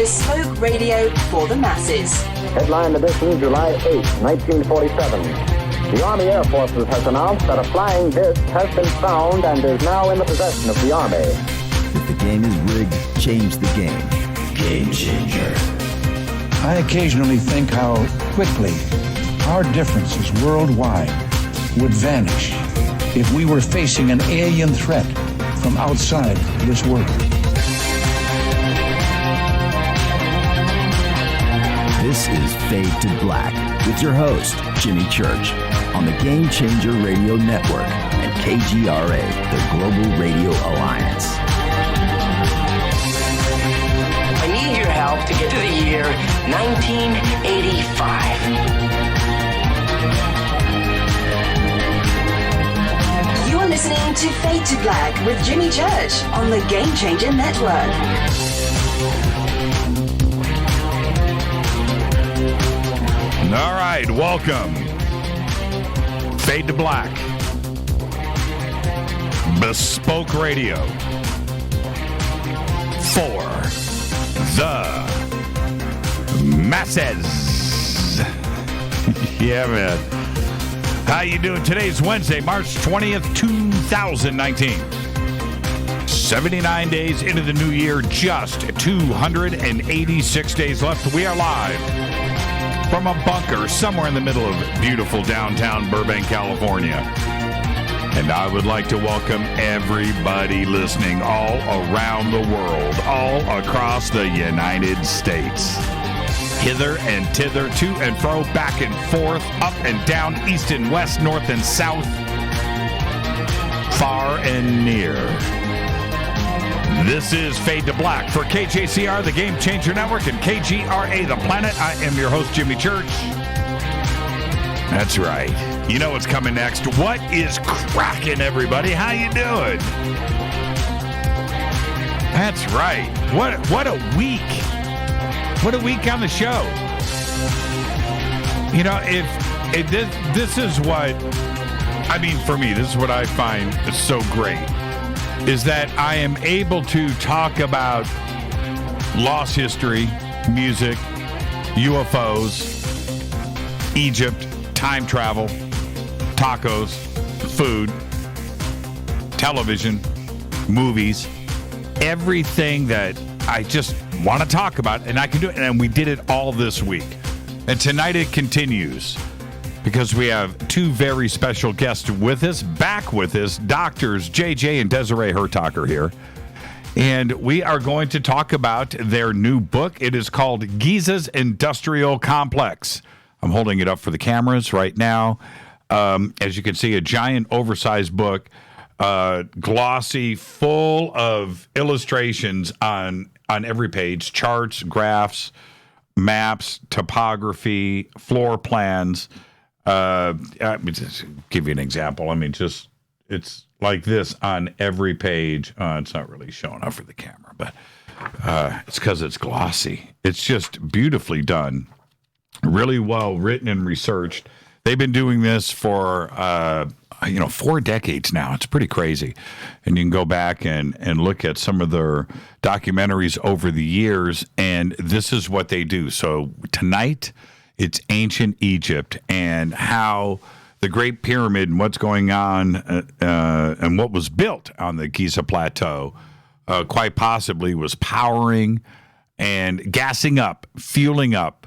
bespoke radio for the masses. Headline edition, July 8, 1947. The Army Air Forces has announced that a flying disc has been found and is now in the possession of the Army. If the game is rigged, change the game. Game changer. I occasionally think how quickly our differences worldwide would vanish if we were facing an alien threat from outside this world. This is Fade to Black with your host, Jimmy Church, on the Game Changer Radio Network and KGRA, the Global Radio Alliance. I need your help to get to the year 1985. You're listening to Fade to Black with Jimmy Church on the Game Changer Network. All right, welcome. Fade to Black. Bespoke radio for the masses. Yeah, man. How you doing? Today's Wednesday, March 20th, 2019. 79 days into the new year, just 286 days left. We are live from a bunker somewhere in the middle of beautiful downtown Burbank, California. And I would like to welcome everybody listening all around the world, all across the United States. Hither and thither, to and fro, back and forth, up and down, east and west, north and south, far and near. This is Fade to Black for KJCR, the Game Changer Network, and KGRA, the Planet. I am your host, Jimmy Church. That's right. You know what's coming next. What is cracking, everybody? How you doing? That's right. What a week. What a week on the show. You know, if this is what, I mean, for me, this is what I find is so great, is that I am able to talk about lost history, music, UFOs, Egypt, time travel, tacos, food, television, movies, everything that I just want to talk about, and I can do it. And we did it all this week. And tonight it continues, because we have two very special guests with us, back with us. Doctors JJ and Desiree Hurtak are here. And we are going to talk about their new book. It is called Giza's Industrial Complex. I'm holding it up for the cameras right now. As you can see, a giant oversized book, glossy, full of illustrations on every page, charts, graphs, maps, topography, floor plans. Let me just give you an example. I mean, just it's like this on every page. It's not really showing up for the camera, but it's because it's glossy. It's just beautifully done, really well written and researched. They've been doing this for 4 decades now. It's pretty crazy, and you can go back and look at some of their documentaries over the years, and this is what they do. So tonight, it's ancient Egypt and how the Great Pyramid and what's going on and what was built on the Giza Plateau quite possibly was powering and gassing up, fueling up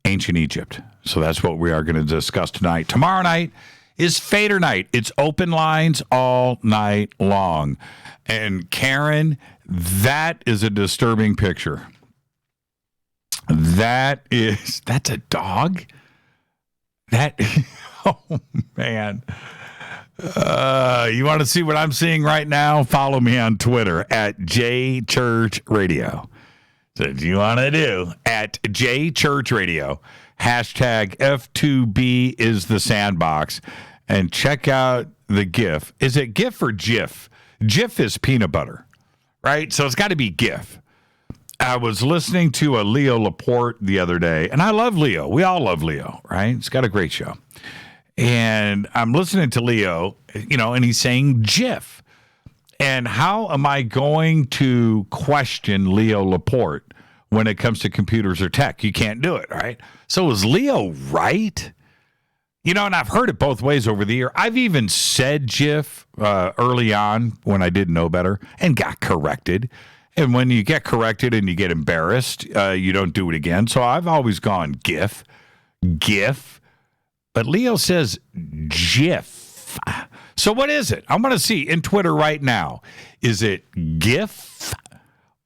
ancient Egypt. So that's what we are going to discuss tonight. Tomorrow night is Fader Night. It's open lines all night long. And Karen, that is a disturbing picture. That's a dog? Oh, man. You want to see what I'm seeing right now? Follow me on Twitter at JChurchRadio. So what you want to do at JChurchRadio. Hashtag F2B is the sandbox. And check out the GIF. Is it GIF or GIF? GIF is peanut butter, right? So it's got to be GIF. I was listening to a Leo Laporte the other day, and I love Leo. We all love Leo, right? It's got a great show. And I'm listening to Leo, and he's saying GIF. And how am I going to question Leo Laporte when it comes to computers or tech. You can't do it, right? So is Leo right? And I've heard it both ways over the year. I've even said GIF early on when I didn't know better and got corrected. And when you get corrected and you get embarrassed, you don't do it again. So I've always gone GIF. But Leo says GIF. So what is it? I'm going to see in Twitter right now. Is it GIF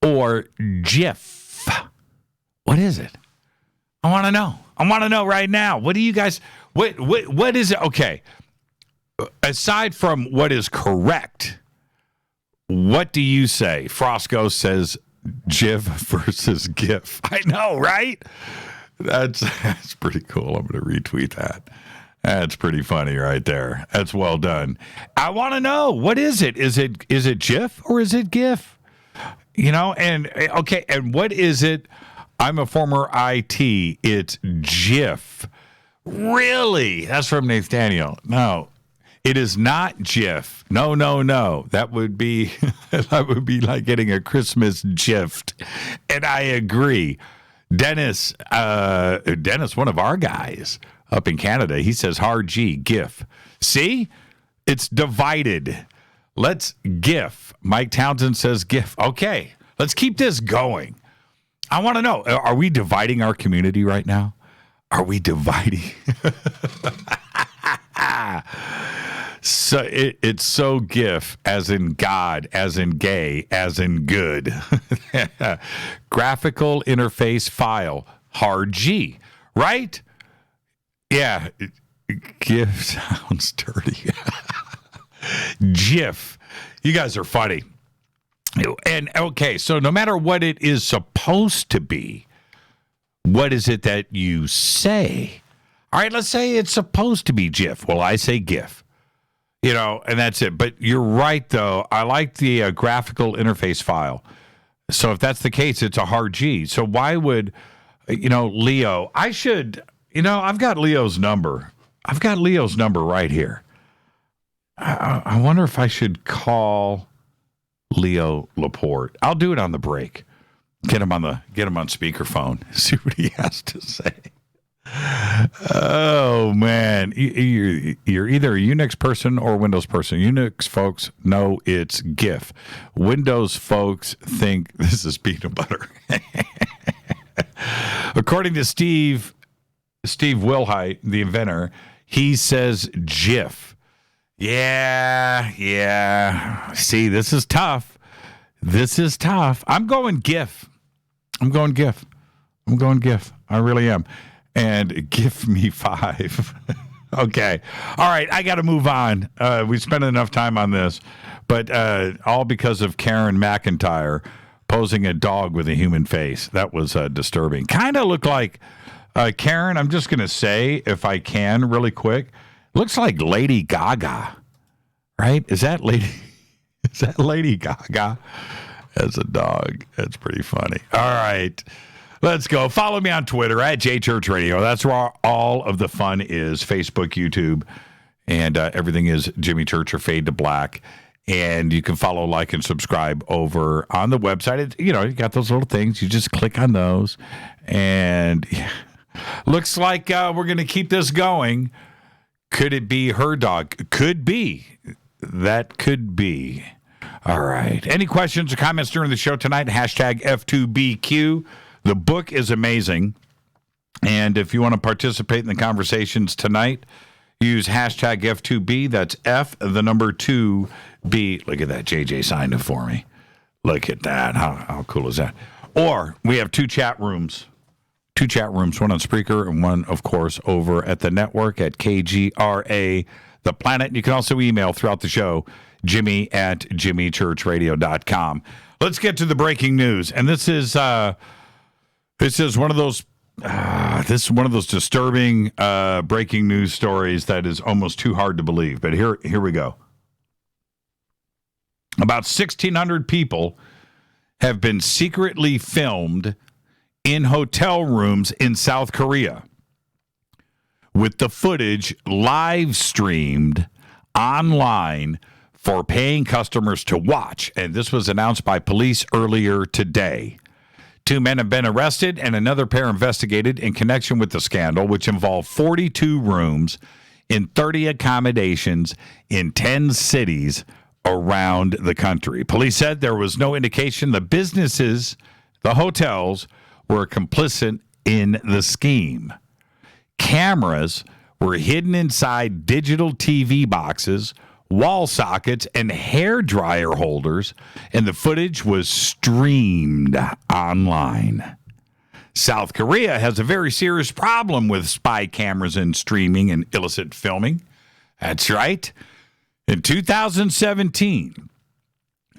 or GIF? What is it? I want to know. I want to know right now. What do you guys... What is it? Okay. Aside from what is correct, what do you say? Frosco says GIF versus GIF. I know, right? That's pretty cool. I'm going to retweet that. That's pretty funny right there. That's well done. I want to know, what is it? Is it GIF or is it GIF? And okay, and what is it? I'm a former IT. It's GIF. Really? That's from Nathaniel. No, it is not GIF. No. That would be like getting a Christmas gift. And I agree. Dennis, one of our guys up in Canada, he says hard G, GIF. See? It's divided. Let's GIF. Mike Townsend says GIF. Okay, let's keep this going. I want to know, are we dividing our community right now? Are we dividing? So it's so GIF, as in God, as in gay, as in good. Graphical interface file, hard G, right? Yeah, GIF sounds dirty. GIF. You guys are funny. And okay, so no matter what it is supposed to be, what is it that you say? All right, let's say it's supposed to be GIF. Well, I say GIF, and that's it. But you're right, though. I like the graphical interface file. So if that's the case, it's a hard G. So why would, Leo, I should, I've got Leo's number. I've got Leo's number right here. I wonder if I should call Leo Laporte. I'll do it on the break. Get him on speakerphone. See what he has to say. Oh man, you're either a Unix person or Windows person. Unix folks know it's GIF. Windows folks think this is peanut butter. According to Steve Wilhite, the inventor, he says GIF. Yeah. See, this is tough. I'm going GIF. I really am. And give me 5. Okay. All right. I got to move on. We spent enough time on this, but all because of Karen McIntyre posing a dog with a human face. That was disturbing. Kind of looked like Karen. I'm just going to say, if I can, really quick, looks like Lady Gaga, right? Is that Lady Gaga as a dog? That's pretty funny. All right. Let's go. Follow me on Twitter at JChurchRadio. That's where all of the fun is. Facebook, YouTube, and everything is Jimmy Church or Fade to Black. And you can follow, like, and subscribe over on the website. You got those little things. You just click on those. And looks like we're going to keep this going. Could it be her dog? Could be. That could be. All right. Any questions or comments during the show tonight? Hashtag F2BQ. The book is amazing, and if you want to participate in the conversations tonight, use hashtag F2B. That's F, the number 2B. Look at that. JJ signed it for me. Look at that. How cool is that? Or we have two chat rooms, one on Spreaker and one, of course, over at the network at KGRA, The Planet. You can also email throughout the show, Jimmy@JimmyChurchRadio.com. Let's get to the breaking news, and this is one of those disturbing breaking news stories that is almost too hard to believe. But here we go. About 1,600 people have been secretly filmed in hotel rooms in South Korea, with the footage live streamed online for paying customers to watch. And this was announced by police earlier today. 2 men have been arrested and another pair investigated in connection with the scandal, which involved 42 rooms in 30 accommodations in 10 cities around the country. Police said there was no indication the businesses, the hotels, were complicit in the scheme. Cameras were hidden inside digital TV boxes, wall sockets, and hair dryer holders, and the footage was streamed online. South Korea has a very serious problem with spy cameras and streaming and illicit filming. That's right. In 2017,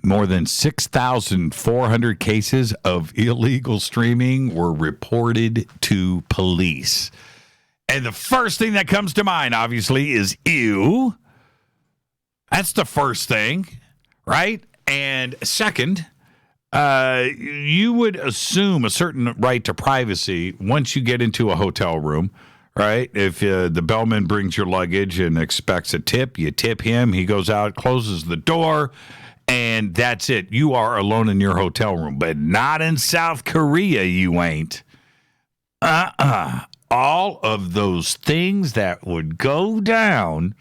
more than 6,400 cases of illegal streaming were reported to police. And the first thing that comes to mind, obviously, is ew. That's the first thing, right? And second, you would assume a certain right to privacy once you get into a hotel room, right? If the bellman brings your luggage and expects a tip, you tip him. He goes out, closes the door, and that's it. You are alone in your hotel room, but not in South Korea, you ain't. All of those things that would go down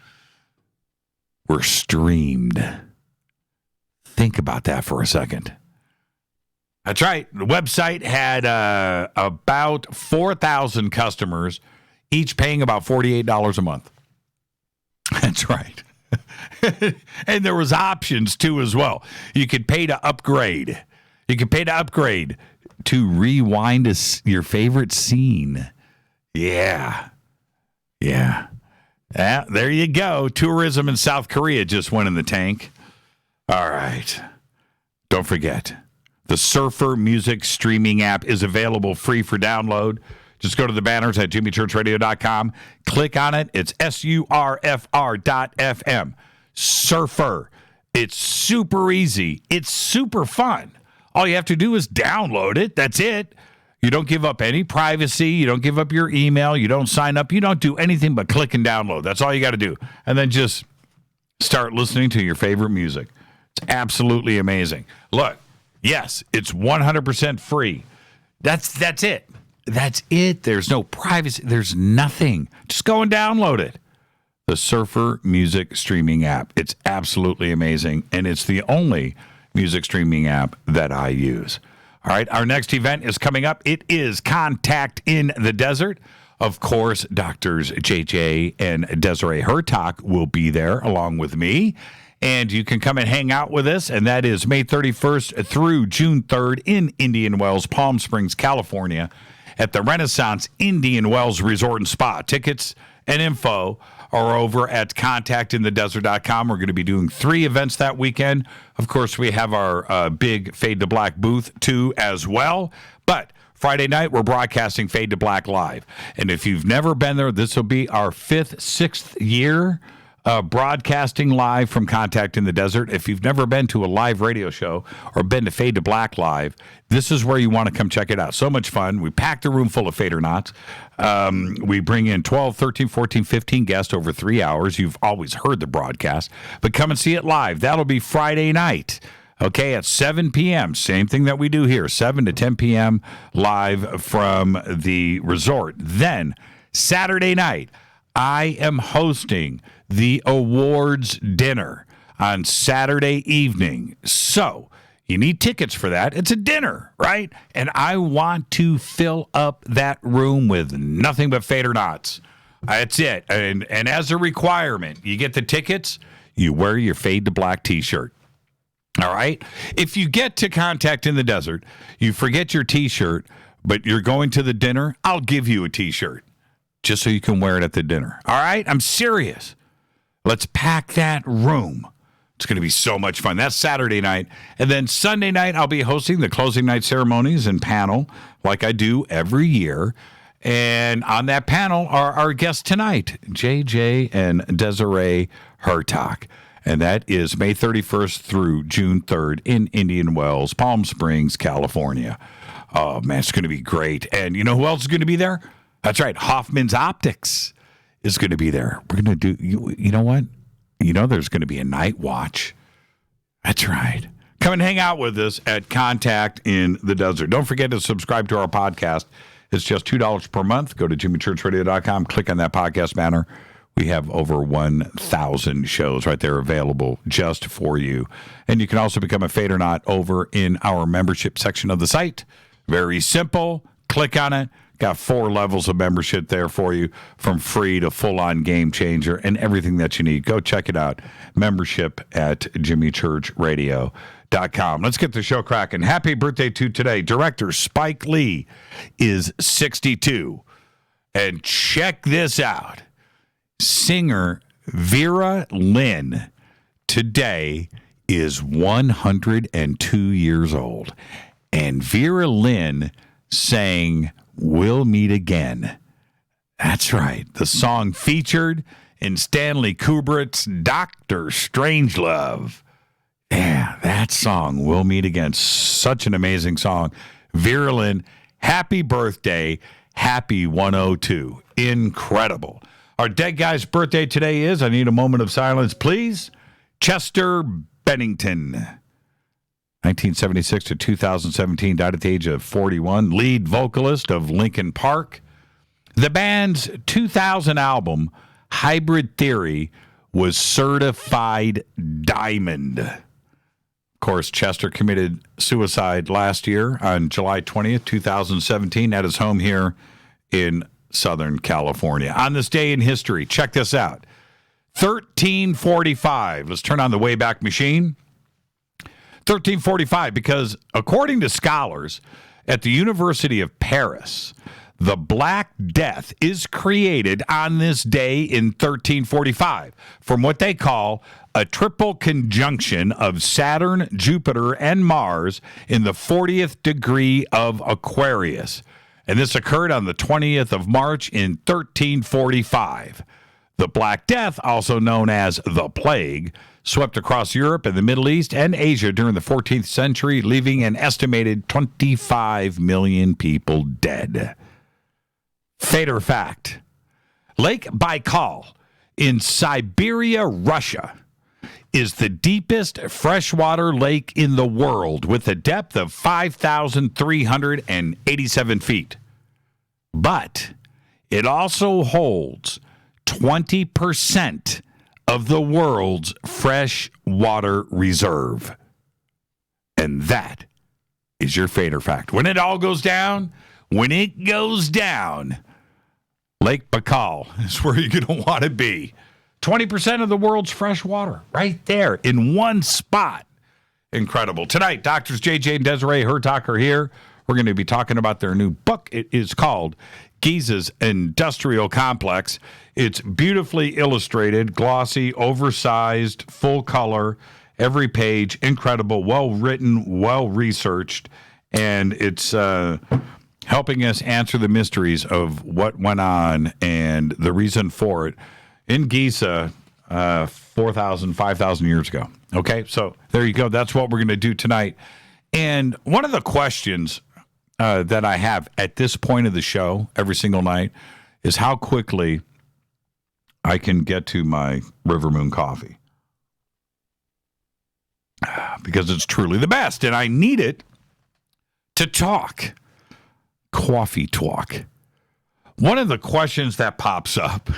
were streamed. Think about that for a second. That's right. The website had about 4,000 customers, each paying about $48 a month. That's right. And there was options, too, as well. You could pay to upgrade. You could pay to upgrade to rewind your favorite scene. Yeah. There you go. Tourism in South Korea just went in the tank. All right. Don't forget, the Surfer music streaming app is available free for download. Just go to the banners at jimmychurchradio.com. Click on it. It's surfr.fm. Surfer. It's super easy. It's super fun. All you have to do is download it. That's it. You don't give up any privacy. You don't give up your email. You don't sign up. You don't do anything but click and download. That's all you got to do. And then just start listening to your favorite music. It's absolutely amazing. Look, yes, it's 100% free. That's it. That's it. There's no privacy. There's nothing. Just go and download it. The Surfer music streaming app. It's absolutely amazing. And it's the only music streaming app that I use. All right, our next event is coming up. It is Contact in the Desert. Of course, Doctors JJ and Desiree Hurtak will be there along with me. And you can come and hang out with us. And that is May 31st through June 3rd in Indian Wells, Palm Springs, California, at the Renaissance Indian Wells Resort and Spa. Tickets and info are over at contactinthedesert.com. We're going to be doing 3 events that weekend. Of course, we have our big Fade to Black booth, too, as well. But Friday night, we're broadcasting Fade to Black live. And if you've never been there, this will be our 5th, 6th year broadcasting live from Contact in the Desert. If you've never been to a live radio show or been to Fade to Black live, this is where you want to come check it out. So much fun. We packed a room full of Fader Knots. We bring in 12, 13, 14, 15 guests over 3 hours. You've always heard the broadcast, but come and see it live. That'll be Friday night. Okay, at 7 p.m., same thing that we do here, 7 to 10 p.m. live from the resort. Then, Saturday night, I am hosting the awards dinner on Saturday evening. So, you need tickets for that. It's a dinner, right? And I want to fill up that room with nothing but Fader Knots. That's it. And as a requirement, you get the tickets, you wear your Fade to Black t-shirt. All right? If you get to Contact in the Desert, you forget your t-shirt, but you're going to the dinner, I'll give you a t-shirt just so you can wear it at the dinner. All right? I'm serious. Let's pack that room. It's going to be so much fun. That's Saturday night. And then Sunday night, I'll be hosting the closing night ceremonies and panel like I do every year. And on that panel are our guests tonight, JJ and Desiree Hurtak. And that is May 31st through June 3rd in Indian Wells, Palm Springs, California. Oh, man, it's going to be great. And you know who else is going to be there? That's right. Hoffman's Optics is going to be there. We're going to do, you know what? You know there's going to be a night watch. That's right. Come and hang out with us at Contact in the Desert. Don't forget to subscribe to our podcast. It's just $2 per month. Go to jimmychurchradio.com, click on that podcast banner. We have over 1,000 shows right there available just for you. And you can also become a Fade or Not over in our membership section of the site. Very simple. Click on it. Got 4 levels of membership there for you, from free to full-on Game Changer and everything that you need. Go check it out. Membership at jimmychurchradio.com. Let's get the show cracking. Happy birthday to today. Director Spike Lee is 62. And check this out. Singer Vera Lynn today is 102 years old. And Vera Lynn sang "We'll Meet Again." That's right. The song featured in Stanley Kubrick's Dr. Strangelove. Yeah, that song, "We'll Meet Again." Such an amazing song. Vera Lynn, happy birthday. Happy 102. Incredible. Our dead guy's birthday today is, I need a moment of silence, please, Chester Bennington. 1976 to 2017, died at the age of 41. Lead vocalist of Linkin Park. The band's 2000 album, Hybrid Theory, was certified diamond. Of course, Chester committed suicide last year on July 20th, 2017, at his home here in Southern California. On this day in history, check this out. 1345. Let's turn on the Wayback Machine. 1345, because according to scholars at the University of Paris, the Black Death is created on this day in 1345 from what they call a triple conjunction of Saturn, Jupiter, and Mars in the 40th degree of Aquarius. And this occurred on the 20th of March in 1345. The Black Death, also known as the Plague, swept across Europe and the Middle East and Asia during the 14th century, leaving an estimated 25 million people dead. Fate or fact: Lake Baikal in Siberia, Russia, is the deepest freshwater lake in the world with a depth of 5,387 feet. But it also holds 20% of the world's freshwater reserve. And that is your Fate or fact. When it all goes down, Lake Baikal is where you're going to want to be. 20% of the world's fresh water right there in one spot. Incredible. Tonight, Doctors JJ and Desiree Hurtak are here. We're going to be talking about their new book. It is called Giza's Industrial Complex. It's beautifully illustrated, glossy, oversized, full color, every page, incredible, well-written, well-researched, and it's helping us answer the mysteries of what went on and the reason for it in Giza 4,000, 5,000 years ago. Okay, so there you go. That's what we're going to do tonight. And one of the questions that I have at this point of the show every single night is how quickly I can get to my River Moon coffee. Because it's truly the best, and I need it to talk. Coffee talk. One of the questions that pops up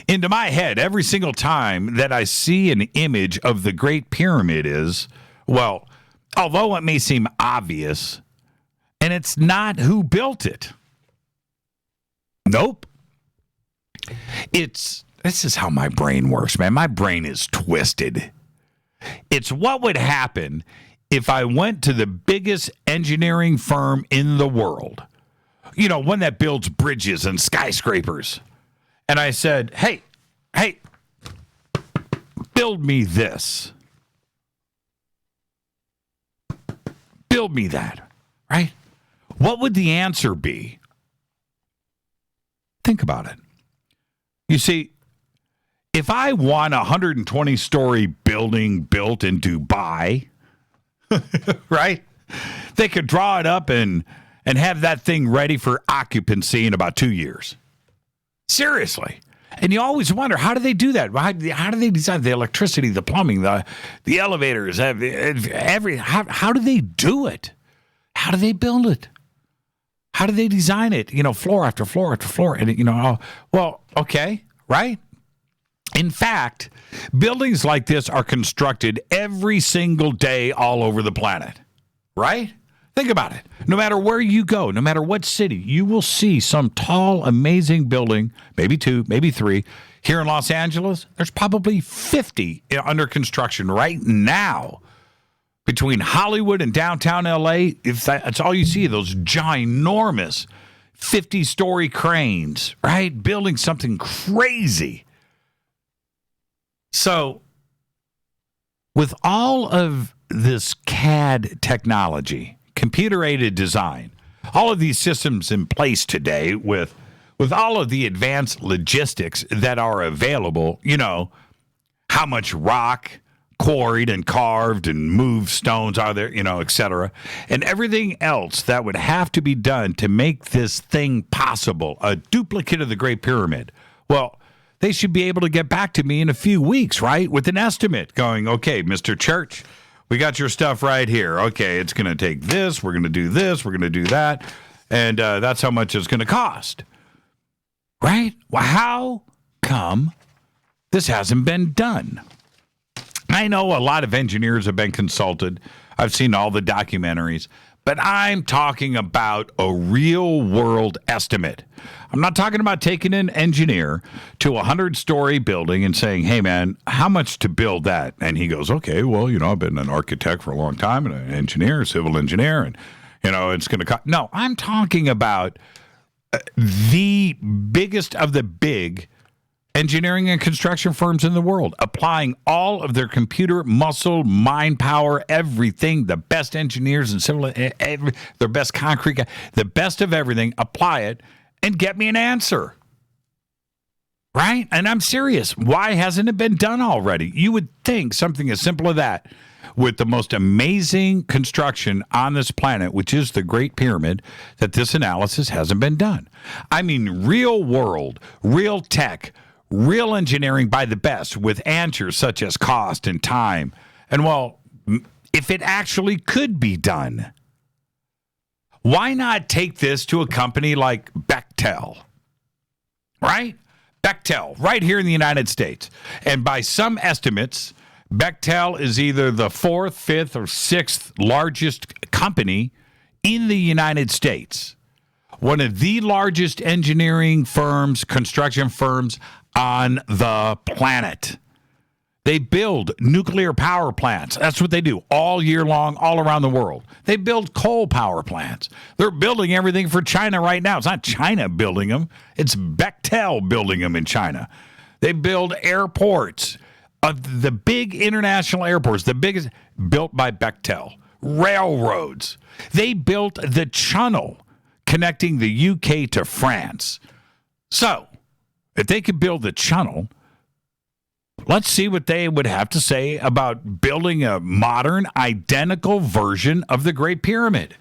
into my head every single time that I see an image of the Great Pyramid is, well, although it may seem obvious, and it's not who built it. Nope. This is how my brain works, man. My brain is twisted. It's what would happen if I went to the biggest engineering firm in the world, you know, one that builds bridges and skyscrapers, and I said, hey, build me this. Build me that, right? What would the answer be? Think about it. You see, if I want a 120-story building built in Dubai, right? They could draw it up and have that thing ready for occupancy in about 2 years. Seriously. And you always wonder, how do they do that? How do they design the electricity, the plumbing, the elevators, how do they do it? How do they build it? How do they design it? Floor after floor after floor. And, okay, right? In fact, buildings like this are constructed every single day all over the planet, right? Think about it. No matter where you go, no matter what city, you will see some tall, amazing building, maybe 2, maybe 3. Here in Los Angeles, there's probably 50 under construction right now. Between Hollywood and downtown LA, that's all you see, those ginormous 50-story cranes, right? Building something crazy. So, with all of this CAD technology, computer-aided design, all of these systems in place today with all of the advanced logistics that are available, how much rock quarried and carved and moved stones are there, et cetera, and everything else that would have to be done to make this thing possible, a duplicate of the Great Pyramid. Well, they should be able to get back to me in a few weeks, right, with an estimate going, okay, Mr. Church, we got your stuff right here. Okay, it's going to take this, we're going to do this, we're going to do that, and that's how much it's going to cost. Right? Well, how come this hasn't been done? I know a lot of engineers have been consulted. I've seen all the documentaries, but I'm talking about a real-world estimate. I'm not talking about taking an engineer to a 100-story building and saying, hey, man, how much to build that? And he goes, okay, well, I've been an architect for a long time and an engineer, civil engineer, and, it's going to cost. No, I'm talking about the biggest of the big engineering and construction firms in the world, applying all of their computer muscle, mind power, everything, the best engineers and civil, their best concrete, the best of everything, apply it and get me an answer. Right? And I'm serious. Why hasn't it been done already? You would think something as simple as that, with the most amazing construction on this planet, which is the Great Pyramid, that this analysis hasn't been done. I mean, real world, real tech, real engineering by the best, with answers such as cost and time. And, well, if it actually could be done, why not take this to a company like Bechtel? Right? Bechtel, right here in the United States. And by some estimates, Bechtel is either the 4th, 5th, or 6th largest company in the United States. One of the largest engineering firms, construction firms on the planet. They build nuclear power plants. That's what they do all year long, all around the world. They build coal power plants. They're building everything for China right now. It's not China building them. It's Bechtel building them in China. They build airports. The big international airports, the biggest, built by Bechtel. Railroads. They built the channel connecting the UK to France. So, if they could build the channel, let's see what they would have to say about building a modern, identical version of the Great Pyramid.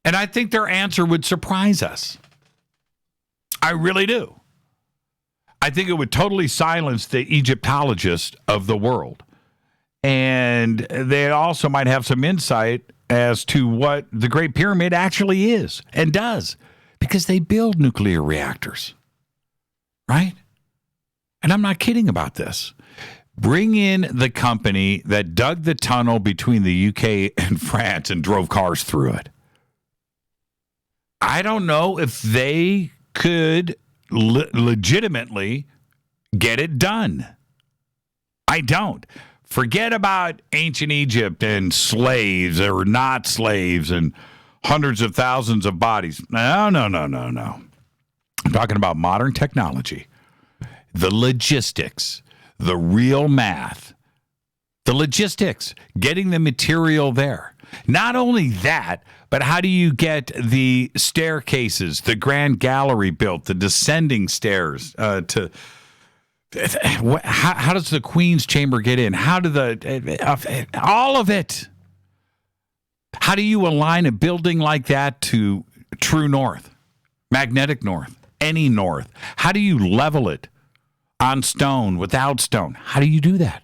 And I think their answer would surprise us. I really do. I think it would totally silence the Egyptologists of the world. And they also might have some insight as to what the Great Pyramid actually is and does, because they build nuclear reactors. Right? And I'm not kidding about this. Bring in the company that dug the tunnel between the UK and France and drove cars through it. I don't know if they could legitimately get it done. I don't. Forget about ancient Egypt and slaves or not slaves and hundreds of thousands of bodies. No. I'm talking about modern technology, the logistics, the real math, the logistics, getting the material there. Not only that, but how do you get the staircases, the grand gallery built, the descending stairs how does the Queen's Chamber get in? How do all of it? How do you align a building like that to true north, magnetic north? any north? How do you level it on stone, without stone? How do you do that?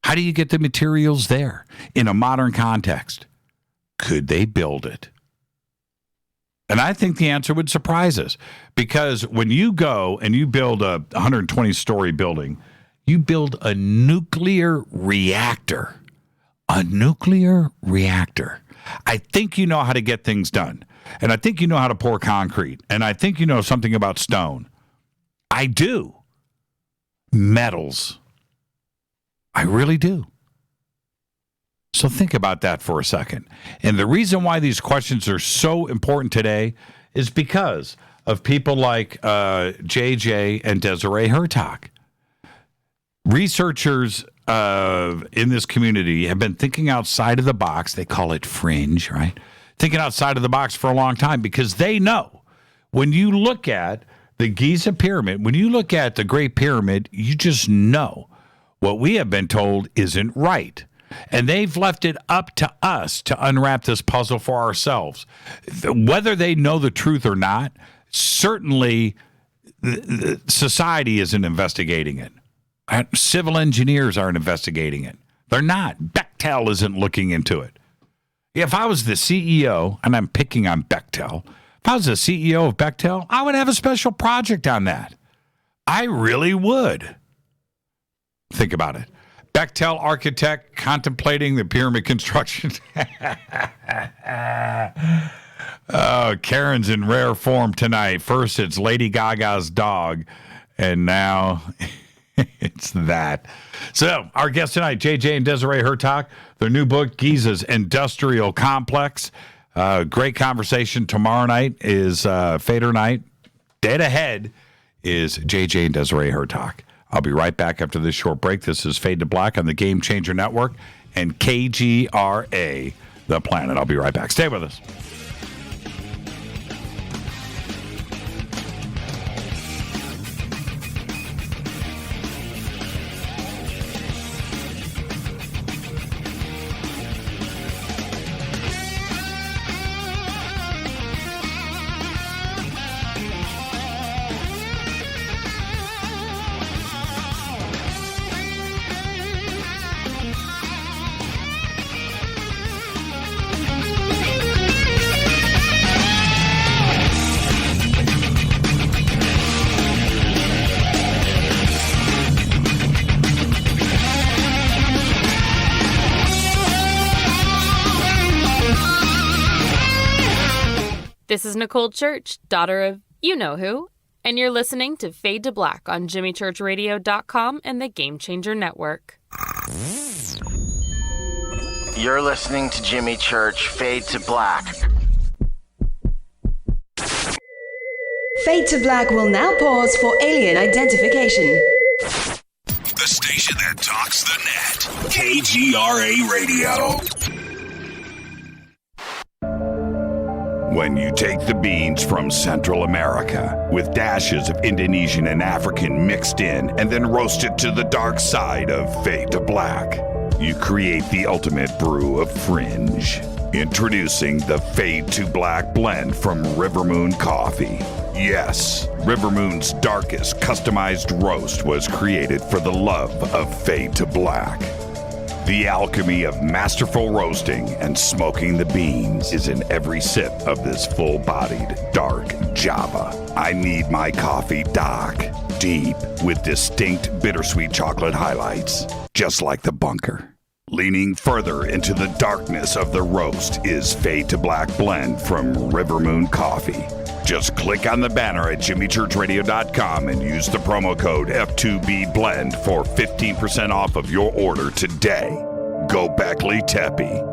How do you get the materials there in a modern context? Could they build it? And I think the answer would surprise us, because when you go and you build a 120-story building, you build a nuclear reactor. A nuclear reactor. I think you know how to get things done. And I think you know how to pour concrete. And I think you know something about stone. I do. Metals. I really do. So think about that for a second. And the reason why these questions are so important today is because of people like JJ and Desiree Hurtak. Researchers in this community have been thinking outside of the box. They call it fringe, right? Thinking outside of the box for a long time, because they know when you look at the Giza pyramid, when you look at the Great Pyramid, you just know what we have been told isn't right. And they've left it up to us to unwrap this puzzle for ourselves. Whether they know the truth or not, certainly society isn't investigating it. Civil engineers aren't investigating it. They're not. Bechtel isn't looking into it. If I was the CEO, and I'm picking on Bechtel, if I was the CEO of Bechtel, I would have a special project on that. I really would. Think about it. Bechtel architect contemplating the pyramid construction. Oh, Karen's in rare form tonight. First, it's Lady Gaga's dog, and now it's that. So, our guests tonight, JJ and Desiree Hurtak, their new book, Giza's Industrial Complex. Great conversation. Tomorrow night is Fader night. Dead ahead is JJ and Desiree Hurtak. I'll be right back after this short break. This is Fade to Black on the Game Changer Network and KGRA, The Planet. I'll be right back. Stay with us. This is Nicole Church, daughter of you-know-who, and you're listening to Fade to Black on JimmyChurchRadio.com and the Game Changer Network. You're listening to Jimmy Church, Fade to Black. Fade to Black will now pause for alien identification. The station that talks the net. KGRA Radio. When you take the beans from Central America with dashes of Indonesian and African mixed in and then roast it to the dark side of Fade to Black, you create the ultimate brew of fringe. Introducing the Fade to Black blend from River Moon Coffee. Yes, River Moon's darkest customized roast was created for the love of Fade to Black. The alchemy of masterful roasting and smoking the beans is in every sip of this full-bodied, dark Java. I need my coffee dark, deep, with distinct bittersweet chocolate highlights, just like the bunker. Leaning further into the darkness of the roast is Fade to Black blend from River Moon Coffee. Just click on the banner at JimmyChurchRadio.com and use the promo code F2BBLEND for 15% off of your order today. Go Beckley Teppy.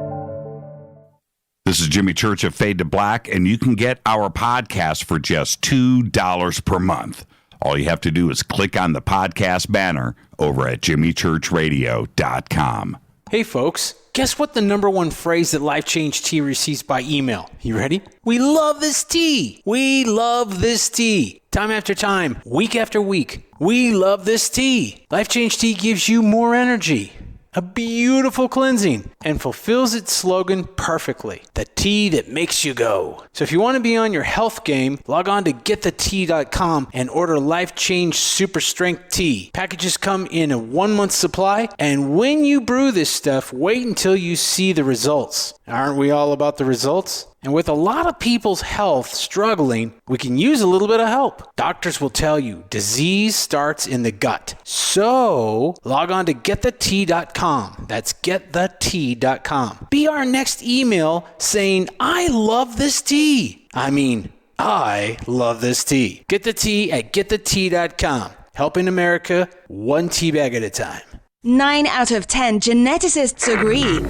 This is Jimmy Church of Fade to Black, and you can get our podcast for just $2 per month. All you have to do is click on the podcast banner over at JimmyChurchRadio.com. Hey folks, guess what the number one phrase that Life Change Tea receives by email? You ready? We love this tea. We love this tea. Time after time, week after week, we love this tea. Life Change Tea gives you more energy, a beautiful cleansing, and fulfills its slogan perfectly. The tea that makes you go. So if you want to be on your health game, log on to getthetea.com and order Life Change Super Strength Tea. Packages come in a 1-month supply, and when you brew this stuff, wait until you see the results. Aren't we all about the results? And with a lot of people's health struggling, we can use a little bit of help. Doctors will tell you disease starts in the gut. So log on to getthetea.com. That's getthetea.com. Be our next email saying, I love this tea. I love this tea. Get the tea at getthetea.com. Helping America one tea bag at a time. 9 out of 10 geneticists agree.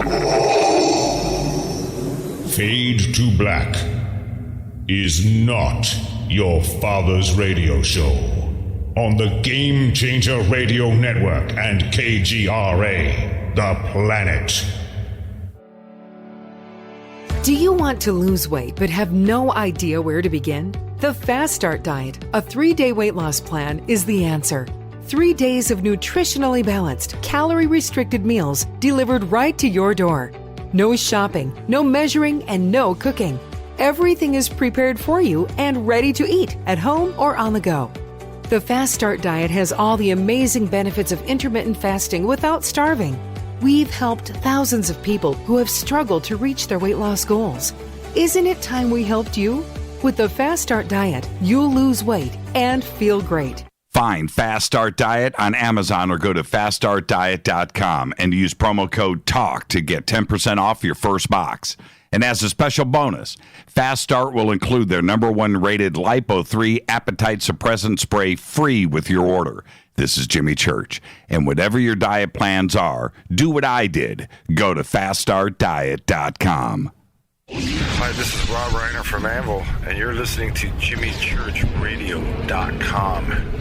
Fade to Black is not your father's radio show on the Game Changer Radio Network and KGRA, The Planet. Do you want to lose weight but have no idea where to begin? The Fast Start Diet, a 3-day weight loss plan, is the answer. 3 days of nutritionally balanced, calorie-restricted meals delivered right to your door. No shopping, no measuring, and no cooking. Everything is prepared for you and ready to eat at home or on the go. The Fast Start Diet has all the amazing benefits of intermittent fasting without starving. We've helped thousands of people who have struggled to reach their weight loss goals. Isn't it time we helped you? With the Fast Start Diet, you'll lose weight and feel great. Find Fast Start Diet on Amazon or go to faststartdiet.com and use promo code TALK to get 10% off your first box. And as a special bonus, Fast Start will include their #1 rated Lipo3 appetite suppressant spray free with your order. This is Jimmy Church. And whatever your diet plans are, do what I did. Go to faststartdiet.com. Hi, this is Rob Reiner from Anvil, and you're listening to JimmyChurchRadio.com.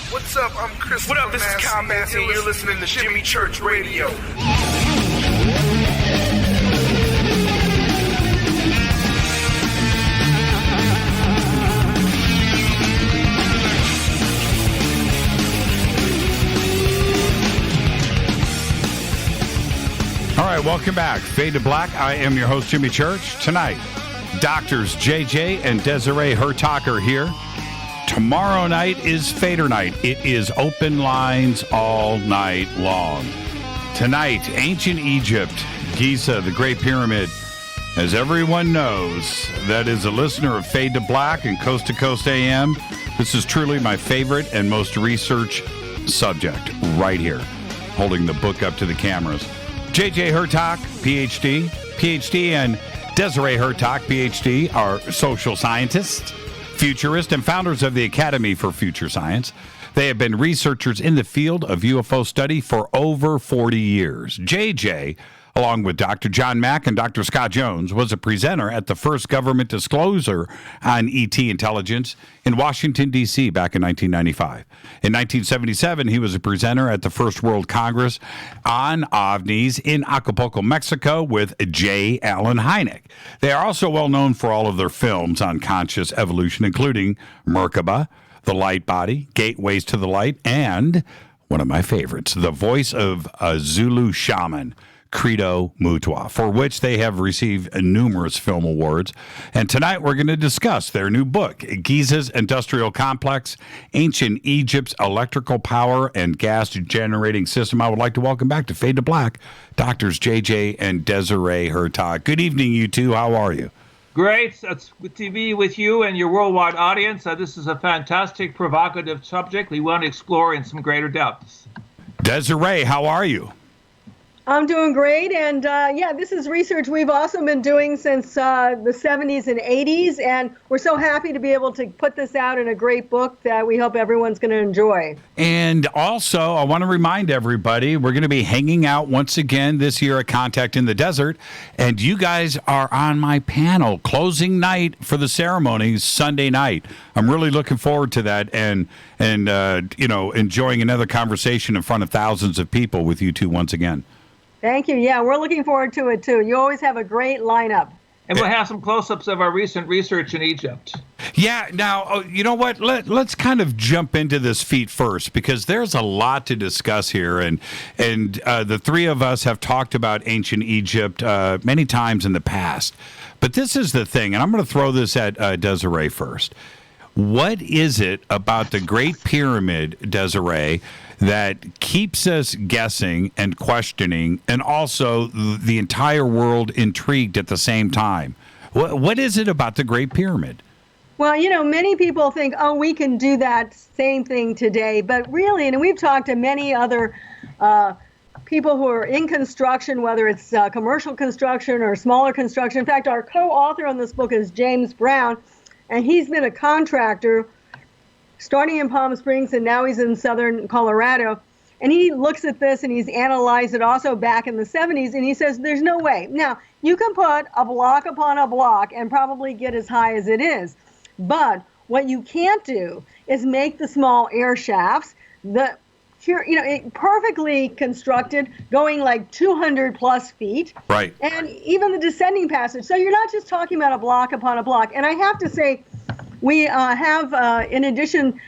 What's up? I'm Chris. What up? This is Kyle Massey, and you're listening to Jimmy Church Radio. All right, welcome back. Fade to Black. I am your host, Jimmy Church. Tonight, Doctors JJ and Desiree Hurtak are here. Tomorrow night is Fader night. It is open lines all night long. Tonight, ancient Egypt, Giza, the Great Pyramid. As everyone knows, that is a listener of Fade to Black and Coast to Coast AM. This is truly my favorite and most researched subject right here, holding the book up to the cameras. JJ Hurtak, PhD, and Desiree Hurtak, PhD, are social scientists, futurists, and founders of the Academy for Future Science. They have been researchers in the field of UFO study for over 40 years. JJ, along with Dr. John Mack and Dr. Scott Jones, was a presenter at the first government disclosure on ET intelligence in Washington, D.C. back in 1995. In 1977, he was a presenter at the First World Congress on OVNIs in Acapulco, Mexico with J. Allen Hynek. They are also well known for all of their films on conscious evolution, including Merkaba, The Light Body, Gateways to the Light, and one of my favorites, the voice of a Zulu shaman, Credo Mutwa, for which they have received numerous film awards. And tonight we're going to discuss their new book, Giza's Industrial Complex, Ancient Egypt's Electrical Power and Gas Generating System. I would like to welcome back to Fade to Black, Doctors JJ and Desiree Hurtak. Good evening, you two. How are you? Great. It's good to be with you and your worldwide audience. This is a fantastic, provocative subject we want to explore in some greater depths. Desiree, how are you? I'm doing great, and this is research we've also been doing since the 70s and 80s, and we're so happy to be able to put this out in a great book that we hope everyone's going to enjoy. And also, I want to remind everybody, we're going to be hanging out once again this year at Contact in the Desert, and you guys are on my panel, closing night for the ceremony, Sunday night. I'm really looking forward to that and enjoying another conversation in front of thousands of people with you two once again. Thank you. Yeah, we're looking forward to it, too. You always have a great lineup. And we'll have some close-ups of our recent research in Egypt. Yeah. Now, you know what? Let's kind of jump into this feat first, because there's a lot to discuss here, and the three of us have talked about ancient Egypt many times in the past. But this is the thing, and I'm going to throw this at Desiree first. What is it about the Great Pyramid, Desiree, that keeps us guessing and questioning, and also the entire world intrigued at the same time? What is it about the Great Pyramid? Well, many people think, oh, we can do that same thing today. But really, and we've talked to many other people who are in construction, whether it's commercial construction or smaller construction. In fact, our co-author on this book is James Brown, and he's been a contractor starting in Palm Springs, and now he's in southern Colorado. And he looks at this, and he's analyzed it also back in the 70s, and he says there's no way. Now, you can put a block upon a block and probably get as high as it is. But what you can't do is make the small air shafts, perfectly constructed, going like 200 plus feet. Right. And even the descending passage. So you're not just talking about a block upon a block. And I have to say, we have, in addition,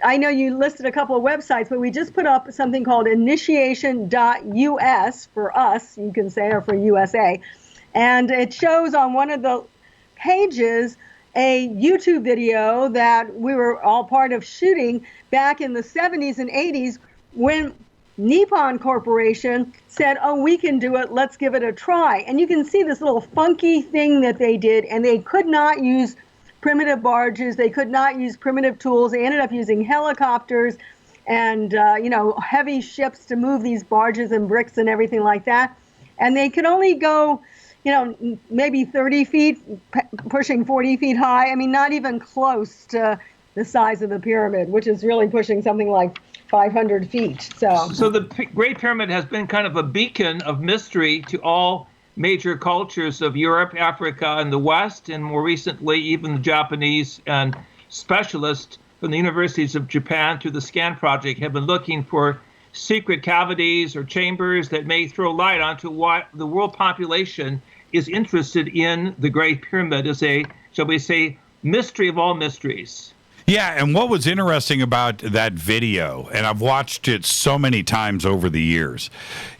I know you listed a couple of websites, but we just put up something called initiation.us for us, you can say, or for USA. And it shows on one of the pages a YouTube video that we were all part of shooting back in the 70s and 80s when Nippon Corporation said, oh, we can do it, let's give it a try. And you can see this little funky thing that they did, and they could not use primitive barges, they could not use primitive tools. They ended up using helicopters and heavy ships to move these barges and bricks and everything like that. And they could only go, maybe 30 feet, pushing 40 feet high. I mean, not even close to the size of the pyramid, which is really pushing something like 500 feet. So the Great Pyramid has been kind of a beacon of mystery to all major cultures of Europe, Africa, and the West, and more recently, even the Japanese and specialists from the universities of Japan through the SCAN project have been looking for secret cavities or chambers that may throw light onto what the world population is interested in the Great Pyramid as a, shall we say, mystery of all mysteries. Yeah, and what was interesting about that video, and I've watched it so many times over the years,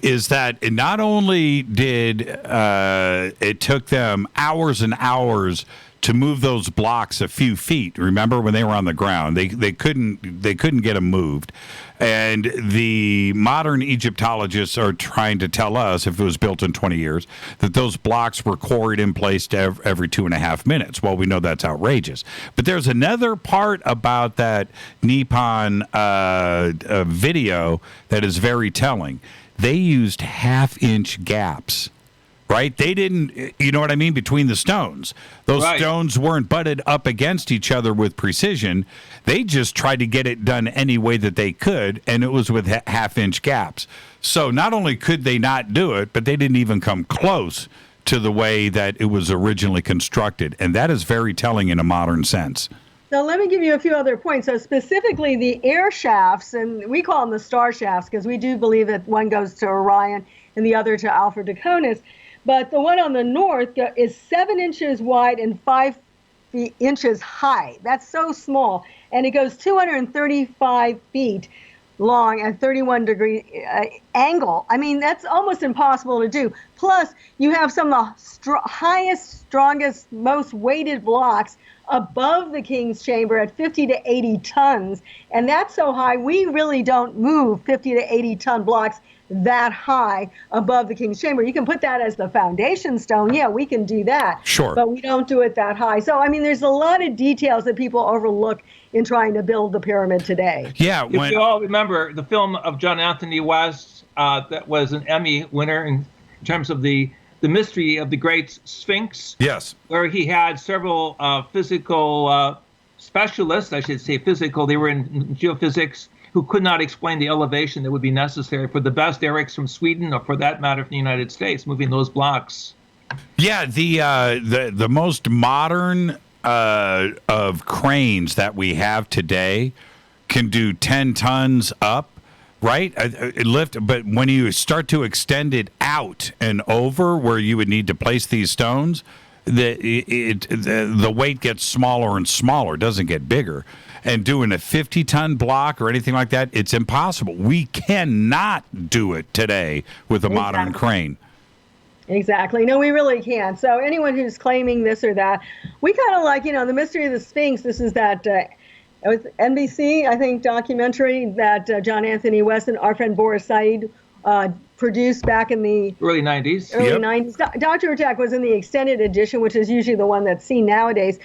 is that it not only did it took them hours and hours to move those blocks a few feet. Remember when they were on the ground, they couldn't get them moved. And the modern Egyptologists are trying to tell us, if it was built in 20 years, that those blocks were quarried and placed every 2.5 minutes. Well, we know that's outrageous. But there's another part about that Nippon video that is very telling. They used half-inch gaps. Right? They didn't, you know what I mean, between the stones. Those stones weren't butted up against each other with precision. They just tried to get it done any way that they could, and it was with half-inch gaps. So not only could they not do it, but they didn't even come close to the way that it was originally constructed. And that is very telling in a modern sense. So let me give you a few other points. So specifically the air shafts, and we call them the star shafts because we do believe that one goes to Orion and the other to Alpha Draconis. But the one on the north is 7 inches wide and 5 inches high. That's so small. And it goes 235 feet long at 31-degree angle. I mean, that's almost impossible to do. Plus, you have some of the highest, strongest, most weighted blocks above the King's Chamber at 50 to 80 tons. And that's so high, we really don't move 50 to 80 ton blocks that high above the King's Chamber. You can put that as the foundation stone. Yeah, we can do that. Sure. But we don't do it that high. So, I mean, there's a lot of details that people overlook in trying to build the pyramid today. Yeah. If you all remember the film of John Anthony West that was an Emmy winner in terms of the mystery of the Great Sphinx. Yes. Where he had several physical specialists, I should say physical, they were in geophysics, who could not explain the elevation that would be necessary for the best Erics from Sweden, or for that matter from the United States, moving those blocks. Yeah, the most modern of cranes that we have today can do 10 tons up, right? Lift, but when you start to extend it out and over where you would need to place these stones, the weight gets smaller and smaller. It doesn't get bigger. And doing a 50-ton block or anything like that, it's impossible. We cannot do it today with a modern crane. Exactly. No, we really can't. So anyone who's claiming this or that, we kind of like, the mystery of the Sphinx. This is that it was NBC, I think, documentary that John Anthony West and our friend Boris Said produced back in the early 90s. Early 90s. Dr. Hurtak was in the extended edition, which is usually the one that's seen nowadays.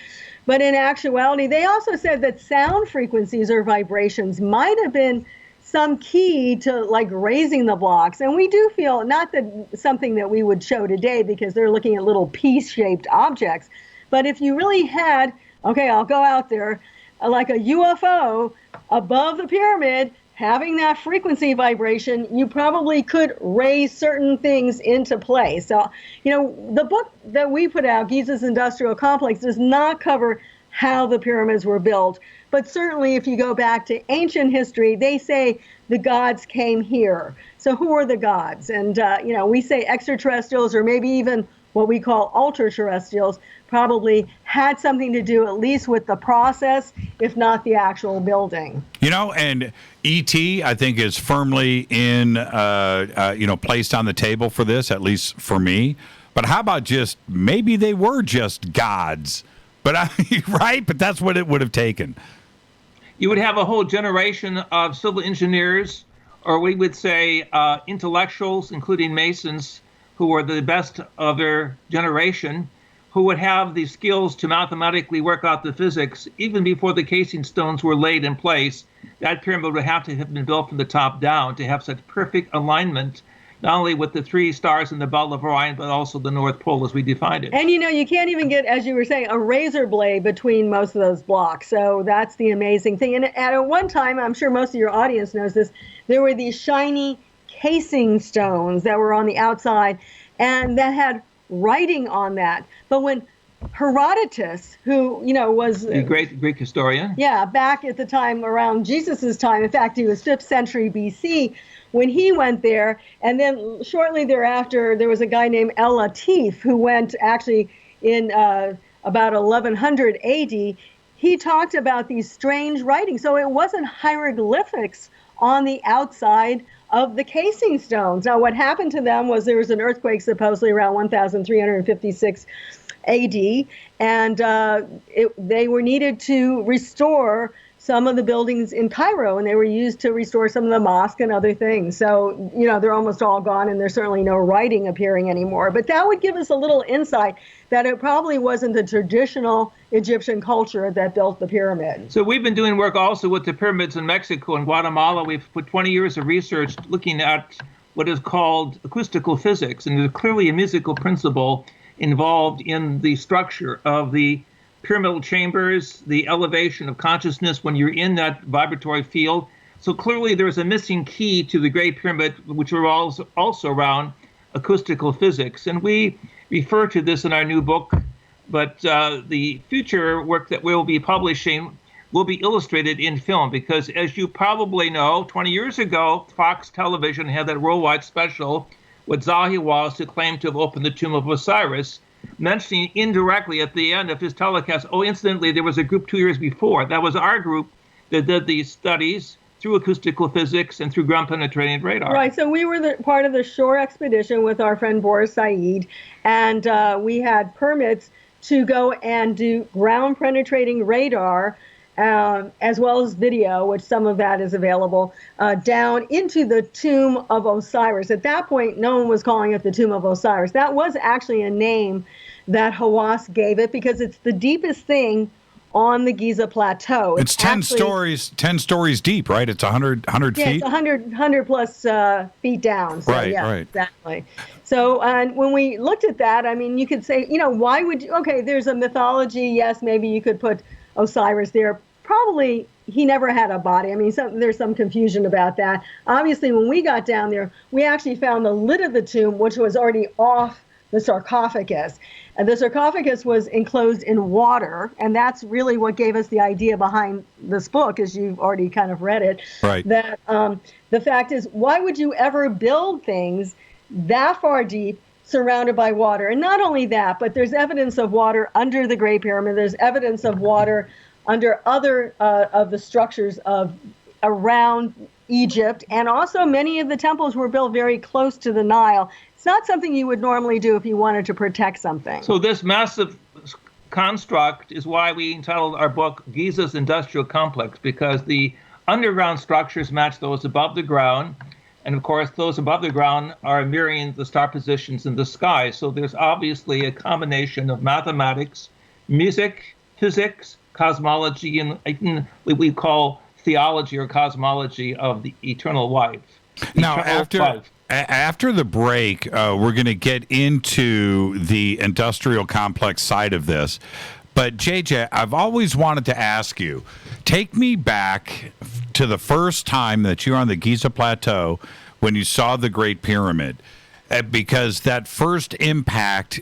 But in actuality, they also said that sound frequencies or vibrations might have been some key to like raising the blocks. And we do feel, not that something that we would show today because they're looking at little piece-shaped objects, but if you really had, okay, I'll go out there, like a UFO above the pyramid, having that frequency vibration, you probably could raise certain things into play. So, the book that we put out, Giza's Industrial Complex, does not cover how the pyramids were built. But certainly if you go back to ancient history, they say the gods came here. So who are the gods? And, we say extraterrestrials or maybe even what we call ultra-terrestrials probably had something to do at least with the process, if not the actual building. And E.T., I think, is firmly in, placed on the table for this, at least for me. But how about just maybe they were just gods? But right? But that's what it would have taken. You would have a whole generation of civil engineers, or we would say intellectuals, including Masons, who were the best of their generation, who would have the skills to mathematically work out the physics even before the casing stones were laid in place. That pyramid would have to have been built from the top down to have such perfect alignment, not only with the 3 stars in the belt of Orion, but also the North Pole as we defined it. And you can't even get, as you were saying, a razor blade between most of those blocks. So that's the amazing thing. And at one time, I'm sure most of your audience knows this, there were these shiny casing stones that were on the outside and that had writing on that. But when Herodotus, who, was the great Greek historian. Yeah, back at the time around Jesus's time, in fact, he was 5th century BC, when he went there, and then shortly thereafter, there was a guy named El Latif who went actually in about 1100 AD. He talked about these strange writings. So it wasn't hieroglyphics on the outside of the casing stones. Now, what happened to them was there was an earthquake supposedly around 1356 AD, and they were needed to restore some of the buildings in Cairo, and they were used to restore some of the mosque and other things. So, they're almost all gone, and there's certainly no writing appearing anymore. But that would give us a little insight that it probably wasn't the traditional Egyptian culture that built the pyramid. So we've been doing work also with the pyramids in Mexico and Guatemala. We've put 20 years of research looking at what is called acoustical physics, and there's clearly a musical principle involved in the structure of the pyramidal chambers, the elevation of consciousness when you're in that vibratory field. So clearly there's a missing key to the Great Pyramid, which revolves also around acoustical physics. And we refer to this in our new book, but the future work that we'll be publishing will be illustrated in film, because as you probably know, 20 years ago, Fox Television had that worldwide special with Zahi Hawass, who claimed to have opened the tomb of Osiris, mentioning indirectly at the end of his telecast, incidentally, there was a group 2 years before. That was our group that did these studies through acoustical physics and through ground-penetrating radar. Right, so we were part of the shore expedition with our friend Boris Said, and we had permits to go and do ground-penetrating radar, as well as video, which some of that is available, down into the tomb of Osiris. At that point, no one was calling it the tomb of Osiris. That was actually a name that Hawass gave it because it's the deepest thing on the Giza Plateau. It's 10 stories deep, right? It's 100 feet? Yeah, it's 100 plus feet down. So, right, yeah, right. Exactly. So when we looked at that, I mean, you could say, why would you, okay, there's a mythology. Yes, maybe you could put Osiris there. Probably he never had a body. I mean, there's some confusion about that. Obviously, when we got down there, we actually found the lid of the tomb, which was already off the sarcophagus. And the sarcophagus was enclosed in water, and that's really what gave us the idea behind this book, as you've already kind of read it. Right. That the fact is, why would you ever build things that far deep surrounded by water. And not only that, but there's evidence of water under the Great Pyramid. There's evidence of water under other of the structures of around Egypt. And also many of the temples were built very close to the Nile. It's not something you would normally do if you wanted to protect something. So this massive construct is why we entitled our book Giza's Industrial Complex, because the underground structures match those above the ground. And of course, those above the ground are mirroring the star positions in the sky. So there's obviously a combination of mathematics, music, physics, cosmology, and what we call theology or cosmology of the eternal life. Now, after the break, we're going to get into the industrial complex side of this. But, JJ, I've always wanted to ask you, take me back to the first time that you were on the Giza Plateau when you saw the Great Pyramid, because that first impact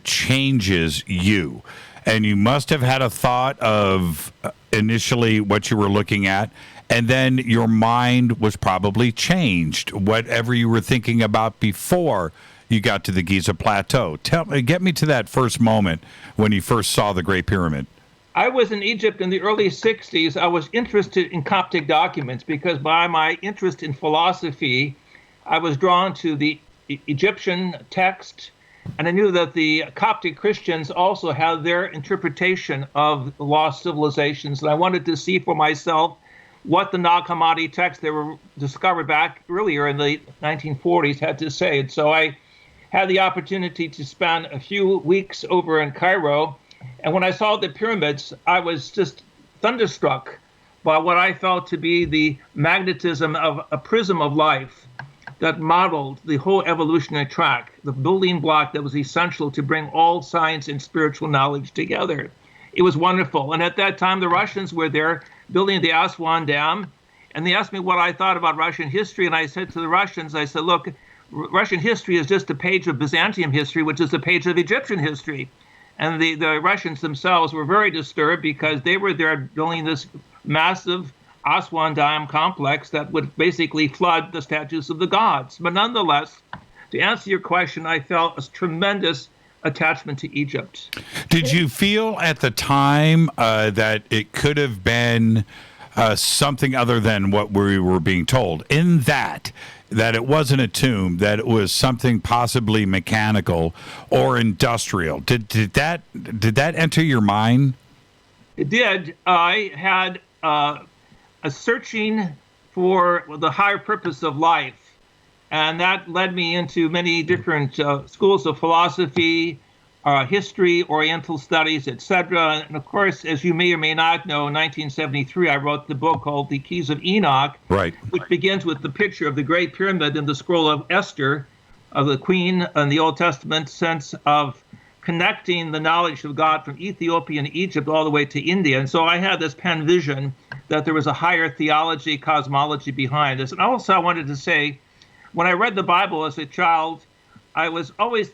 changes you. And you must have had a thought of initially what you were looking at, and then your mind was probably changed, whatever you were thinking about before you got to the Giza Plateau. Get me to that first moment when you first saw the Great Pyramid. I was in Egypt in the early 60s. I was interested in Coptic documents because by my interest in philosophy, I was drawn to the Egyptian text, and I knew that the Coptic Christians also had their interpretation of lost civilizations, and I wanted to see for myself what the Nag Hammadi texts that were discovered back earlier in the 1940s had to say. And so I had the opportunity to spend a few weeks over in Cairo. And when I saw the pyramids, I was just thunderstruck by what I felt to be the magnetism of a prism of life that modeled the whole evolutionary track, the building block that was essential to bring all science and spiritual knowledge together. It was wonderful. And at that time, the Russians were there building the Aswan Dam. And they asked me what I thought about Russian history. And I said to the Russians, I said, look, Russian history is just a page of Byzantium history, which is a page of Egyptian history. And the Russians themselves were very disturbed because they were there building this massive Aswan Dam complex that would basically flood the statues of the gods. But nonetheless, to answer your question, I felt a tremendous attachment to Egypt. Did you feel at the time that it could have been something other than what we were being told, in that it wasn't a tomb, that it was something possibly mechanical or industrial? Did that enter your mind? It did. I had a searching for the higher purpose of life. And that led me into many different schools of philosophy, history, Oriental studies, etc. And of course, as you may or may not know, in 1973, I wrote the book called The Keys of Enoch, right, which begins with the picture of the Great Pyramid in the scroll of Esther, of the queen in the Old Testament sense of connecting the knowledge of God from Ethiopia and Egypt all the way to India. And so I had this pen vision that there was a higher theology, cosmology behind this. And also I wanted to say, when I read the Bible as a child, I was always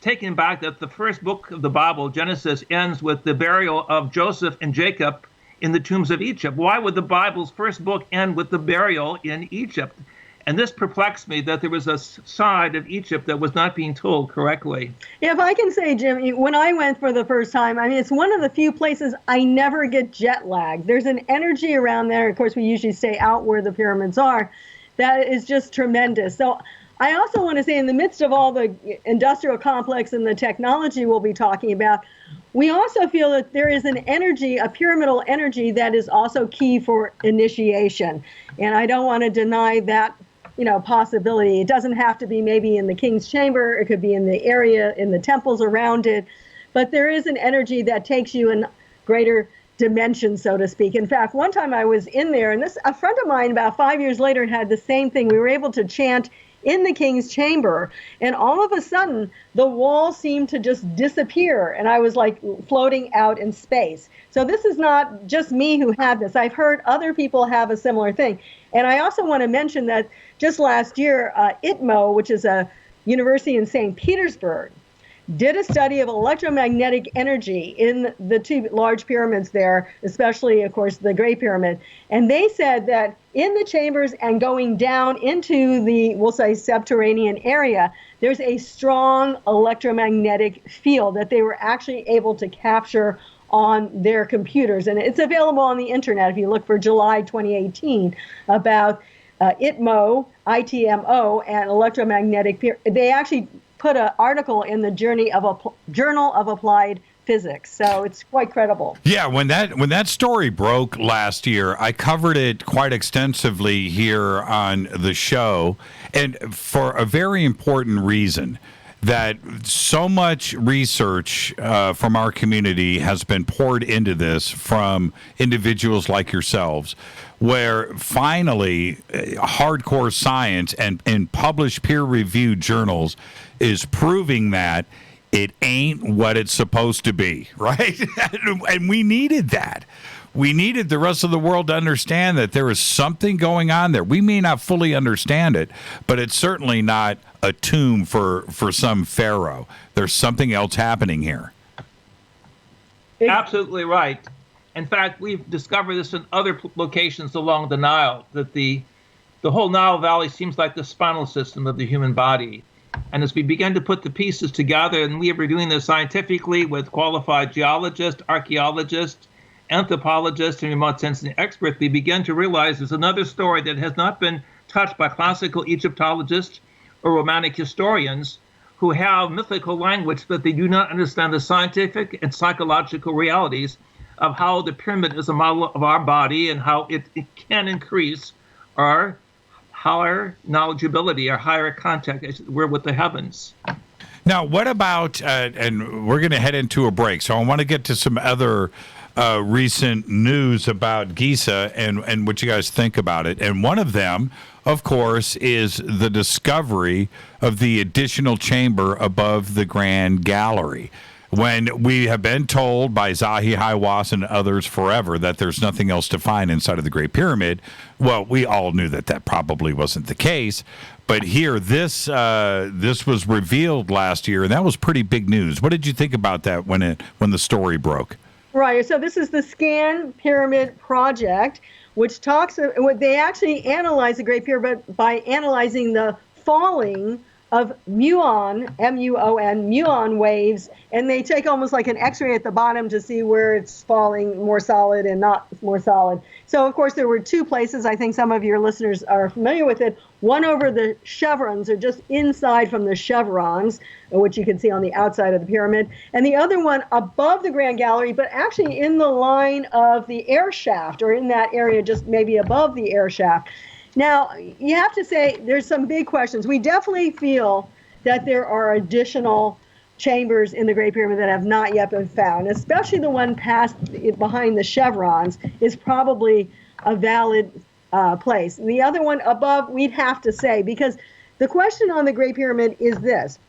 taken back that the first book of the Bible, Genesis, ends with the burial of Joseph and Jacob in the tombs of Egypt. Why would the Bible's first book end with the burial in Egypt? And this perplexed me, that there was a side of Egypt that was not being told correctly. Yeah, if I can say, Jim, when I went for the first time, I mean, it's one of the few places I never get jet lag. There's an energy around there. Of course, we usually stay out where the pyramids are. That is just tremendous. So I also want to say, in the midst of all the industrial complex and the technology we'll be talking about, we also feel that there is an energy, a pyramidal energy, that is also key for initiation. And I don't want to deny that, possibility. It doesn't have to be maybe in the king's chamber. It could be in the area, in the temples around it. But there is an energy that takes you in greater dimensions, so to speak. In fact, one time I was in there, and a friend of mine about 5 years later had the same thing. We were able to chant in the king's chamber, and all of a sudden the wall seemed to just disappear, and I was like floating out in space. So this is not just me who had this. I've heard other people have a similar thing. And I also want to mention that just last year, ITMO, which is a university in St. Petersburg, did a study of electromagnetic energy in the two large pyramids there, especially, of course, the Great Pyramid. And they said that in the chambers and going down into the, we'll say, subterranean area, there's a strong electromagnetic field that they were actually able to capture on their computers. And it's available on the internet if you look for July 2018 about ITMO, and electromagnetic. They actually put an article in the Journal of Applied Physics, so it's quite credible. Yeah, when that story broke last year, I covered it quite extensively here on the show, and for a very important reason. That so much research from our community has been poured into this from individuals like yourselves, where finally hardcore science and published peer-reviewed journals is proving that it ain't what it's supposed to be, right? And we needed that. We needed the rest of the world to understand that there is something going on there. We may not fully understand it, but it's certainly not a tomb for some pharaoh. There's something else happening here. Absolutely right. In fact, we've discovered this in other locations along the Nile, that the whole Nile Valley seems like the spinal system of the human body. And as we begin to put the pieces together, and we are doing this scientifically with qualified geologists, archaeologists, anthropologists, and remote sensing experts, we begin to realize there's another story that has not been touched by classical Egyptologists or Romantic historians who have mythical language, but they do not understand the scientific and psychological realities of how the pyramid is a model of our body and how it can increase our higher knowledgeability, our higher contact we're with the heavens. Now, what about, and we're going to head into a break, so I want to get to some other recent news about Giza and what you guys think about it. And one of them, of course, is the discovery of the additional chamber above the Grand Gallery. When we have been told by Zahi Hawass and others forever that there's nothing else to find inside of the Great Pyramid, well, we all knew that that probably wasn't the case. But here, this was revealed last year, and that was pretty big news. What did you think about that when the story broke? Right. So this is the Scan Pyramid Project, which talks. They actually analyze the Great Pyramid by analyzing the falling of muon, M-U-O-N, muon waves, and they take almost like an X-ray at the bottom to see where it's falling more solid and not more solid. So, of course, there were two places. I think some of your listeners are familiar with it. One over the chevrons, or just inside from the chevrons, which you can see on the outside of the pyramid, and the other one above the Grand Gallery, but actually in the line of the air shaft, or in that area just maybe above the air shaft. Now, you have to say there's some big questions. We definitely feel that there are additional chambers in the Great Pyramid that have not yet been found, especially the one behind the chevrons is probably a valid place. The other one above, we'd have to say, because the question on the Great Pyramid is this: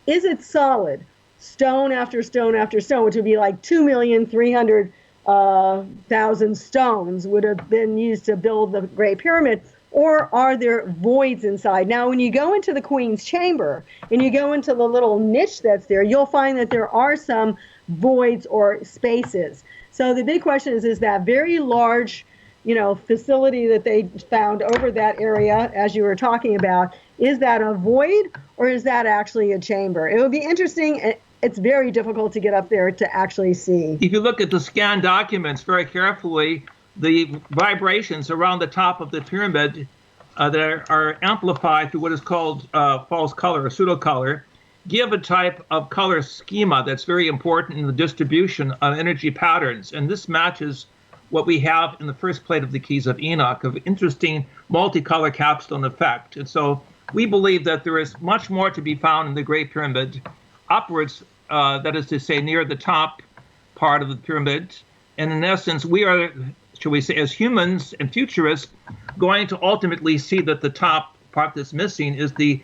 is it solid, stone after stone after stone, which would be like 2,300,000 stones would have been used to build the Great Pyramid? Or are there voids inside? Now, when you go into the Queen's Chamber and you go into the little niche that's there, you'll find that there are some voids or spaces. So the big question is that very large, facility that they found over that area, as you were talking about, is that a void or is that actually a chamber? It would be interesting. It's very difficult to get up there to actually see. If you look at the scan documents very carefully, the vibrations around the top of the pyramid that are amplified through what is called false color or pseudo-color give a type of color schema that's very important in the distribution of energy patterns. And this matches what we have in the first plate of the Keys of Enoch, of interesting multicolor capstone effect. And so we believe that there is much more to be found in the Great Pyramid upwards, that is to say, near the top part of the pyramid. And in essence, we are, shall we say, as humans and futurists, going to ultimately see that the top part that's missing is the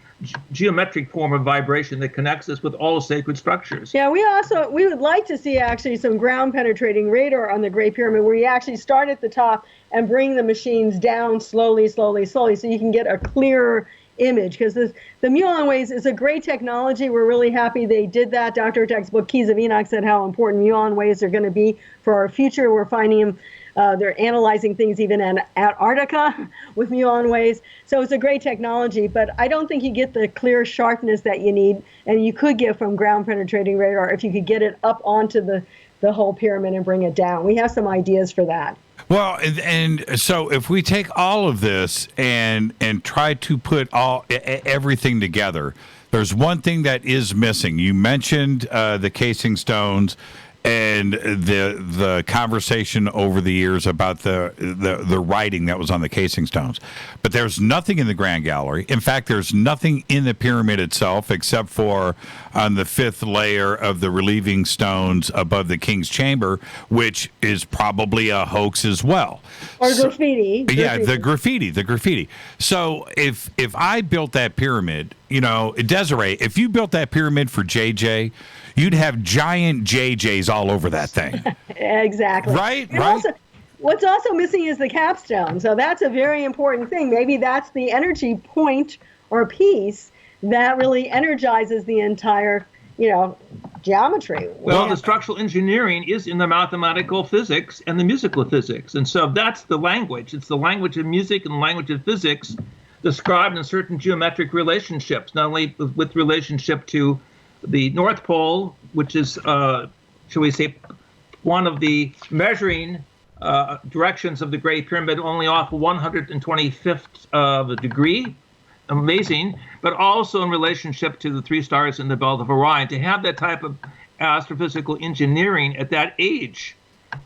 geometric form of vibration that connects us with all sacred structures. Yeah, we would like to see actually some ground penetrating radar on the Great Pyramid, where you actually start at the top and bring the machines down slowly, so you can get a clearer image, because the muon waves is a great technology. We're really happy they did that. Dr. Hurtak's book, Keys of Enoch, said how important muon waves are going to be for our future. We're finding them. They're analyzing things even in Antarctica with muon waves. So it's a great technology, but I don't think you get the clear sharpness that you need, and you could get from ground penetrating radar if you could get it up onto the whole pyramid and bring it down. We have some ideas for that. Well, and so if we take all of this and try to put everything together, there's one thing that is missing. You mentioned the casing stones and the conversation over the years about the writing that was on the casing stones. But there's nothing in the Grand Gallery. In fact, there's nothing in the pyramid itself except for on the fifth layer of the relieving stones above the King's Chamber, which is probably a hoax as well. Or graffiti. Yeah, the graffiti. So if I built that pyramid, Desiree, if you built that pyramid for JJ, you'd have giant JJs all over that thing. Exactly. Right? And right. Also, what's also missing is the capstone. So that's a very important thing. Maybe that's the energy point or piece that really energizes the entire, geometry. Well, the structural engineering is in the mathematical physics and the musical physics. And so that's the language. It's the language of music and the language of physics described in certain geometric relationships, not only with relationship to the North Pole, which is, shall we say, one of the measuring directions of the Great Pyramid, only off 125th of a degree. Amazing. But also in relationship to the three stars in the belt of Orion. To have that type of astrophysical engineering at that age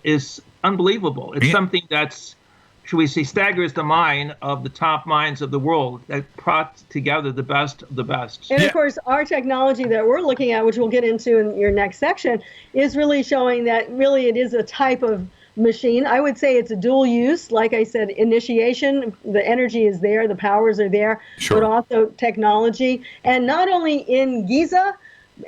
is unbelievable. It's something that's, should we say, staggers the mind of the top minds of the world that brought together the best of the best. And of course, our technology that we're looking at, which we'll get into in your next section, is really showing that really it is a type of machine. I would say it's a dual use. Like I said, initiation, the energy is there, the powers are there, but also technology. And not only in Giza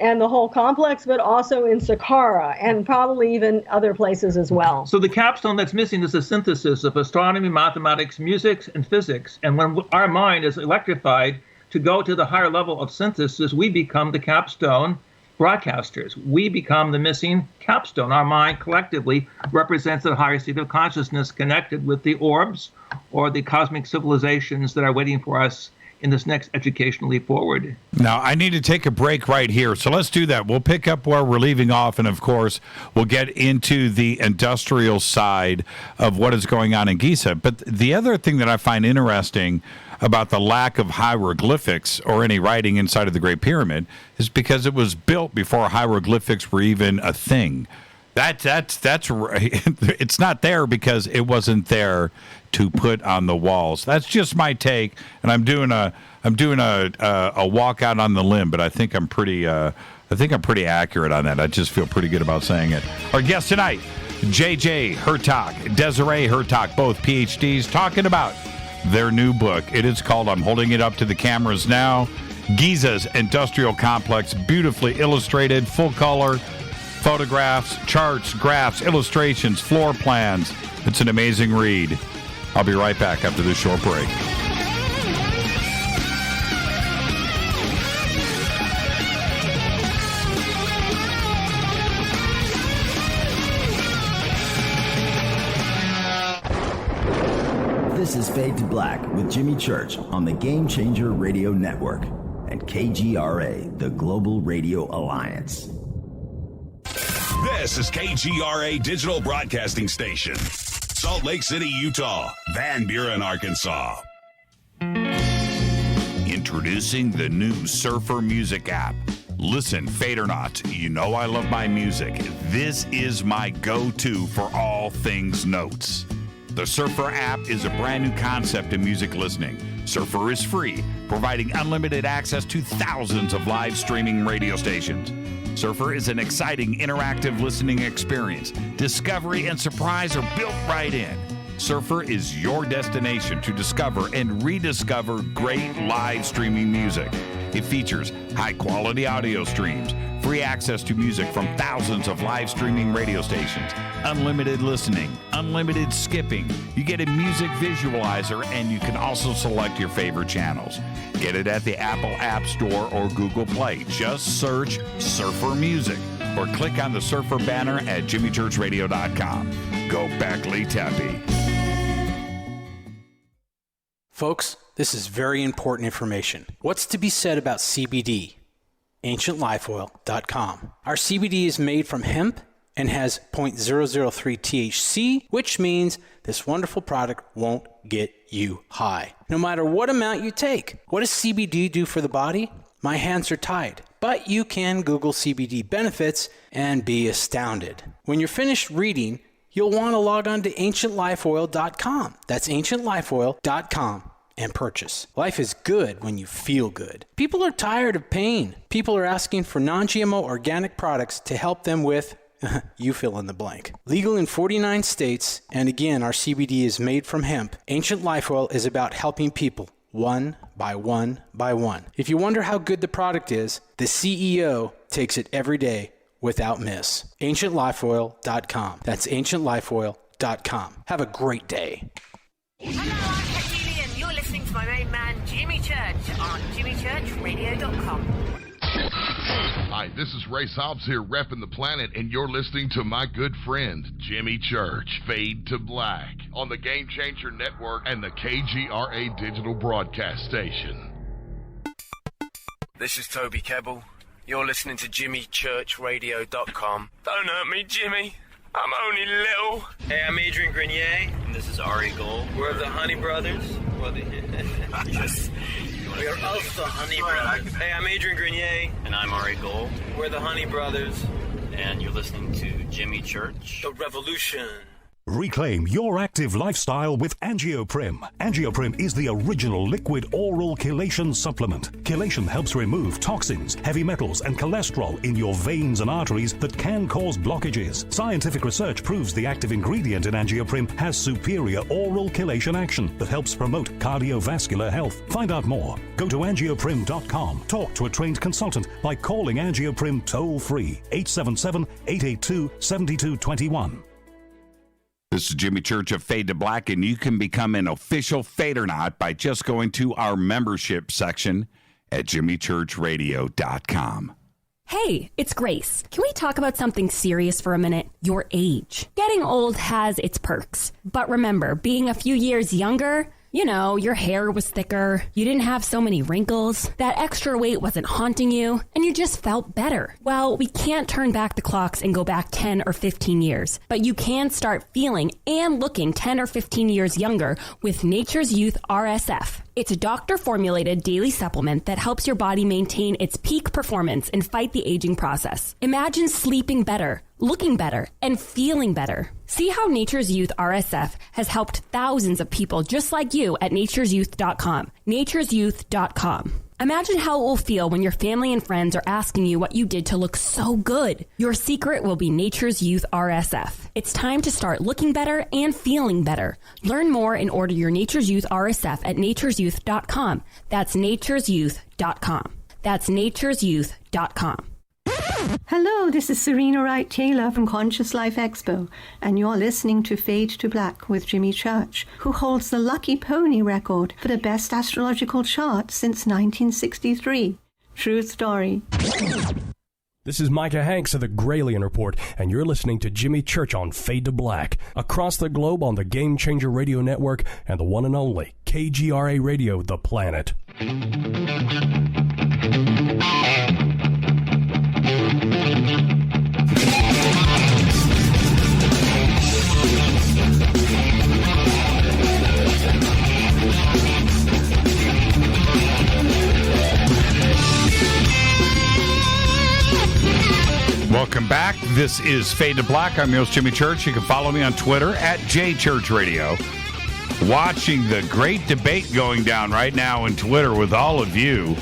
and the whole complex, but also in Saqqara and probably even other places as well. So the capstone that's missing is a synthesis of astronomy, mathematics, music, and physics. And when our mind is electrified to go to the higher level of synthesis, we become the capstone broadcasters. We become the missing capstone. Our mind collectively represents a higher state of consciousness connected with the orbs or the cosmic civilizations that are waiting for us in this next educational leap forward. Now, I need to take a break right here, so let's do that. We'll pick up where we're leaving off, and of course, we'll get into the industrial side of what is going on in Giza. But the other thing that I find interesting about the lack of hieroglyphics or any writing inside of the Great Pyramid is because it was built before hieroglyphics were even a thing. That's it's not there because it wasn't there to put on the walls. That's just my take, and I'm doing a walk out on the limb, but I think I'm pretty accurate on that. I just feel pretty good about saying it. Our guest tonight, J.J. Hurtak, Desiree Hurtak, both PhDs, talking about their new book. It is called, I'm holding it up to the cameras now, Giza's Industrial Complex, beautifully illustrated, full color, photographs, charts, graphs, illustrations, floor plans. It's an amazing read. I'll be right back after this short break. This is Fade to Black with Jimmy Church on the Game Changer Radio Network and KGRA, the Global Radio Alliance. This is KGRA Digital Broadcasting Station, Salt Lake City, Utah, Van Buren, Arkansas. Introducing the new Surfer Music app. Listen, fade or not, you know I love my music. This is my go-to for all things notes. The Surfer app is a brand new concept in music listening. Surfer is free, providing unlimited access to thousands of live streaming radio stations. Surfer is an exciting, interactive listening experience. Discovery and surprise are built right in. Surfer is your destination to discover and rediscover great live streaming music. It features high-quality audio streams, free access to music from thousands of live streaming radio stations, unlimited listening, unlimited skipping. You get a music visualizer, and you can also select your favorite channels. Get it at the Apple App Store or Google Play. Just search Surfer Music or click on the Surfer banner at jimmychurchradio.com. Go back, Lee Tappy. Folks, this is very important information. What's to be said about CBD? AncientLifeOil.com. Our CBD is made from hemp and has 0.003 THC, which means this wonderful product won't get you high, no matter what amount you take. What does CBD do for the body? My hands are tied, but you can Google CBD benefits and be astounded. When you're finished reading, you'll want to log on to AncientLifeOil.com. That's AncientLifeOil.com and purchase. Life is good when you feel good. People are tired of pain. People are asking for non-GMO organic products to help them with you fill in the blank. Legal in 49 states, and again, our CBD is made from hemp. Ancient Life Oil is about helping people one by one by one. If you wonder how good the product is, the CEO takes it every day without miss. AncientLifeOil.com. That's AncientLifeOil.com. Have a great day. Hello, I'm Katie, and you're listening to my main man, Jimmy Church, on jimmychurchradio.com. Hi, this is Ray Hobbs here, repping the planet, and you're listening to my good friend, Jimmy Church, Fade to Black, on the Game Changer Network and the KGRA Digital Broadcast Station. This is Toby Kebbell. You're listening to jimmychurchradio.com. Don't hurt me, Jimmy. I'm only little. Hey, I'm Adrian Grenier. And this is Ari Gold. We're the Honey Brothers. Yes. We're of the Honey Brothers. Hey, I'm Adrian Grenier. And I'm Ari Gold. We're the Honey Brothers. And you're listening to Jimmy Church. The Revolution. Reclaim your active lifestyle with Angioprim. Angioprim is the original liquid oral chelation supplement. Chelation helps remove toxins, heavy metals, and cholesterol in your veins and arteries that can cause blockages. Scientific research proves the active ingredient in Angioprim has superior oral chelation action that helps promote cardiovascular health. Find out more. Go to angioprim.com. Talk to a trained consultant by calling Angioprim toll-free 877-882-7221. This is Jimmy Church of Fade to Black, and you can become an official Fadernaut by just going to our membership section at jimmychurchradio.com. Hey, it's Grace. Can we talk about something serious for a minute? Your age. Getting old has its perks. But remember, being a few years younger, you know, your hair was thicker, you didn't have so many wrinkles, that extra weight wasn't haunting you, and you just felt better. Well, we can't turn back the clocks and go back 10 or 15 years, but you can start feeling and looking 10 or 15 years younger with Nature's Youth RSF. It's a doctor-formulated daily supplement that helps your body maintain its peak performance and fight the aging process. Imagine sleeping better, looking better, and feeling better. See how Nature's Youth RSF has helped thousands of people just like you at nature'syouth.com. nature'syouth.com. Imagine how it will feel when your family and friends are asking you what you did to look so good. Your secret will be Nature's Youth RSF. It's time to start looking better and feeling better. Learn more and order your Nature's Youth RSF at nature'syouth.com. That's nature'syouth.com. That's nature'syouth.com. Hello, this is Serena Wright Taylor from Conscious Life Expo, and you're listening to Fade to Black with Jimmy Church, who holds the Lucky Pony record for the best astrological chart since 1963. True story. This is Micah Hanks of the Gralien Report, and you're listening to Jimmy Church on Fade to Black, across the globe on the Game Changer Radio Network and the one and only KGRA Radio, The Planet. Welcome back. This is Fade to Black. I'm your host, Jimmy Church. You can follow me on Twitter at JChurchRadio. Watching the great debate going down right now on Twitter with all of you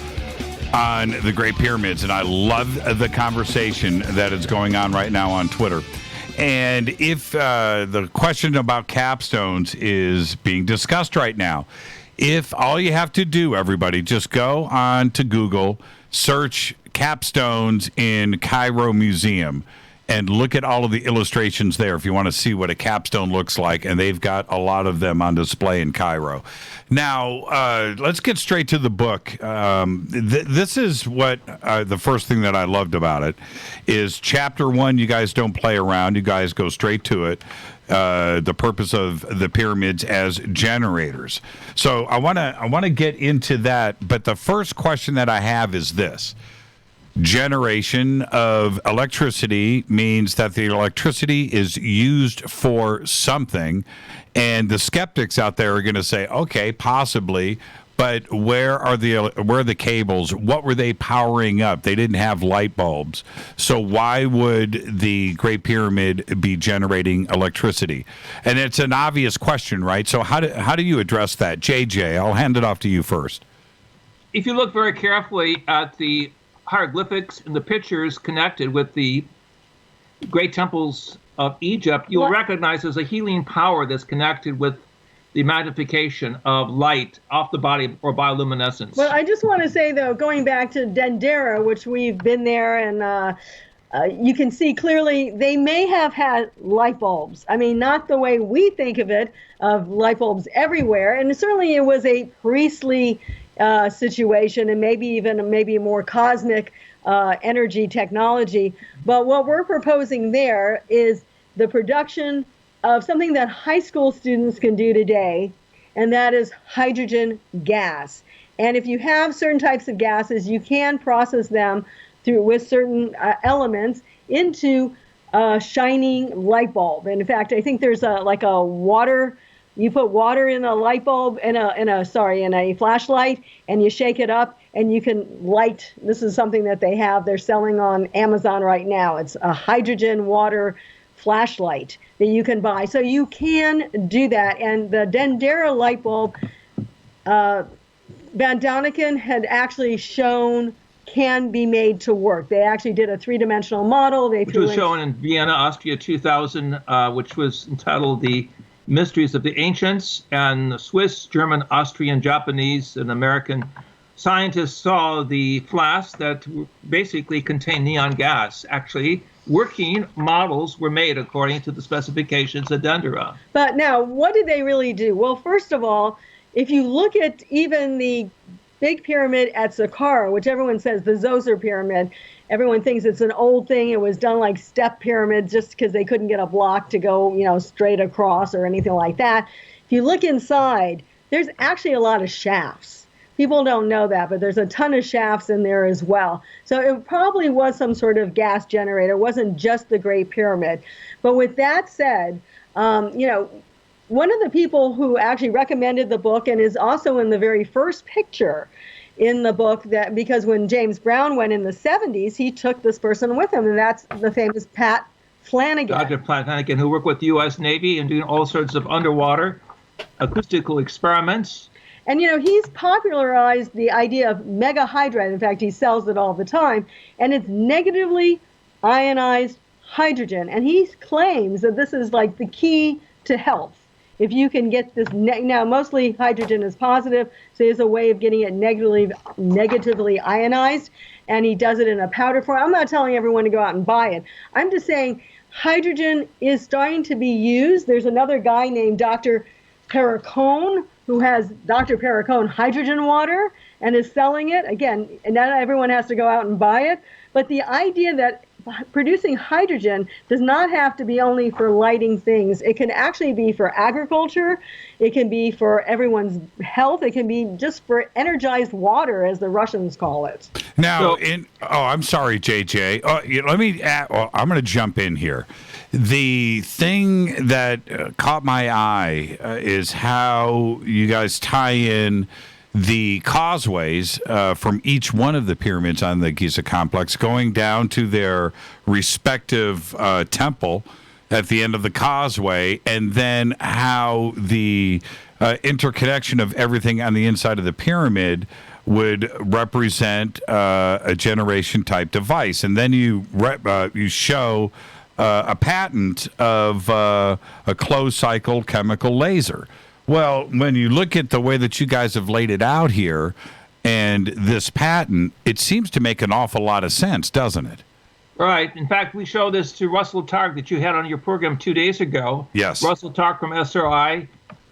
on the Great Pyramids, and I love the conversation that is going on right now on Twitter. And if the question about capstones is being discussed right now, If all you have to do, everybody, just go on to Google, search capstones in Cairo Museum, and look at all of the illustrations there if you want to see what a capstone looks like, and they've got a lot of them on display in Cairo. Now, let's get straight to the book. This is what the first thing that I loved about it is Chapter 1, you guys don't play around. You guys go straight to it. The purpose of the pyramids as generators. So I want to get into that, but the first question that I have is this. Generation of electricity means that the electricity is used for something, and the skeptics out there are going to say, okay, possibly, but where are the cables? What were they powering up? They didn't have light bulbs. So why would the Great Pyramid be generating electricity? And it's an obvious question, right? So how do you address that? JJ, I'll hand it off to you first. If you look very carefully at the hieroglyphics and the pictures connected with the great temples of Egypt, you'll recognize there's a healing power that's connected with the magnification of light off the body or bioluminescence. Well, I just want to say, though, going back to Dendera, which we've been there, and you can see clearly they may have had light bulbs. I mean, not the way we think of it, of light bulbs everywhere. And certainly it was a priestly situation, and maybe a more cosmic energy technology. But what we're proposing there is the production of something that high school students can do today, and that is hydrogen gas. And if you have certain types of gases, you can process them with certain elements into a shining light bulb. And in fact, I think there's a water. You put water in a light bulb, in a flashlight, and you shake it up, and you can light. This is something that they're selling on Amazon right now. It's a hydrogen water flashlight that you can buy. So you can do that. And the Dendera light bulb, Van Daniken had actually shown can be made to work. They actually did a three-dimensional model. Which was shown in Vienna, Austria 2000, which was entitled The Mysteries of the Ancients, and the Swiss, German, Austrian, Japanese, and American scientists saw the flasks that basically contained neon gas. Actually, working models were made according to the specifications of Dendera. But now, what did they really do? Well, first of all, if you look at even the big pyramid at Saqqara, which everyone says the Zoser pyramid, everyone thinks it's an old thing. It was done like step pyramids just because they couldn't get a block to go, straight across or anything like that. If you look inside, there's actually a lot of shafts. People don't know that, but there's a ton of shafts in there as well. So it probably was some sort of gas generator. It wasn't just the Great Pyramid. But with that said, one of the people who actually recommended the book and is also in the very first picture in the book, that because when James Brown went in the 70s, he took this person with him, and that's the famous Pat Flanagan. Dr. Pat Flanagan, who worked with the U.S. Navy and doing all sorts of underwater acoustical experiments. And, he's popularized the idea of megahydride. In fact, he sells it all the time. And it's negatively ionized hydrogen. And he claims that this is like the key to health. If you can get this, now mostly hydrogen is positive, so there's a way of getting it negatively ionized. And he does it in a powder form. I'm not telling everyone to go out and buy it. I'm just saying hydrogen is starting to be used. There's another guy named Dr. Perricone, who has Dr. Perricone hydrogen water and is selling it. Again, and not everyone has to go out and buy it. But the idea that producing hydrogen does not have to be only for lighting things. It can actually be for agriculture. It can be for everyone's health. It can be just for energized water, as the Russians call it. Now, I'm sorry, JJ. Let me I'm going to jump in here. The thing that caught my eye is how you guys tie in the causeways from each one of the pyramids on the Giza complex, going down to their respective temple at the end of the causeway, and then how the interconnection of everything on the inside of the pyramid would represent a generation type device. And then you show a patent of a closed cycle chemical laser. Well, when you look at the way that you guys have laid it out here and this patent, it seems to make an awful lot of sense, doesn't it? Right. In fact, we showed this to Russell Targ that you had on your program 2 days ago. Yes. Russell Targ from SRI.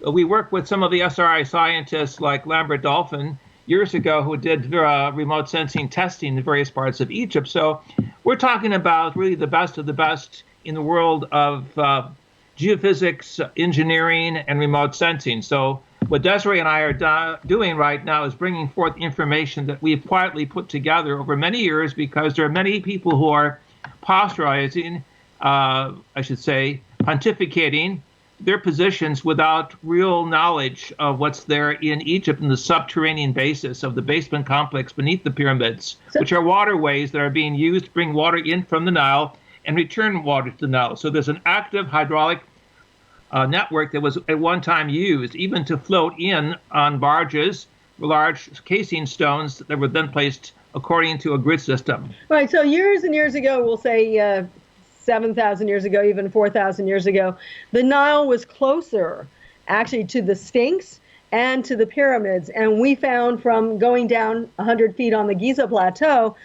We work with some of the SRI scientists like Lambert Dolphin years ago who did remote sensing testing in various parts of Egypt. So we're talking about really the best of the best in the world of geophysics, engineering, and remote sensing. So what Desiree and I are doing right now is bringing forth information that we've quietly put together over many years, because there are many people who are posturizing, pontificating their positions without real knowledge of what's there in Egypt in the subterranean basis of the basement complex beneath the pyramids, which are waterways that are being used to bring water in from the Nile and return water to the Nile. So there's an active hydraulic network that was at one time used even to float in on barges, large casing stones that were then placed according to a grid system. Right. So years and years ago, we'll say 7,000 years ago, even 4,000 years ago, the Nile was closer actually to the Sphinx and to the pyramids. And we found from going down 100 feet on the Giza Plateau,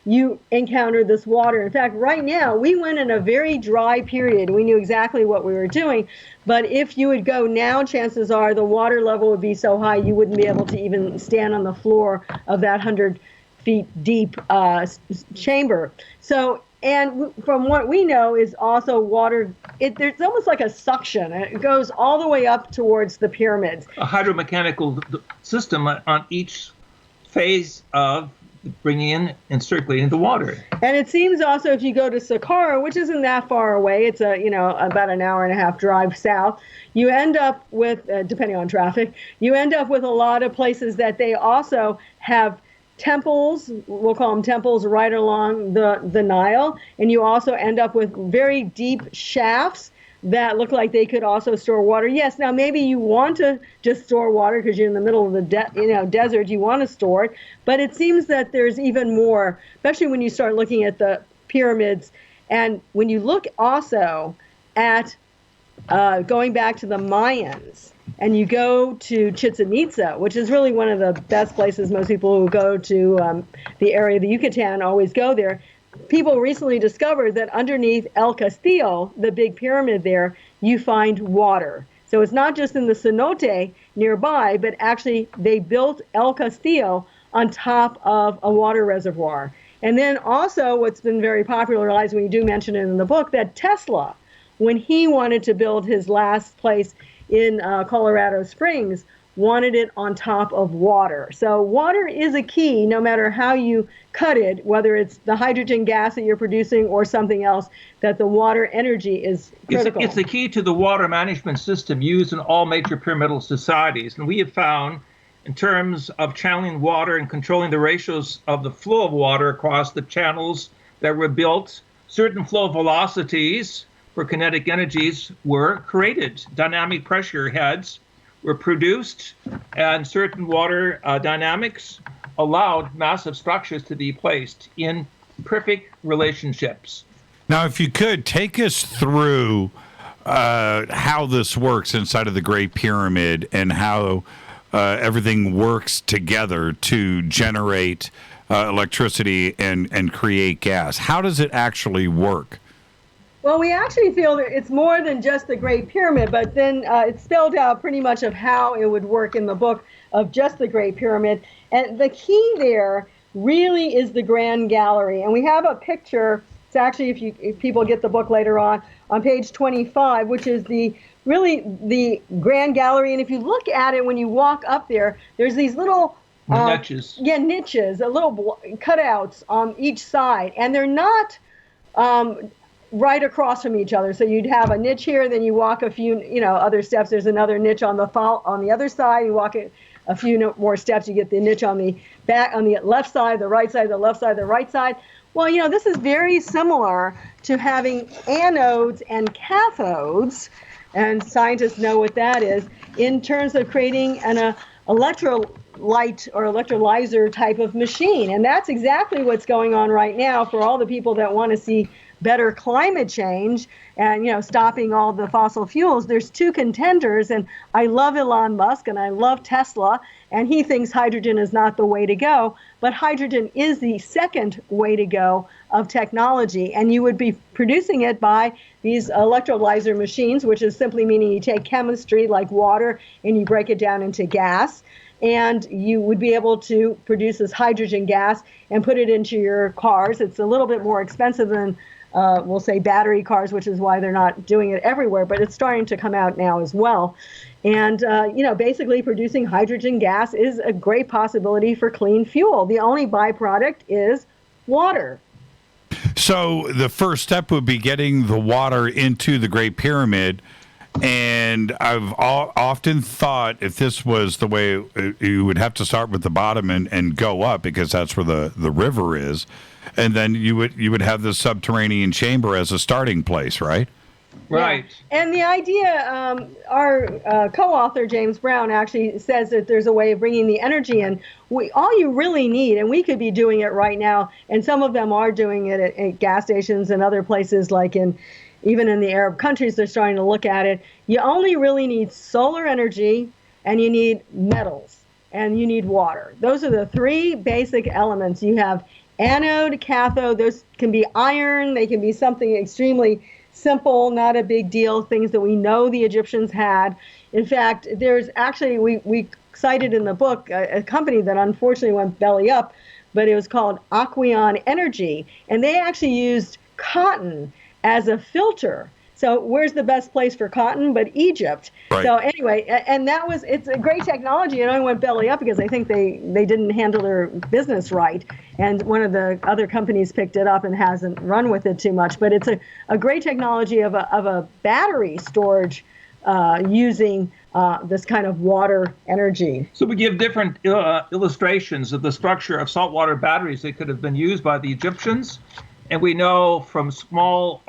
you encountered this water. In fact, right now, we went in a very dry period. We knew exactly what we were doing. But if you would go now, chances are the water level would be so high you wouldn't be able to even stand on the floor of that 100 feet deep chamber. So, and from what we know is also water, there's almost like a suction. It goes all the way up towards the pyramids. A hydromechanical system on each phase of bringing in and circulating the water. And it seems also if you go to Saqqara, which isn't that far away, it's about an hour and a half drive south, you end up with, depending on traffic, you end up with a lot of places that they also have temples, we'll call them temples, right along the Nile. And you also end up with very deep shafts that look like they could also store water. Yes, now maybe you want to just store water because you're in the middle of the desert, you want to store it, but it seems that there's even more, especially when you start looking at the pyramids. And when you look also at going back to the Mayans, and you go to Chichen Itza, which is really one of the best places. Most people who go to the area of the Yucatan always go there. People recently discovered that underneath El Castillo, the big pyramid there, you find water. So it's not just in the cenote nearby, but actually they built El Castillo on top of a water reservoir. And then also what's been very popularized, when you do mention it in the book, that Tesla, when he wanted to build his last place in Colorado Springs, wanted it on top of water. So water is a key, no matter how you cut it, whether it's the hydrogen gas that you're producing or something else, that the water energy is critical. It's the key to the water management system used in all major pyramidal societies. And we have found, in terms of channeling water and controlling the ratios of the flow of water across the channels that were built, certain flow velocities for kinetic energies were created. Dynamic pressure heads were produced, and certain water dynamics allowed massive structures to be placed in perfect relationships. Now, if you could, take us through how this works inside of the Great Pyramid and how everything works together to generate electricity and create gas. How does it actually work? Well, we actually feel that it's more than just the Great Pyramid, but then it's spelled out pretty much of how it would work in the book of just the Great Pyramid. And the key there really is the Grand Gallery. And we have a picture. It's actually, if people get the book later on page 25, which is the Grand Gallery. And if you look at it when you walk up there, there's these little niches. Yeah, niches, little cutouts on each side, and they're not right across from each other. So you'd have a niche here, then you walk a few, other steps. There's another niche on the other side. You walk a few more steps, you get the niche on the back, on the left side, the right side, the left side, the right side. Well, this is very similar to having anodes and cathodes, and scientists know what that is, in terms of creating an electrolyte or electrolyzer type of machine. And that's exactly what's going on right now for all the people that want to see better climate change and, stopping all the fossil fuels, there's two contenders. And I love Elon Musk and I love Tesla, and he thinks hydrogen is not the way to go. But hydrogen is the second way to go of technology. And you would be producing it by these electrolyzer machines, which is simply meaning you take chemistry like water and you break it down into gas. And you would be able to produce this hydrogen gas and put it into your cars. It's a little bit more expensive than, we'll say, battery cars, which is why they're not doing it everywhere. But it's starting to come out now as well. And, basically producing hydrogen gas is a great possibility for clean fuel. The only byproduct is water. So the first step would be getting the water into the Great Pyramid. And I've often thought if this was the way, you would have to start with the bottom and go up, because that's where the river is. And then you would have the subterranean chamber as a starting place, right? Right. Yeah. And the idea, our co-author, James Brown, actually says that there's a way of bringing the energy in. All you really need, and we could be doing it right now, and some of them are doing it at gas stations and other places, like even in the Arab countries, they're starting to look at it. You only really need solar energy, and you need metals, and you need water. Those are the three basic elements. You have anode, cathode. Those can be iron. They can be something extremely simple, not a big deal, things that we know the Egyptians had. In fact, there's actually, we cited in the book a company that unfortunately went belly up, but it was called Aquion Energy, and they actually used cotton as a filter. So where's the best place for cotton but Egypt? Right. So anyway, and it's a great technology. It only went belly up because I think they didn't handle their business right. And one of the other companies picked it up and hasn't run with it too much. But it's a great technology of a battery storage using this kind of water energy. So we give different illustrations of the structure of saltwater batteries that could have been used by the Egyptians. And we know from small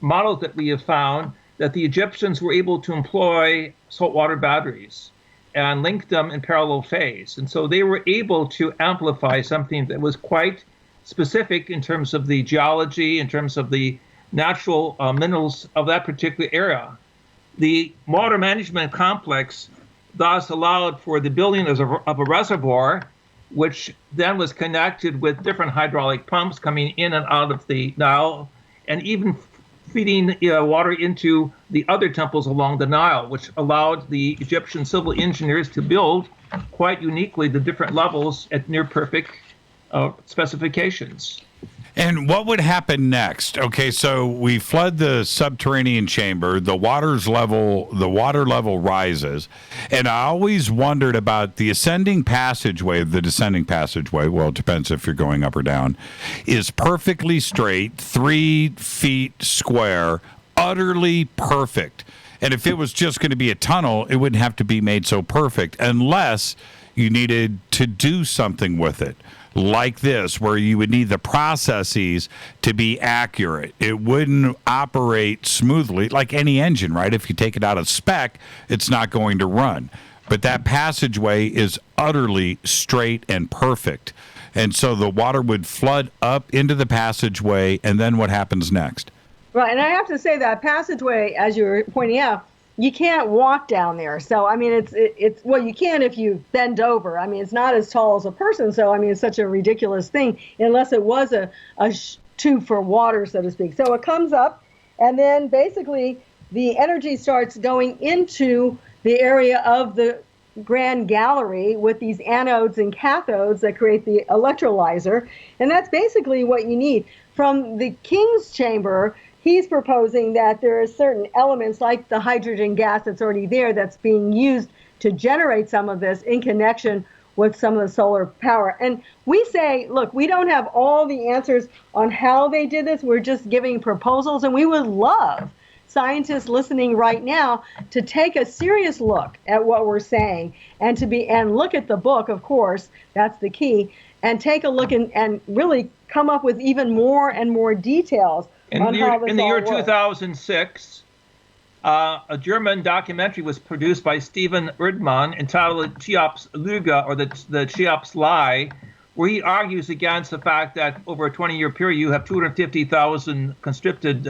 models that we have found that the Egyptians were able to employ saltwater batteries and link them in parallel phase. And so they were able to amplify something that was quite specific in terms of the geology, in terms of the natural minerals of that particular area. The water management complex thus allowed for the building of a reservoir, which then was connected with different hydraulic pumps coming in and out of the Nile, and even feeding water into the other temples along the Nile, which allowed the Egyptian civil engineers to build quite uniquely the different levels at near perfect specifications. And what would happen next? Okay, so we flood the subterranean chamber, the water level rises, and I always wondered about the ascending passageway, the descending passageway, well, it depends if you're going up or down, is perfectly straight, 3 feet square, utterly perfect. And if it was just going to be a tunnel, it wouldn't have to be made so perfect unless you needed to do something with it. Like this, where you would need the processes to be accurate. It wouldn't operate smoothly like any engine, right? If you take it out of spec, it's not going to run. But that passageway is utterly straight and perfect. And so the water would flood up into the passageway, and then what happens next? Right, and I have to say that passageway, as you were pointing out, you can't walk down there. So, I mean, it's well, you can if you bend over. I mean, it's not as tall as a person. So, I mean, it's such a ridiculous thing unless it was a tube for water, so to speak. So it comes up, and then basically the energy starts going into the area of the grand gallery with these anodes and cathodes that create the electrolyzer. And that's basically what you need. From the king's chamber, he's proposing that there are certain elements like the hydrogen gas that's already there that's being used to generate some of this in connection with some of the solar power. And we say, look, we don't have all the answers on how they did this. We're just giving proposals, and we would love scientists listening right now to take a serious look at what we're saying and look at the book, of course, that's the key, and take a look and really come up with even more and more details. In the year 2006, a German documentary was produced by Steven Erdmann entitled Cheops Lüge, or the Cheops Lie, where he argues against the fact that over a 20-year period, you have 250,000 conscripted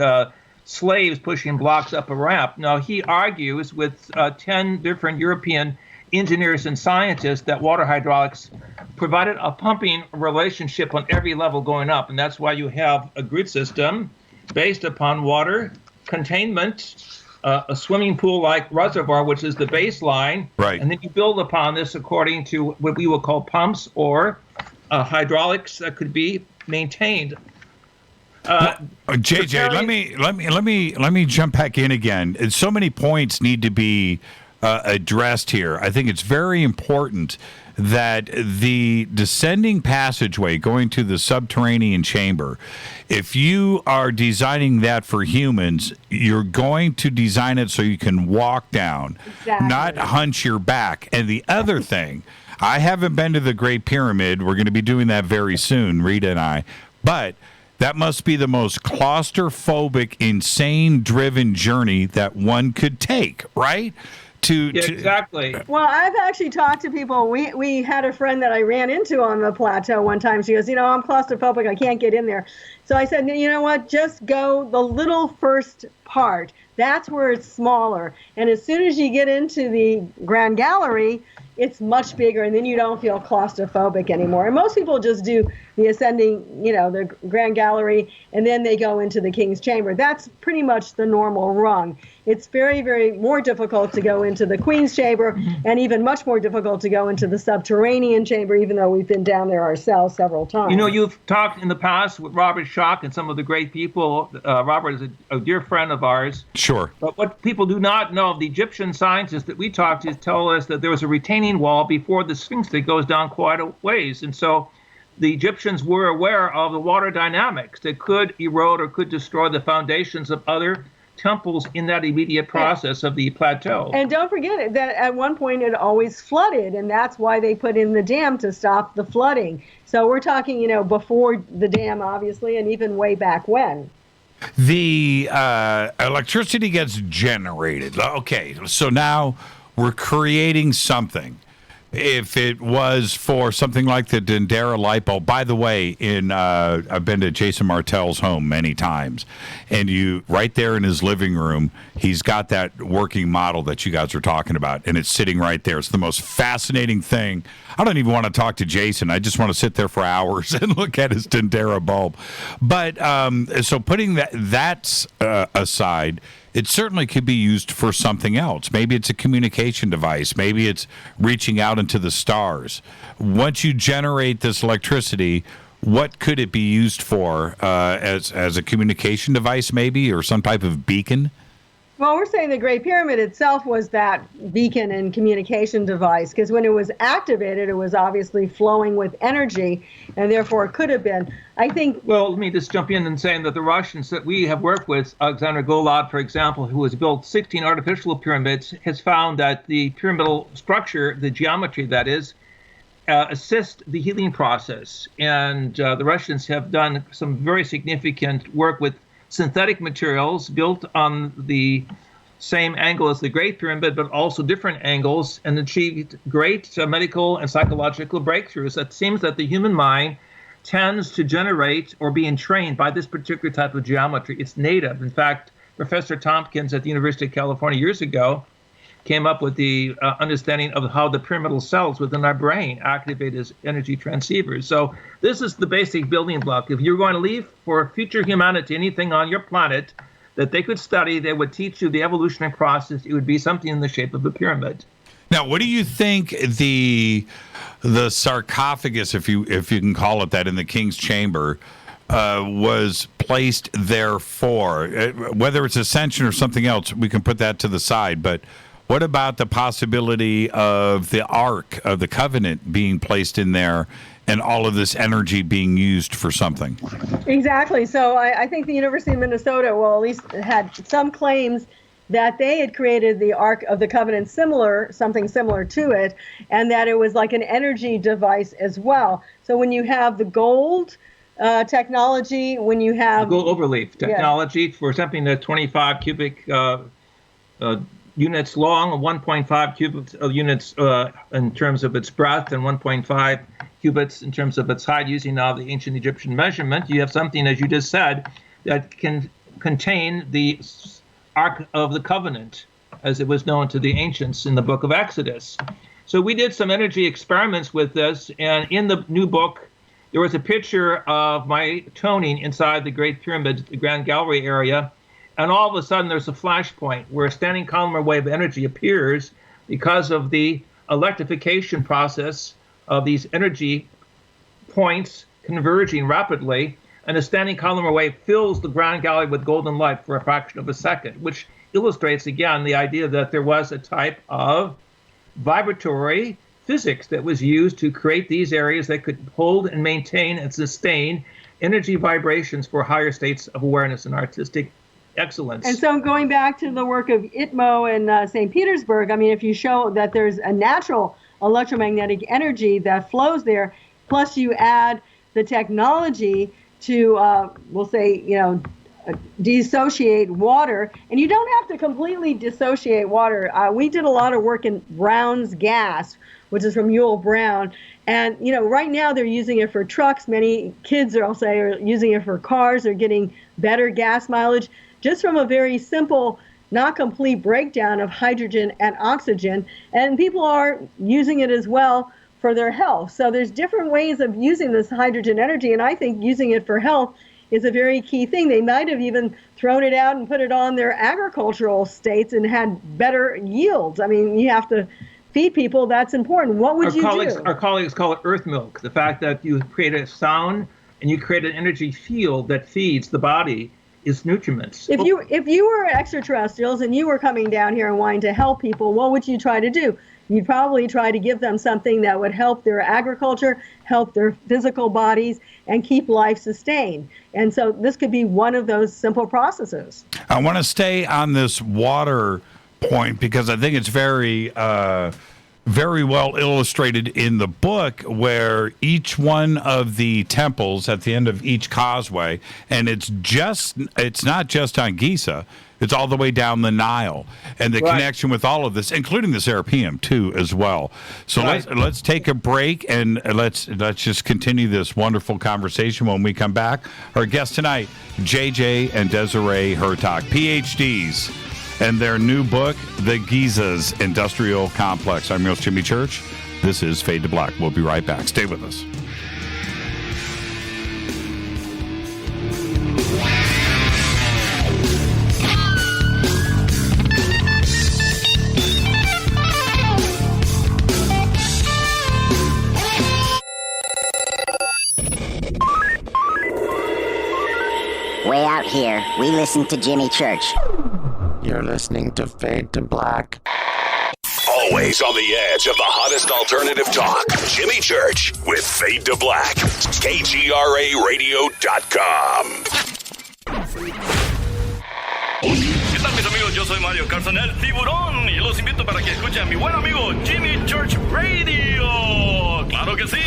slaves pushing blocks up a ramp. Now, he argues with 10 different European engineers and scientists that water hydraulics provided a pumping relationship on every level going up. And that's why you have a grid system based upon water containment, a swimming pool-like reservoir, which is the baseline. Right. And then you build upon this according to what we will call pumps or hydraulics that could be maintained. JJ, let me jump back in again. So many points need to be addressed here. I think it's very important that the descending passageway going to the subterranean chamber, if you are designing that for humans, you're going to design it so you can walk down, not hunch your back. And the other thing, I haven't been to the Great Pyramid. We're going to be doing that very soon, Rita and I. But that must be the most claustrophobic, insane-driven journey that one could take, right? Exactly. Well, I've actually talked to people. We had a friend that I ran into on the plateau one time. She goes, I'm claustrophobic. I can't get in there. So I said, you know what? Just go the little first part. That's where it's smaller. And as soon as you get into the Grand Gallery, it's much bigger, and then you don't feel claustrophobic anymore. And most people just do the ascending, the Grand Gallery, and then they go into the King's Chamber. That's pretty much the normal rung. It's very, very more difficult to go into the Queen's Chamber, and even much more difficult to go into the subterranean chamber, even though we've been down there ourselves several times. You've talked in the past with Robert Schoch and some of the great people. Robert is a dear friend of ours. Sure. But what people do not know, the Egyptian scientists that we talked to tell us that there was a retaining wall before the Sphinx that goes down quite a ways. And so the Egyptians were aware of the water dynamics that could erode or could destroy the foundations of other temples in that immediate process of the plateau. And don't forget that at one point it always flooded, and that's why they put in the dam to stop the flooding. So we're talking, before the dam, obviously, and even way back when. The electricity gets generated. Okay, so now we're creating something. If it was for something like the Dendera light bulb, by the way, I've been to Jason Martell's home many times, and right there in his living room, he's got that working model that you guys are talking about, and it's sitting right there. It's the most fascinating thing. I don't even want to talk to Jason. I just want to sit there for hours and look at his Dendera bulb. But so putting that aside, it certainly could be used for something else. Maybe it's a communication device. Maybe it's reaching out into the stars. Once you generate this electricity, what could it be used for? As a communication device, maybe, or some type of beacon? Well, we're saying the Great Pyramid itself was that beacon and communication device, because when it was activated, it was obviously flowing with energy, and therefore it could have been. I think. Well, let me just jump in and say that the Russians that we have worked with, Alexander Golod, for example, who has built 16 artificial pyramids, has found that the pyramidal structure, the geometry that is, assist the healing process. And the Russians have done some very significant work with synthetic materials built on the same angle as the Great Pyramid, but also different angles, and achieved great medical and psychological breakthroughs. It seems that the human mind tends to generate or be entrained by this particular type of geometry. It's native. In fact, Professor Tompkins at the University of California years ago came up with the understanding of how the pyramidal cells within our brain activate as energy transceivers. So this is the basic building block. If you're going to leave for future humanity anything on your planet that they could study, they would teach you the evolutionary process. It would be something in the shape of a pyramid. Now, what do you think the sarcophagus, if you can call it that, in the King's Chamber was placed there for? Whether it's ascension or something else, we can put that to the side. But what about the possibility of the Ark of the Covenant being placed in there and all of this energy being used for something? Exactly. So I think the University of Minnesota, well, at least had some claims that they had created the Ark of the Covenant something similar to it, and that it was like an energy device as well. So when you have the gold technology, when you have gold overleaf technology for something that's 25 cubic units long, 1.5 cubic units in terms of its breadth, and 1.5 cubits in terms of its height using now the ancient Egyptian measurement. You have something, as you just said, that can contain the Ark of the Covenant, as it was known to the ancients in the book of Exodus. So we did some energy experiments with this, and in the new book, there was a picture of my toning inside the Great Pyramid, the Grand Gallery area, and all of a sudden there's a flashpoint where a standing columnar wave of energy appears because of the electrification process of these energy points converging rapidly, and a standing columnar wave fills the Grand Gallery with golden light for a fraction of a second, which illustrates again the idea that there was a type of vibratory physics that was used to create these areas that could hold and maintain and sustain energy vibrations for higher states of awareness and artistic excellence. And so going back to the work of Itmo and St. Petersburg, I mean, if you show that there's a natural electromagnetic energy that flows there, plus you add the technology to, we'll say, dissociate water, and you don't have to completely dissociate water. We did a lot of work in Brown's gas, which is from Ewell Brown, and right now they're using it for trucks. Many kids are using it for cars. They're getting better gas mileage just from a very simple, not complete breakdown of hydrogen and oxygen, and people are using it as well for their health. So there's different ways of using this hydrogen energy, and I think using it for health is a very key thing. They might have even thrown it out and put it on their agricultural states and had better yields. I mean, you have to feed people. That's important. What would you do? Our colleagues call it earth milk, the fact that you create a sound and you create an energy field that feeds the body is nutriments. If you were extraterrestrials and you were coming down here and wanting to help people, what would you try to do? You'd probably try to give them something that would help their agriculture, help their physical bodies, and keep life sustained. And so this could be one of those simple processes. I want to stay on this water point because I think it's very well illustrated in the book, where each one of the temples at the end of each causeway, and it's not just on Giza, it's all the way down the Nile, and the connection with all of this, including the Serapeum too, as well. So let's take a break and let's just continue this wonderful conversation when we come back. Our guests tonight, JJ and Desiree Hurtak, PhDs, and their new book, The Giza's Industrial Complex. I'm your host, Jimmy Church. This is Fade to Black. We'll be right back. Stay with us. Way out here, we listen to Jimmy Church. You're listening to Fade to Black. Always on the edge of the hottest alternative talk. Jimmy Church with Fade to Black. KGRARadio.com. ¿Qué tal, mis amigos? Yo soy Mario Carson, el tiburón, y los invito para que escuchen a mi buen amigo Jimmy Church Radio. ¡Claro que sí!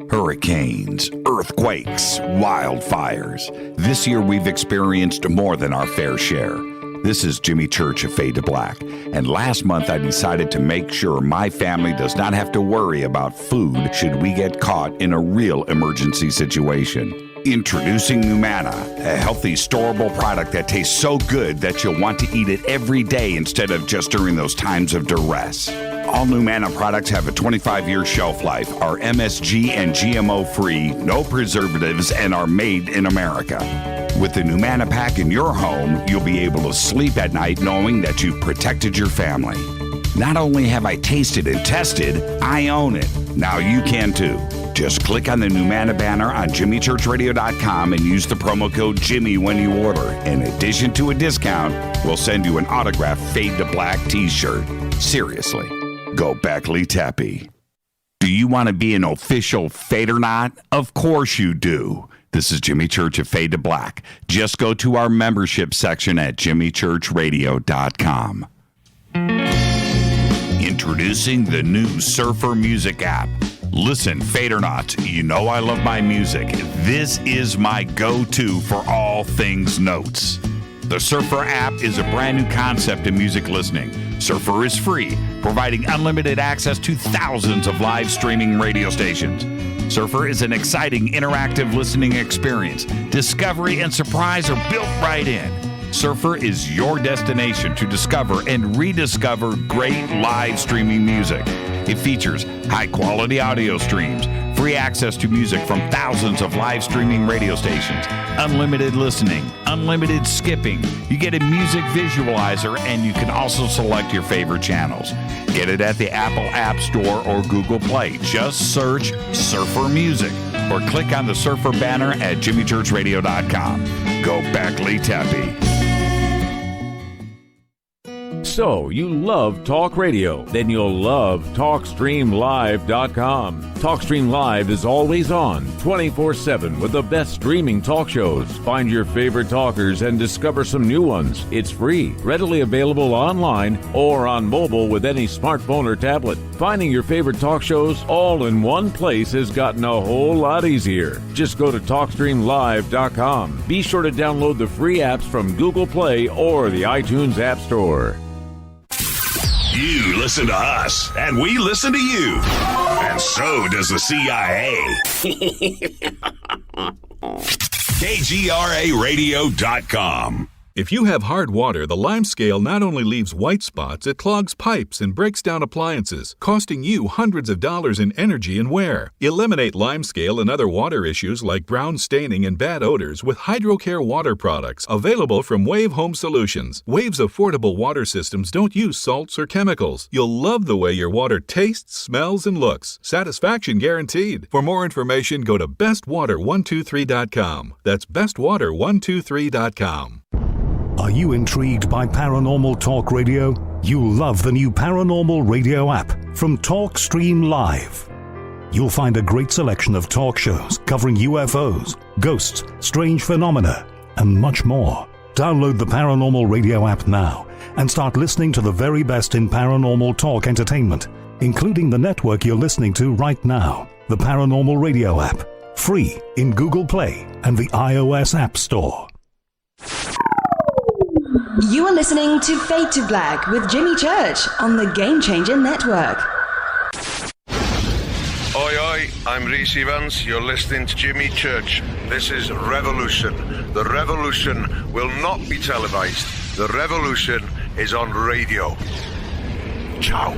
Hurricanes, earthquakes, wildfires. This year we've experienced more than our fair share. This is Jimmy Church of Fade to Black, and last month I decided to make sure my family does not have to worry about food should we get caught in a real emergency situation. Introducing Numana, a healthy, storable product that tastes so good that you'll want to eat it every day instead of just during those times of duress. All Numana products have a 25-year shelf life, are MSG and GMO-free, no preservatives, and are made in America. With the Numana pack in your home, you'll be able to sleep at night knowing that you've protected your family. Not only have I tasted and tested, I own it. Now you can too. Just click on the Numana banner on JimmyChurchRadio.com and use the promo code Jimmy when you order. In addition to a discount, we'll send you an autographed Fade to Black t-shirt. Seriously, go Beckley Tappy. Do you want to be an official Fadernaut? Of course you do. This is Jimmy Church of Fade to Black. Just go to our membership section at JimmyChurchRadio.com. Introducing the new Surfer Music app. Listen, Fadernauts, you know I love my music. This is my go-to for all things notes. The Surfer app is a brand new concept in music listening. Surfer is free, providing unlimited access to thousands of live streaming radio stations. Surfer is an exciting, interactive listening experience. Discovery and surprise are built right in. Surfer is your destination to discover and rediscover great live streaming music. It features high-quality audio streams, free access to music from thousands of live streaming radio stations, unlimited listening, unlimited skipping. You get a music visualizer, and you can also select your favorite channels. Get it at the Apple App Store or Google Play. Just search Surfer Music or click on the Surfer banner at jimmychurchradio.com. Go Beckley Tappy. So, you love talk radio? Then you'll love TalkStreamLive.com. TalkStream Live is always on, 24/7 with the best streaming talk shows. Find your favorite talkers and discover some new ones. It's free, readily available online or on mobile with any smartphone or tablet. Finding your favorite talk shows all in one place has gotten a whole lot easier. Just go to TalkStreamLive.com. Be sure to download the free apps from Google Play or the iTunes App Store. You listen to us, and we listen to you. And so does the CIA. KGRARadio.com. If you have hard water, the lime scale not only leaves white spots, it clogs pipes and breaks down appliances, costing you hundreds of dollars in energy and wear. Eliminate lime scale and other water issues like brown staining and bad odors with HydroCare water products available from Wave Home Solutions. Wave's affordable water systems don't use salts or chemicals. You'll love the way your water tastes, smells, and looks. Satisfaction guaranteed. For more information, go to bestwater123.com. That's bestwater123.com. Are you intrigued by paranormal talk radio? You'll love the new paranormal radio app from TalkStream Live. You'll find a great selection of talk shows covering UFOs, ghosts, strange phenomena, and much more. Download the paranormal radio app now and start listening to the very best in paranormal talk entertainment, including the network you're listening to right now, the paranormal radio app, free in Google Play and the iOS App Store. You are listening to Fade to Black with Jimmy Church on the Game Changer Network. Oi, oi, I'm Reese Evans. You're listening to Jimmy Church. This is Revolution. The revolution will not be televised. The revolution is on radio. Ciao.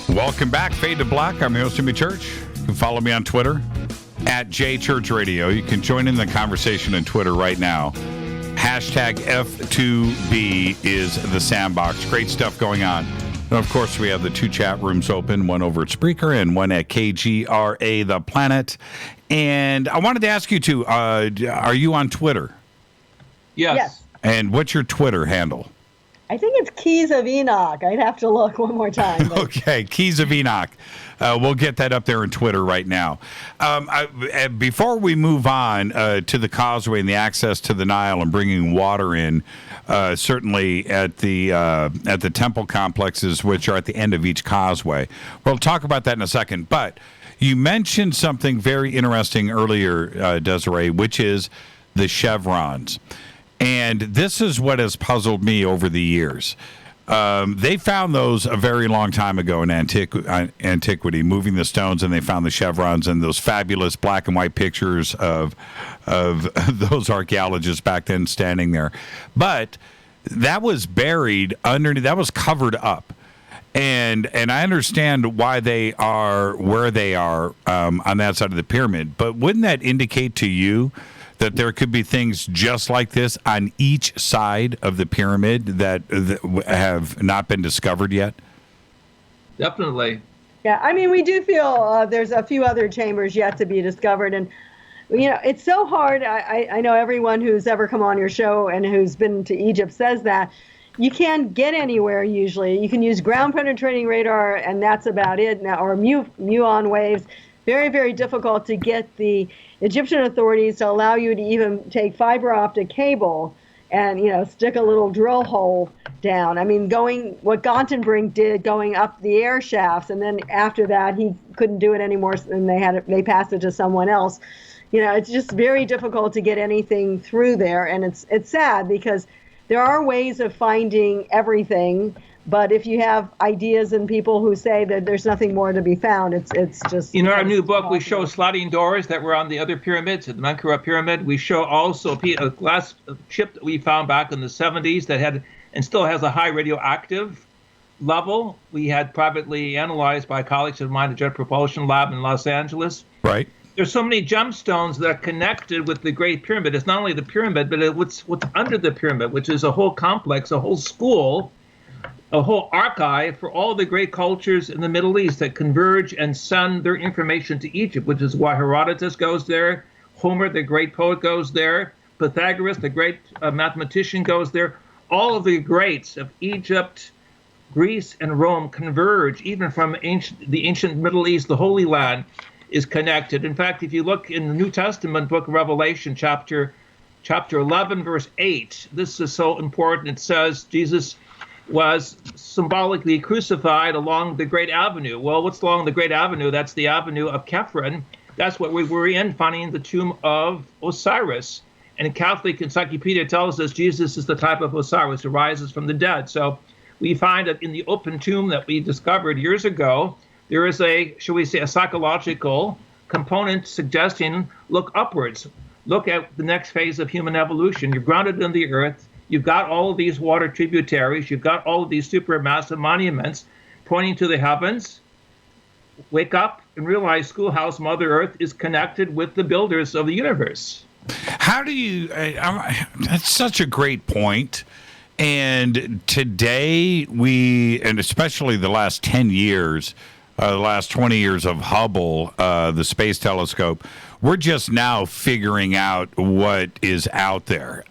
Welcome back, Fade to Black. I'm your host, Jimmy Church. You can follow me on Twitter, at JChurchRadio. You can join in the conversation on Twitter right now. Hashtag F2B is the sandbox. Great stuff going on. And of course, we have the two chat rooms open, one over at Spreaker and one at KGRA The Planet. And I wanted to ask you two, are you on Twitter? Yes. And what's your Twitter handle? I think it's Keys of Enoch. I'd have to look one more time. Okay, Keys of Enoch. We'll get that up there on Twitter right now. Before we move on to the causeway and the access to the Nile and bringing water in, certainly at the temple complexes, which are at the end of each causeway. We'll talk about that in a second. But you mentioned something very interesting earlier, Desiree, which is the chevrons. And this is what has puzzled me over the years. They found those a very long time ago in antiquity, moving the stones, and they found the chevrons and those fabulous black and white pictures of those archaeologists back then standing there. But that was buried underneath, that was covered up. And I understand why they are where they are on that side of the pyramid. But wouldn't that indicate to you that there could be things just like this on each side of the pyramid that have not been discovered yet? Definitely. Yeah, I mean, we do feel there's a few other chambers yet to be discovered. And, it's so hard. I know everyone who's ever come on your show and who's been to Egypt says that. You can't get anywhere usually. You can use ground-penetrating radar, and that's about it now, or muon waves. Very, very difficult to get the Egyptian authorities to allow you to even take fiber optic cable and, stick a little drill hole down. I mean, what Gantenbrink did going up the air shafts, and then after that, he couldn't do it anymore, and they passed it to someone else. It's just very difficult to get anything through there, and it's sad because there are ways of finding everything, but if you have ideas and people who say that there's nothing more to be found, it's just... In our new book, we show sliding doors that were on the other pyramids, the Menkaure pyramid. We show also a glass chip that we found back in the 70s that had and still has a high radioactive level. We had privately analyzed by colleagues of mine at Jet Propulsion Lab in Los Angeles. Right. There's so many gemstones that are connected with the Great Pyramid. It's not only the pyramid, but what's under the pyramid, which is a whole complex, a whole school, a whole archive for all the great cultures in the Middle East that converge and send their information to Egypt, which is why Herodotus goes there, Homer, the great poet, goes there, Pythagoras, the great mathematician, goes there. All of the greats of Egypt, Greece, and Rome converge, even from the ancient Middle East, the Holy Land, is connected. In fact, if you look in the New Testament book of Revelation, chapter 11, verse 8, this is so important. It says Jesus was symbolically crucified along the Great Avenue. Well, what's along the Great Avenue? That's the Avenue of Kephren. That's what we were in, finding the tomb of Osiris. And Catholic Encyclopedia tells us Jesus is the type of Osiris who rises from the dead. So we find that in the open tomb that we discovered years ago, there is a psychological component suggesting look upwards. Look at the next phase of human evolution. You're grounded in the earth. You've got all of these water tributaries. You've got all of these supermassive monuments pointing to the heavens. Wake up and realize Schoolhouse Mother Earth is connected with the builders of the universe. How do you... that's such a great point. And today and especially the last 10 years... the last 20 years of Hubble, the space telescope, we're just now figuring out what is out there.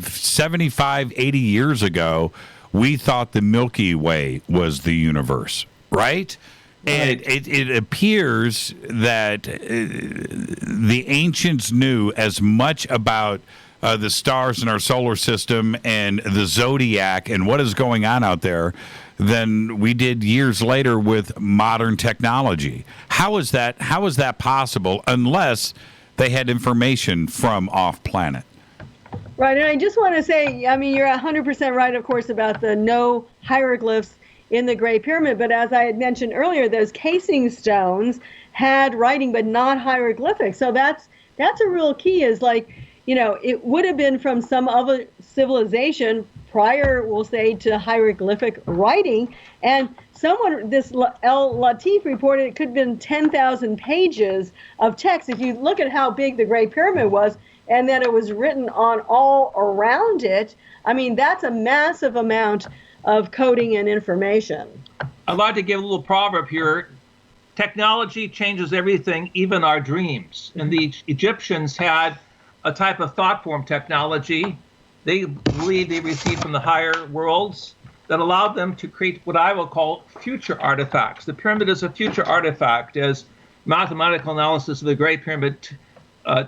75, 80 years ago, we thought the Milky Way was the universe, right? And it appears that the ancients knew as much about the stars in our solar system and the zodiac and what is going on out there than we did years later with modern technology. How is that possible unless they had information from off-planet? Right, and I just want to say, I mean, you're 100% right, of course, about the no hieroglyphs in the Great Pyramid, but as I had mentioned earlier, those casing stones had writing but not hieroglyphics. So that's a real key, is like, it would have been from some other civilization prior, we'll say, to hieroglyphic writing. And this El Latif reported it could have been 10,000 pages of text. If you look at how big the Great Pyramid was and that it was written on all around it, I mean, that's a massive amount of coding and information. I'd like to give a little proverb here. Technology changes everything, even our dreams. And the Egyptians had a type of thought form technology they believe they received from the higher worlds that allowed them to create what I will call future artifacts. The pyramid is a future artifact. As mathematical analysis of the Great Pyramid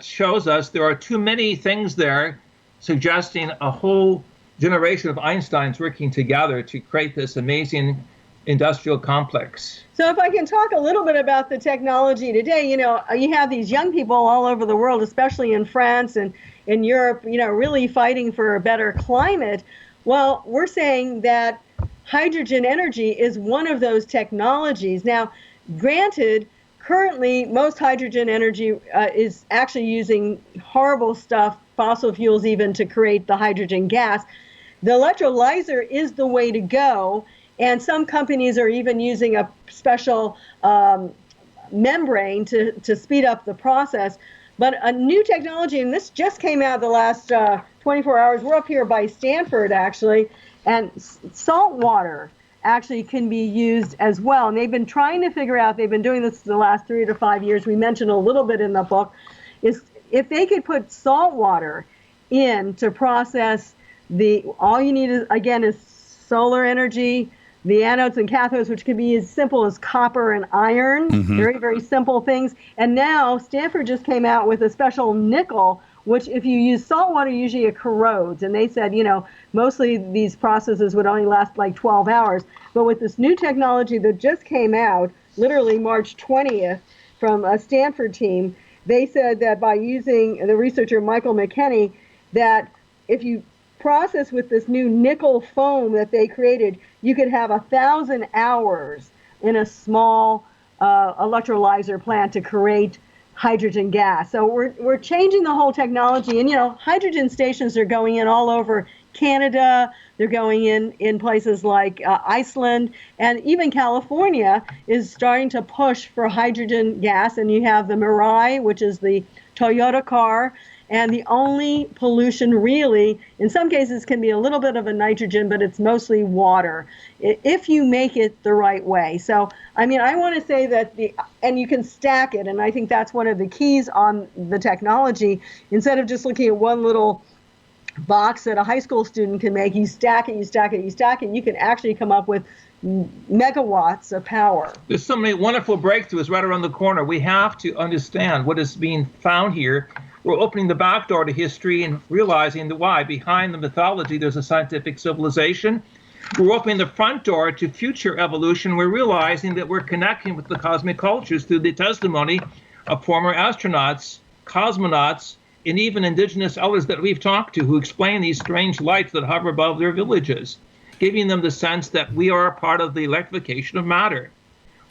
shows us, there are too many things there suggesting a whole generation of Einsteins working together to create this amazing industrial complex. So if I can talk a little bit about the technology today, you have these young people all over the world, especially in France and in Europe, really fighting for a better climate. Well, we're saying that hydrogen energy is one of those technologies. Now, granted, currently most hydrogen energy is actually using horrible stuff, fossil fuels even, to create the hydrogen gas. The electrolyzer is the way to go. And some companies are even using a special membrane to speed up the process. But a new technology, and this just came out the last 24 hours. We're up here by Stanford, actually, and salt water actually can be used as well. And they've been trying to figure out, they've been doing this for the last 3 to 5 years, we mentioned a little bit in the book, is if they could put salt water in to process all you need is solar energy, the anodes and cathodes, which can be as simple as copper and iron, very, very simple things. And now Stanford just came out with a special nickel, which if you use salt water, usually it corrodes. And they said, mostly these processes would only last like 12 hours. But with this new technology that just came out, literally March 20th, from a Stanford team, they said that by using the researcher Michael McKenney, that if you process with this new nickel foam that they created, you could have 1,000 hours in a small electrolyzer plant to create hydrogen gas. So we're changing the whole technology, and hydrogen stations are going in all over Canada. They're going in places like Iceland, and even California is starting to push for hydrogen gas. And you have the Mirai, which is the Toyota car. And the only pollution really, in some cases, can be a little bit of a nitrogen, but it's mostly water, if you make it the right way. So, I want to say that and you can stack it, and I think that's one of the keys on the technology. Instead of just looking at one little box that a high school student can make, you stack it, you stack it, you stack it, and you can actually come up with megawatts of power. There's so many wonderful breakthroughs right around the corner. We have to understand what is being found here. We're opening the back door to history and realizing that why behind the mythology there's a scientific civilization. We're opening the front door to future evolution. We're realizing that we're connecting with the cosmic cultures through the testimony of former astronauts, cosmonauts, and even indigenous elders that we've talked to who explain these strange lights that hover above their villages, giving them the sense that we are a part of the electrification of matter.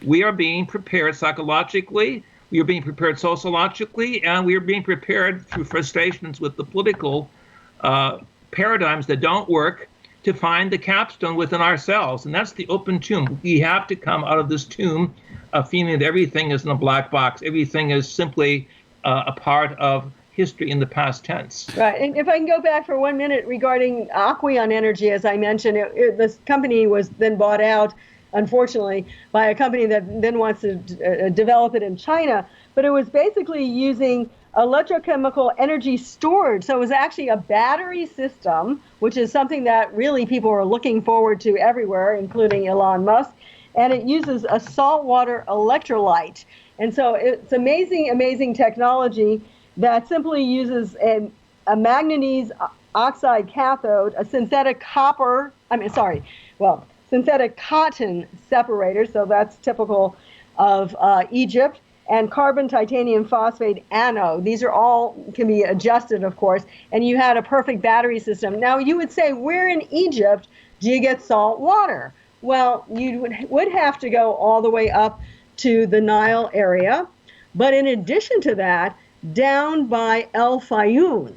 We are being prepared psychologically, we are being prepared sociologically, and we are being prepared through frustrations with the political paradigms that don't work to find the capstone within ourselves. And that's the open tomb. We have to come out of this tomb feeling that everything is in a black box. Everything is simply a part of history in the past tense. Right. And if I can go back for 1 minute regarding Aqueon Energy, as I mentioned, this company was then bought out, unfortunately, by a company that then wants to develop it in China. But it was basically using electrochemical energy storage. So it was actually a battery system, which is something that really people are looking forward to everywhere, including Elon Musk. And it uses a saltwater electrolyte. And so it's amazing, amazing technology that simply uses a manganese oxide cathode, a synthetic synthetic cotton separator, so that's typical of Egypt, and carbon titanium phosphate anode. These are all can be adjusted, of course, and you had a perfect battery system. Now you would say, where in Egypt do you get salt water? Well, you would have to go all the way up to the Nile area, but in addition to that, down by El Fayoum.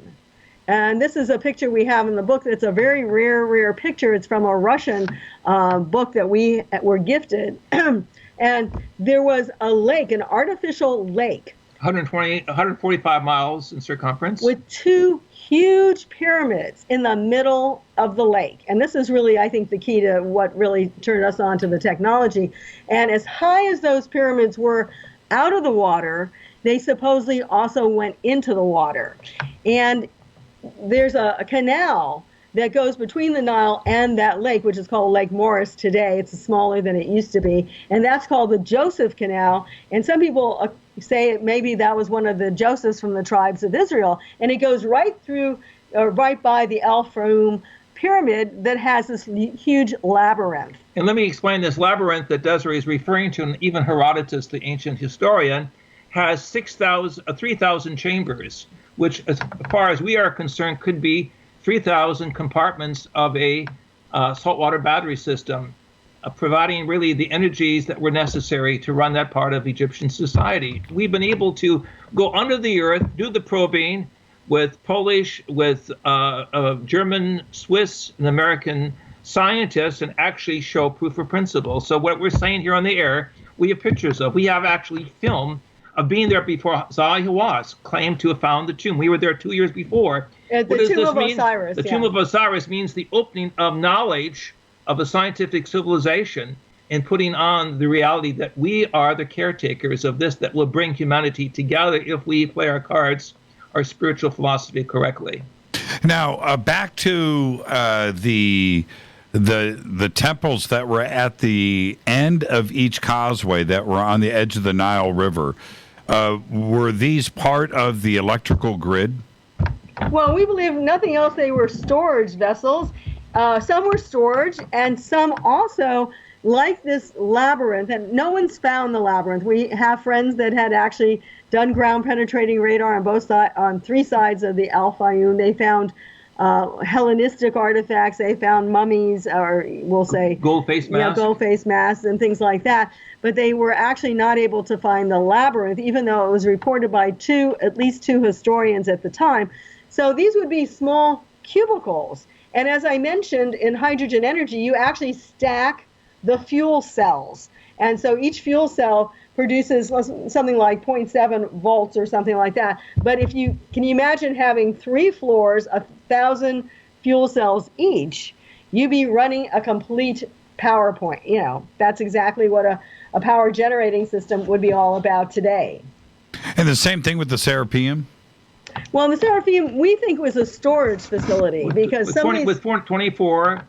And this is a picture we have in the book. It's a very rare picture. It's from a Russian book that we were gifted. And there was a lake, an artificial lake. 145 miles in circumference. With two huge pyramids in the middle of the lake. And this is really, I think, the key to what really turned us on to the technology. And as high as those pyramids were out of the water, they supposedly also went into the water. And there's a canal that goes between the Nile and that lake, which is called Lake Morris today. It's smaller than it used to be. And that's called the Joseph Canal. And some people say maybe that was one of the Josephs from the tribes of Israel. And it goes right through, right by the El Fayoum pyramid that has this huge labyrinth. And let me explain this labyrinth that Desiree is referring to, and even Herodotus, the ancient historian, has 3,000 chambers, which, as far as we are concerned, could be 3,000 compartments of a saltwater battery system, providing really the energies that were necessary to run that part of Egyptian society. We've been able to go under the earth, do the probing with Polish, with German, Swiss, and American scientists, and actually show proof of principle. So what we're saying here on the air, we have pictures of. We have actually film of being there before Zahi Hawass claimed to have found the tomb. We were there 2 years before. The Tomb of Osiris. The Tomb of Osiris means the opening of knowledge of a scientific civilization and putting on the reality that we are the caretakers of this that will bring humanity together if we play our cards, our spiritual philosophy correctly. Now, back to the temples that were at the end of each causeway that were on the edge of the Nile River. Were these part of the electrical grid? Well, we believe nothing else, they were storage vessels. Some were storage, and some also, like this labyrinth, and no one's found the labyrinth. We have friends that had actually done ground-penetrating radar on 3 sides of the Al Fayoum. They found Hellenistic artifacts. They found mummies, or we'll say gold face masks. Yeah, gold face masks and things like that. But they were actually not able to find the labyrinth, even though it was reported by at least two historians at the time. So these would be small cubicles. And as I mentioned, in hydrogen energy, you actually stack the fuel cells. And so each fuel cell produces something like 0.7 volts or something like that. But can you imagine having 3 floors, 1,000 fuel cells each, you'd be running a complete power point. That's exactly what a power generating system would be all about today. And the same thing with the Serapeum? Well, the Serapeum, we think, was a storage facility because with 24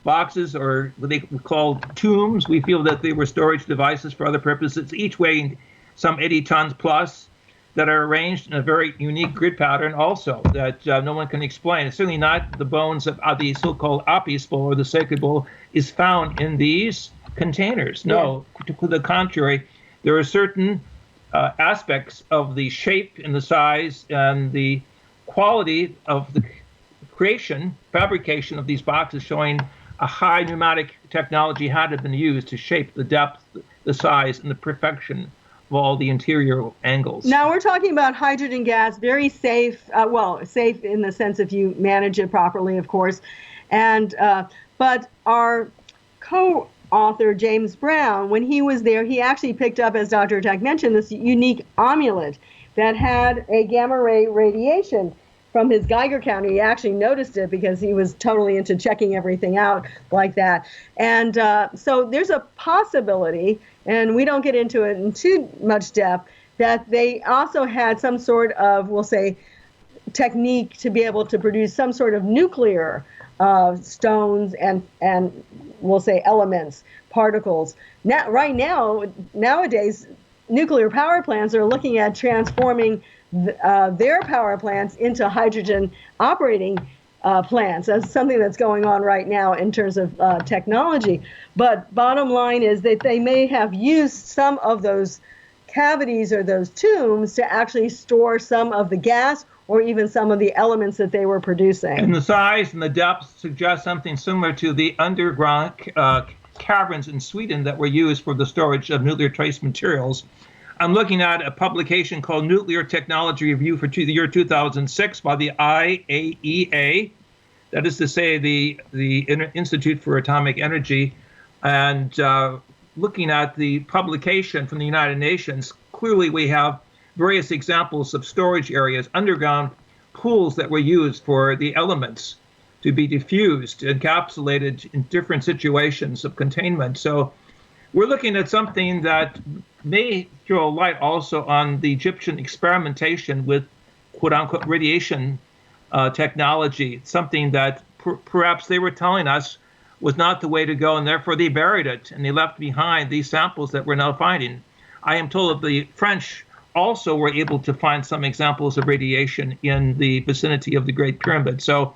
boxes, or what they call tombs, we feel that they were storage devices for other purposes, each weighing some 80 tons plus, that are arranged in a very unique grid pattern also that no one can explain. It's certainly not the bones of the so-called Apis bowl or the sacred bowl is found in these containers. No, to the contrary, there are certain aspects of the shape and the size and the quality of the fabrication of these boxes showing a high pneumatic technology had been used to shape the depth, the size, and the perfection of all the interior angles. Now we're talking about hydrogen gas, very safe, safe in the sense if you manage it properly, of course. And but our co-author, James Brown, when he was there, he actually picked up, as Dr. Hurtak mentioned, this unique amulet that had a gamma ray radiation from his Geiger counter. He actually noticed it because he was totally into checking everything out like that. And so there's a possibility, and we don't get into it in too much depth, that they also had some sort of, we'll say, technique to be able to produce some sort of nuclear stones and we'll say elements, particles. Nowadays, nuclear power plants are looking at transforming their power plants into hydrogen operating plants. That's something that's going on right now in terms of technology. But bottom line is that they may have used some of those cavities or those tombs to actually store some of the gas or even some of the elements that they were producing. And the size and the depth suggest something similar to the underground caverns in Sweden that were used for the storage of nuclear trace materials. I'm looking at a publication called Nuclear Technology Review for the year 2006 by the IAEA, that is to say the Institute for Atomic Energy, and looking at the publication from the United Nations, clearly we have various examples of storage areas, underground pools that were used for the elements to be diffused, encapsulated in different situations of containment. So we're looking at something that may throw a light also on the Egyptian experimentation with quote-unquote radiation technology, something that perhaps they were telling us was not the way to go, and therefore they buried it, and they left behind these samples that we're now finding. I am told that the French also were able to find some examples of radiation in the vicinity of the Great Pyramid. So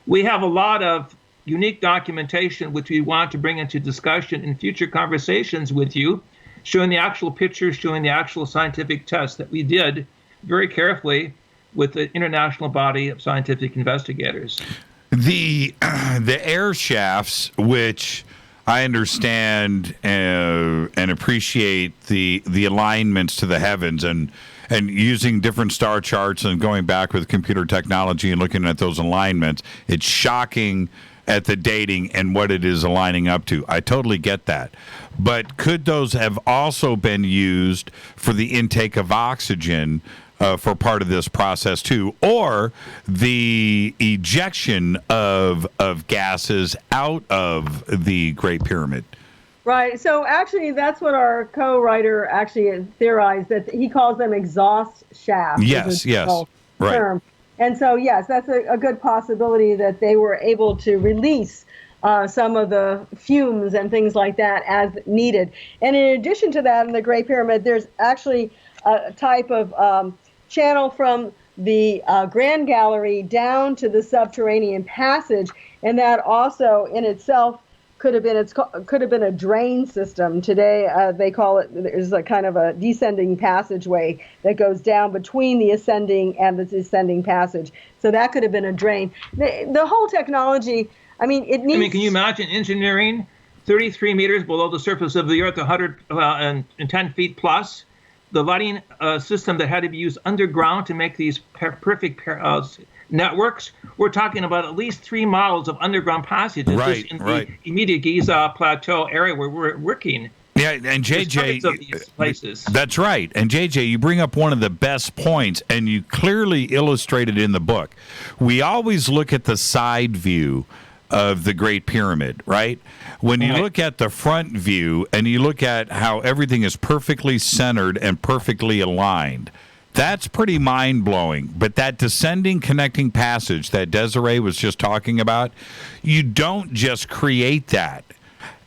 we have a lot of unique documentation which we want to bring into discussion in future conversations with you, showing the actual pictures, showing the actual scientific tests that we did very carefully with the international body of scientific investigators. The air shafts, which I understand and appreciate the alignments to the heavens and using different star charts and going back with computer technology and looking at those alignments, it's shocking at the dating and what it is aligning up to. I totally get that. But could those have also been used for the intake of oxygen for part of this process too, or the ejection of gases out of the Great Pyramid. Right. So actually, that's what our co-writer actually theorized, that he calls them exhaust shafts. Yes. Right. Term. And so, yes, that's a good possibility that they were able to release some of the fumes and things like that as needed. And in addition to that, in the Great Pyramid, there's actually a type of channel from the Grand Gallery down to the subterranean passage, and that also in itself could have been a drain system. Today they call it, there's a kind of a descending passageway that goes down between the ascending and the descending passage. So that could have been a drain. The whole technology, I mean, it needs... can you imagine engineering 33 meters below the surface of the Earth, 110 feet plus, the lighting system that had to be used underground to make these perfect networks? We're talking about at least 3 miles of underground passages just in the immediate Giza plateau area where we're working. Yeah, and JJ, of these places. That's right. And JJ, you bring up one of the best points, and you clearly illustrated in the book. We always look at the side view of the Great Pyramid, right? When you look at the front view and you look at how everything is perfectly centered and perfectly aligned, that's pretty mind-blowing. But that descending connecting passage that Desiree was just talking about, you don't just create that.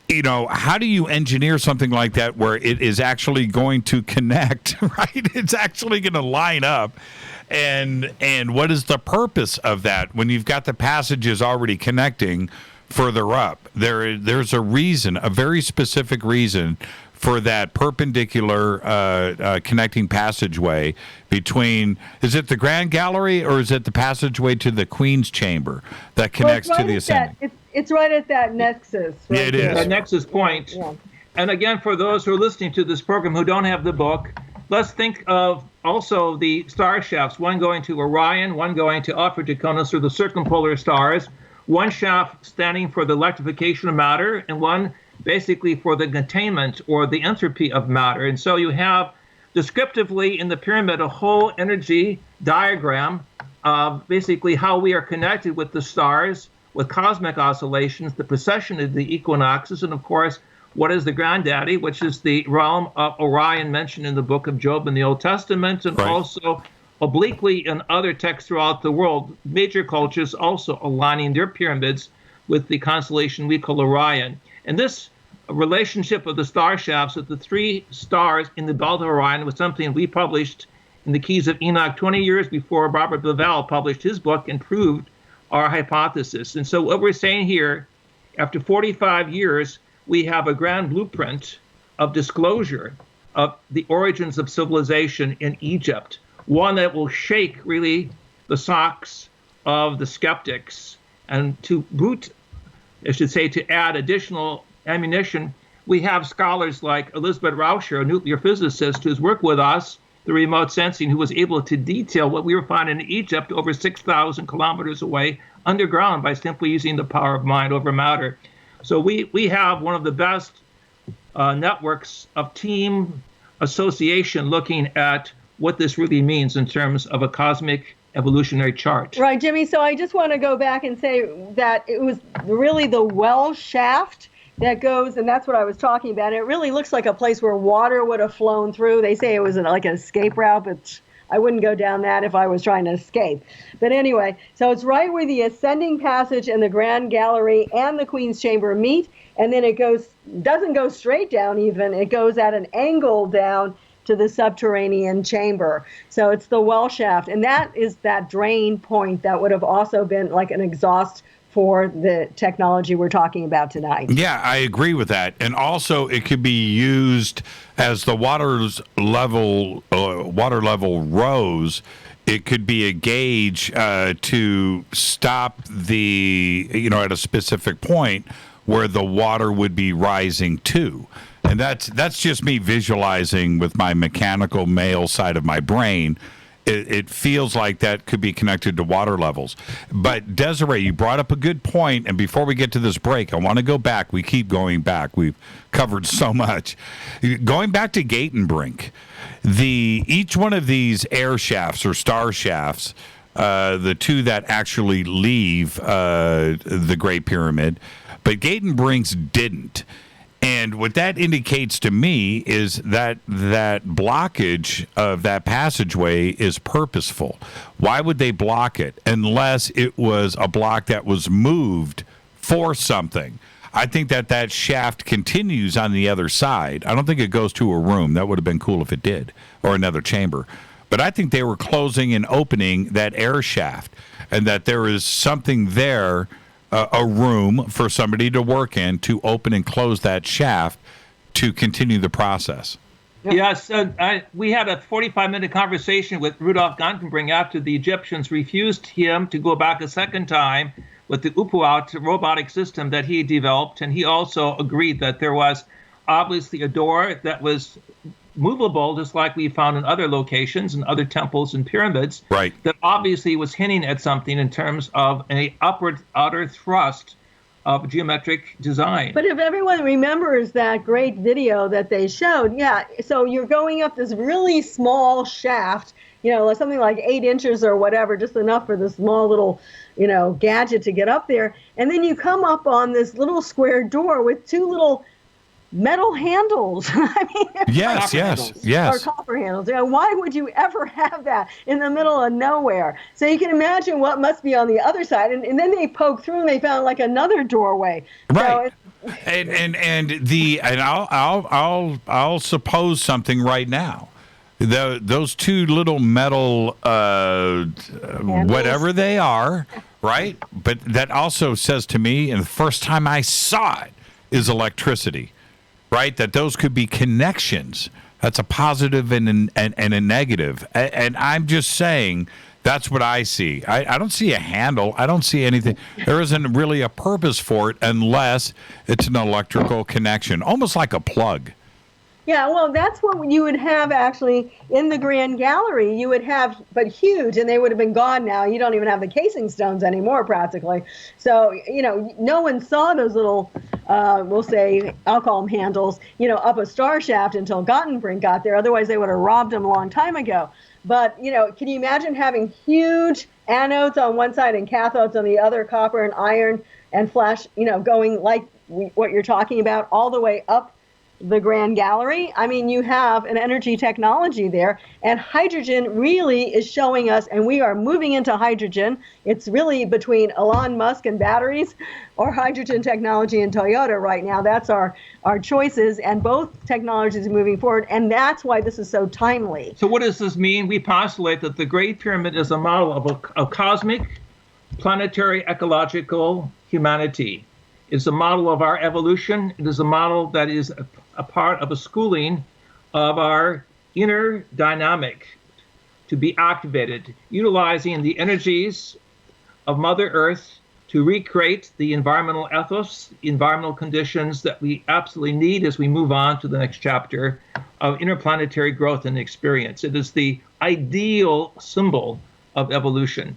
You know, how do you engineer something like that where it is actually going to connect, right? It's actually going to line up. And what is the purpose of that when you've got the passages already connecting further up? There's a reason, a very specific reason for that perpendicular connecting passageway between, is it the Grand Gallery or is it the passageway to the Queen's Chamber that connects to the ascending? It's right at that nexus. Right? Yeah, it is. That nexus point. Yeah. And again, for those who are listening to this program who don't have the book, let's think of also the star shafts, one going to Orion, one going to Alpha Draconis, or the circumpolar stars, one shaft standing for the electrification of matter, and one basically for the containment or the entropy of matter. And so you have descriptively in the pyramid a whole energy diagram of basically how we are connected with the stars, with cosmic oscillations, the precession of the equinoxes, and of course, what is the granddaddy, which is the realm of Orion mentioned in the book of Job in the Old Testament, and also obliquely in other texts throughout the world, major cultures also aligning their pyramids with the constellation we call Orion. And this relationship of the star shafts with the 3 stars in the belt of Orion was something we published in the Keys of Enoch 20 years before Robert Bevell published his book and proved our hypothesis. And so what we're saying here, after 45 years, we have a grand blueprint of disclosure of the origins of civilization in Egypt, one that will shake really the socks of the skeptics. And to boot, I should say, to add additional ammunition, we have scholars like Elizabeth Rauscher, a nuclear physicist who's worked with us, the remote sensing, who was able to detail what we were finding in Egypt over 6,000 kilometers away underground by simply using the power of mind over matter. So we have one of the best networks of team association looking at what this really means in terms of a cosmic evolutionary chart. Right, Jimmy. So I just want to go back and say that it was really the well shaft that goes, and that's what I was talking about. It really looks like a place where water would have flown through. They say it was like an escape route, but I wouldn't go down that if I was trying to escape. But anyway, so it's right where the ascending passage and the Grand Gallery and the Queen's Chamber meet, and then it doesn't go straight down even, it goes at an angle down to the subterranean chamber. So it's the well shaft, and that is that drain point that would have also been like an exhaust for the technology we're talking about tonight. Yeah, I agree with that. And also it could be used as the water level rose. It could be a gauge to stop at a specific point where the water would be rising to. And that's just me visualizing with my mechanical male side of my brain. it feels like that could be connected to water levels. But Desiree, you brought up a good point, and before we get to this break, I want to go back. We keep going back. We've covered so much. Going back to Gatenbrink, each one of these air shafts or star shafts, the two that actually leave the Great Pyramid, but Gatenbrink's didn't. And what that indicates to me is that blockage of that passageway is purposeful. Why would they block it unless it was a block that was moved for something? I think that shaft continues on the other side. I don't think it goes to a room. That would have been cool if it did, or another chamber. But I think they were closing and opening that air shaft, and that there is something there, a room for somebody to work in to open and close that shaft to continue the process. Yes, we had a 45-minute conversation with Rudolf Gantenbrink after the Egyptians refused him to go back a second time with the Upuaut robotic system that he developed, and he also agreed that there was obviously a door that was movable, just like we found in other locations and other temples and pyramids. Right. That obviously was hinting at something in terms of an upward outer thrust of geometric design. But if everyone remembers that great video that they showed, so you're going up this really small shaft, something like 8 inches or whatever, just enough for this small little, gadget to get up there. And then you come up on this little square door with 2 little metal handles. I mean, yes. Or copper handles. Why would you ever have that in the middle of nowhere? So you can imagine what must be on the other side. And then they poked through and they found like another doorway. Right. So I'll suppose something right now. Those 2 little metal whatever they are, right? But that also says to me, and the first time I saw it, is electricity. Right, that those could be connections. That's a positive and a negative. And I'm just saying that's what I see. I don't see a handle. I don't see anything. There isn't really a purpose for it unless it's an electrical connection, almost like a plug. Yeah, well, that's what you would have actually in the Grand Gallery. You would have, but huge, and they would have been gone now. You don't even have the casing stones anymore, practically. So, no one saw those little, we'll say, I'll call them handles, up a star shaft until Gantenbrink got there. Otherwise, they would have robbed them a long time ago. But, can you imagine having huge anodes on one side and cathodes on the other, copper and iron and flash, going like what you're talking about all the way up the Grand Gallery? I mean, you have an energy technology there, and hydrogen really is showing us, and we are moving into hydrogen. It's really between Elon Musk and batteries or hydrogen technology and Toyota right now. That's our choices, and both technologies are moving forward, and that's why this is so timely. So what does this mean? We postulate that the Great Pyramid is a model of a cosmic, planetary, ecological humanity. It's a model of our evolution. It is a model that is a part of a schooling of our inner dynamic to be activated, utilizing the energies of Mother Earth to recreate the environmental ethos, environmental conditions that we absolutely need as we move on to the next chapter of interplanetary growth and experience. It is the ideal symbol of evolution.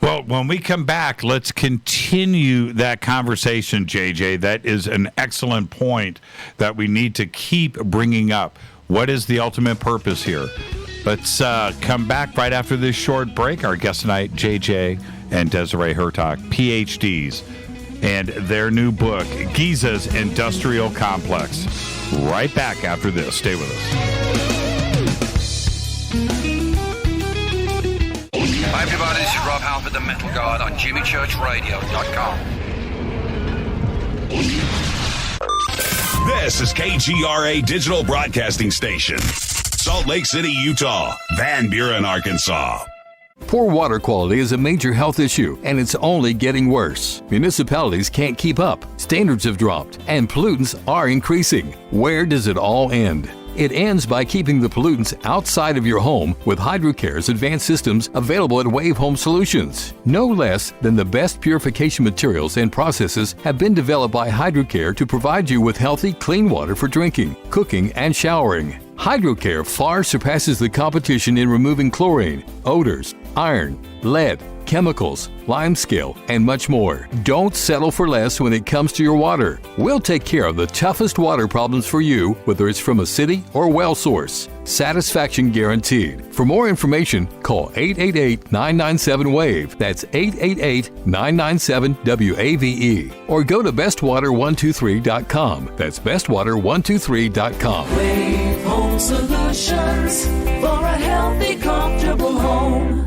Well, when we come back, let's continue that conversation, JJ. That is an excellent point that we need to keep bringing up. What is the ultimate purpose here? Let's come back right after this short break. Our guest tonight, JJ and Desiree Hurtak, PhDs, and their new book, Giza's Industrial Complex. Right back after this. Stay with us. Hi everybody, this is Rob Halford, the Metal Guard on JimmyChurchRadio.com. This is KGRA Digital Broadcasting Station, Salt Lake City, Utah, Van Buren, Arkansas. Poor water quality is a major health issue, and it's only getting worse. Municipalities can't keep up, standards have dropped, and pollutants are increasing. Where does it all end? It ends by keeping the pollutants outside of your home with HydroCare's advanced systems available at Wave Home Solutions. No less than the best purification materials and processes have been developed by HydroCare to provide you with healthy, clean water for drinking, cooking, and showering. HydroCare far surpasses the competition in removing chlorine, odors, iron, lead, chemicals, limescale, and much more. Don't settle for less when it comes to your water. We'll take care of the toughest water problems for you, whether it's from a city or well source. Satisfaction guaranteed. For more information, call 888-997-WAVE. That's 888-997-WAVE. Or go to bestwater123.com. That's bestwater123.com. Wave Home Solutions for a healthy, comfortable home.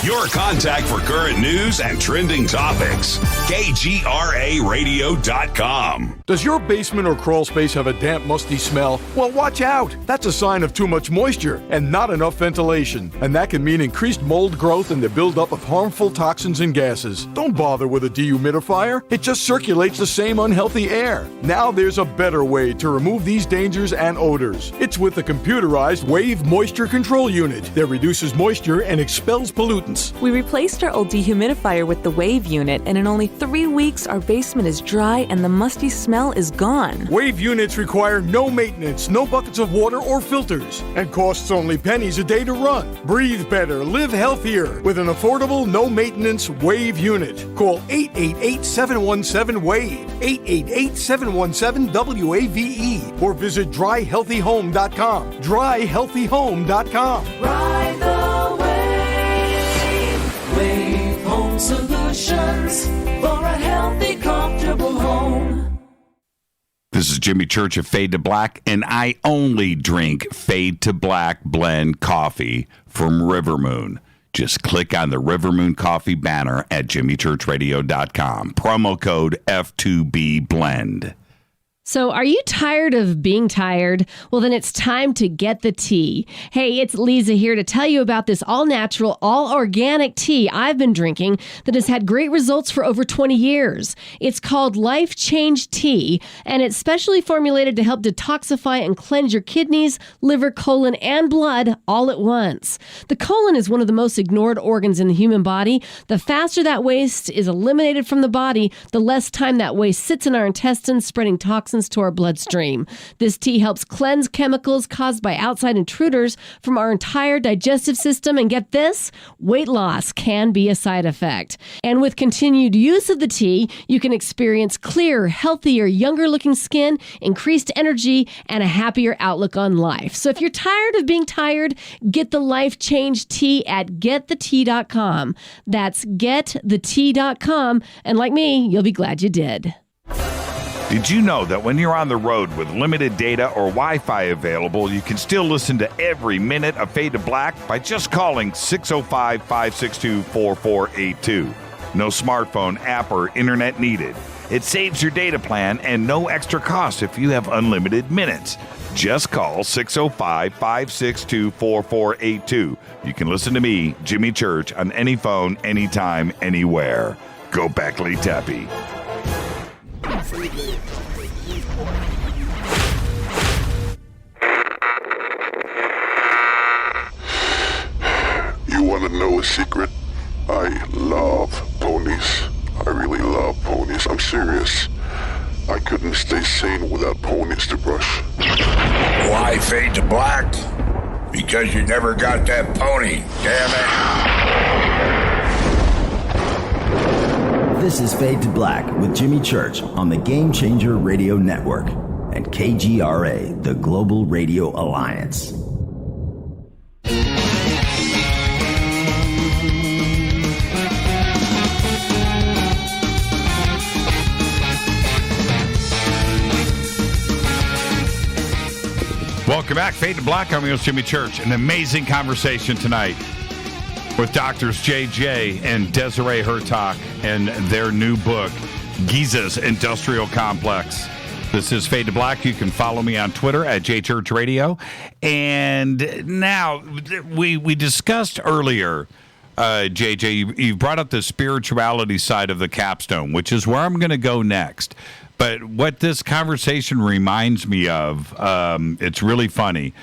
Your contact for current news and trending topics. KGRARadio.com. Does your basement or crawl space have a damp, musty smell? Well, watch out. That's a sign of too much moisture and not enough ventilation. And that can mean increased mold growth and the buildup of harmful toxins and gases. Don't bother with a dehumidifier. It just circulates the same unhealthy air. Now there's a better way to remove these dangers and odors. It's with the computerized Wave Moisture Control Unit that reduces moisture and expels pollutants. We replaced our old dehumidifier with the Wave unit, and in only 3 weeks, our basement is dry and the musty smell is gone. Wave units require no maintenance, no buckets of water or filters, and costs only pennies a day to run. Breathe better, live healthier with an affordable, no-maintenance Wave unit. Call 888-717-WAVE, 888-717-WAVE, or visit dryhealthyhome.com. Dryhealthyhome.com. Ride the wave. Wave Home Solutions for a healthy, comfortable home. This is Jimmy Church of Fade to Black, and I only drink Fade to Black blend coffee from River Moon. Just click on the River Moon coffee banner at jimmychurchradio.com. Promo code F2B Blend. So are you tired of being tired? Well, then it's time to get the tea. Hey, it's Lisa here to tell you about this all-natural, all-organic tea I've been drinking that has had great results for over 20 years. It's called Life Change Tea, and it's specially formulated to help detoxify and cleanse your kidneys, liver, colon, and blood all at once. The colon is one of the most ignored organs in the human body. The faster that waste is eliminated from the body, the less time that waste sits in our intestines, spreading toxins to our bloodstream. This tea helps cleanse chemicals caused by outside intruders from our entire digestive system. And get this, weight loss can be a side effect. And with continued use of the tea, you can experience clearer, healthier, younger looking skin, increased energy, and a happier outlook on life. So if you're tired of being tired, get the Life Change Tea at getthetea.com. That's getthetea.com. And like me, you'll be glad you did. Did you know that when you're on the road with limited data or Wi-Fi available, you can still listen to every minute of Fade to Black by just calling 605-562-4482. No smartphone, app, or internet needed. It saves your data plan and no extra cost if you have unlimited minutes. Just call 605-562-4482. You can listen to me, Jimmy Church, on any phone, anytime, anywhere. Go Beckley Tappy. You want to know a secret? I love ponies. I really love ponies. I'm serious. I couldn't stay sane without ponies to brush. Why Fade to Black? Because you never got that pony, damn it. This is Fade to Black with Jimmy Church on the Game Changer Radio Network and KGRA, the Global Radio Alliance. Welcome back, Fade to Black. I'm your host, Jimmy Church. An amazing conversation tonight with Doctors JJ and Desiree Hurtak and their new book, Giza's Industrial Complex. This is Fade to Black. You can follow me on Twitter at JChurchRadio. And now, we discussed earlier, JJ, you brought up the spirituality side of the capstone, which is where I'm going to go next. But what this conversation reminds me of, it's really funny.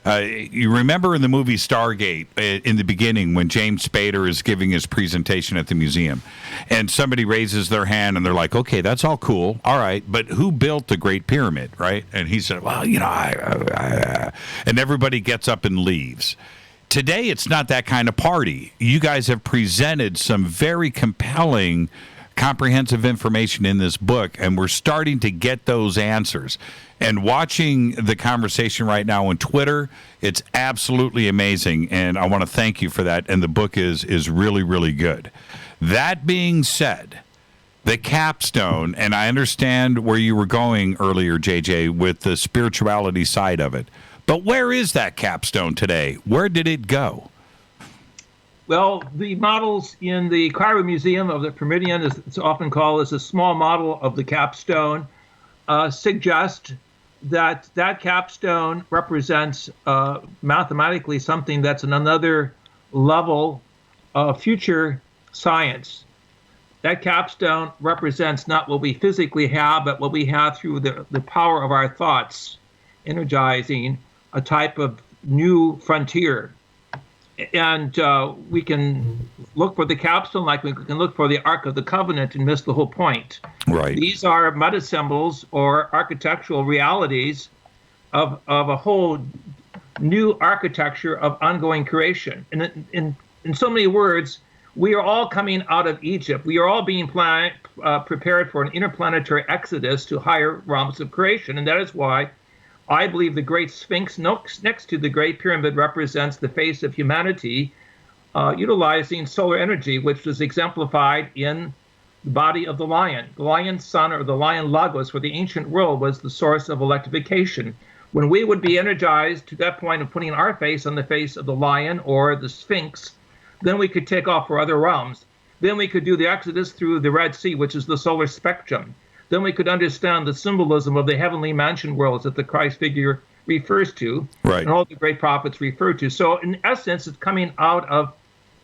You remember in the movie Stargate, in the beginning, when James Spader is giving his presentation at the museum, and somebody raises their hand, and they're like, okay, that's all cool. All right, but who built the Great Pyramid, right? And he said, well, and everybody gets up and leaves. Today, it's not that kind of party. You guys have presented some very compelling, comprehensive information in this book, and we're starting to get those answers. And watching the conversation right now on Twitter, it's absolutely amazing, and I want to thank you for that, and the book is really, really good. That being said, the capstone, and I understand where you were going earlier, JJ, with the spirituality side of it, but where is that capstone today? Where did it go? Well, the models in the Cairo Museum of the Pyramidion, as it's often called, as a small model of the capstone, suggest that capstone represents mathematically something that's in another level of future science. That capstone represents not what we physically have, but what we have through the power of our thoughts, energizing a type of new frontier. And we can look for the capstone like we can look for the Ark of the Covenant and miss the whole point. Right. These are meta-symbols or architectural realities of a whole new architecture of ongoing creation. And in so many words, we are all coming out of Egypt. We are all being prepared for an interplanetary exodus to higher realms of creation. And that is why I believe the Great Sphinx next to the Great Pyramid represents the face of humanity, utilizing solar energy, which was exemplified in the body of the lion. The lion sun, or the lion logos for the ancient world, was the source of electrification. When we would be energized to that point of putting our face on the face of the lion or the Sphinx, then we could take off for other realms. Then we could do the exodus through the Red Sea, which is the solar spectrum. Then we could understand the symbolism of the heavenly mansion worlds that the Christ figure refers to, right, and all the great prophets refer to. So in essence, it's coming out of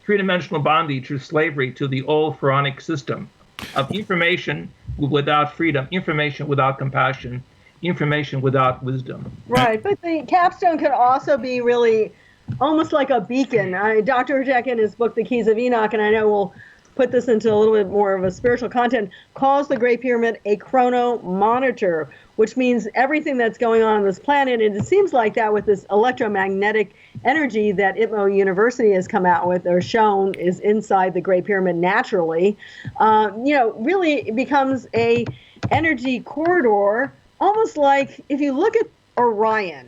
three-dimensional bondage or slavery to the old pharaonic system of information without freedom, information without compassion, information without wisdom. Right, but the capstone could also be really almost like a beacon. Dr. Hurtak, in his book, The Keys of Enoch, and I know we'll put this into a little bit more of a spiritual content, calls the Great Pyramid a chrono-monitor, which means everything that's going on this planet, and it seems like that with this electromagnetic energy that ITMO University has come out with or shown is inside the Great Pyramid naturally, really it becomes a energy corridor, almost like if you look at Orion,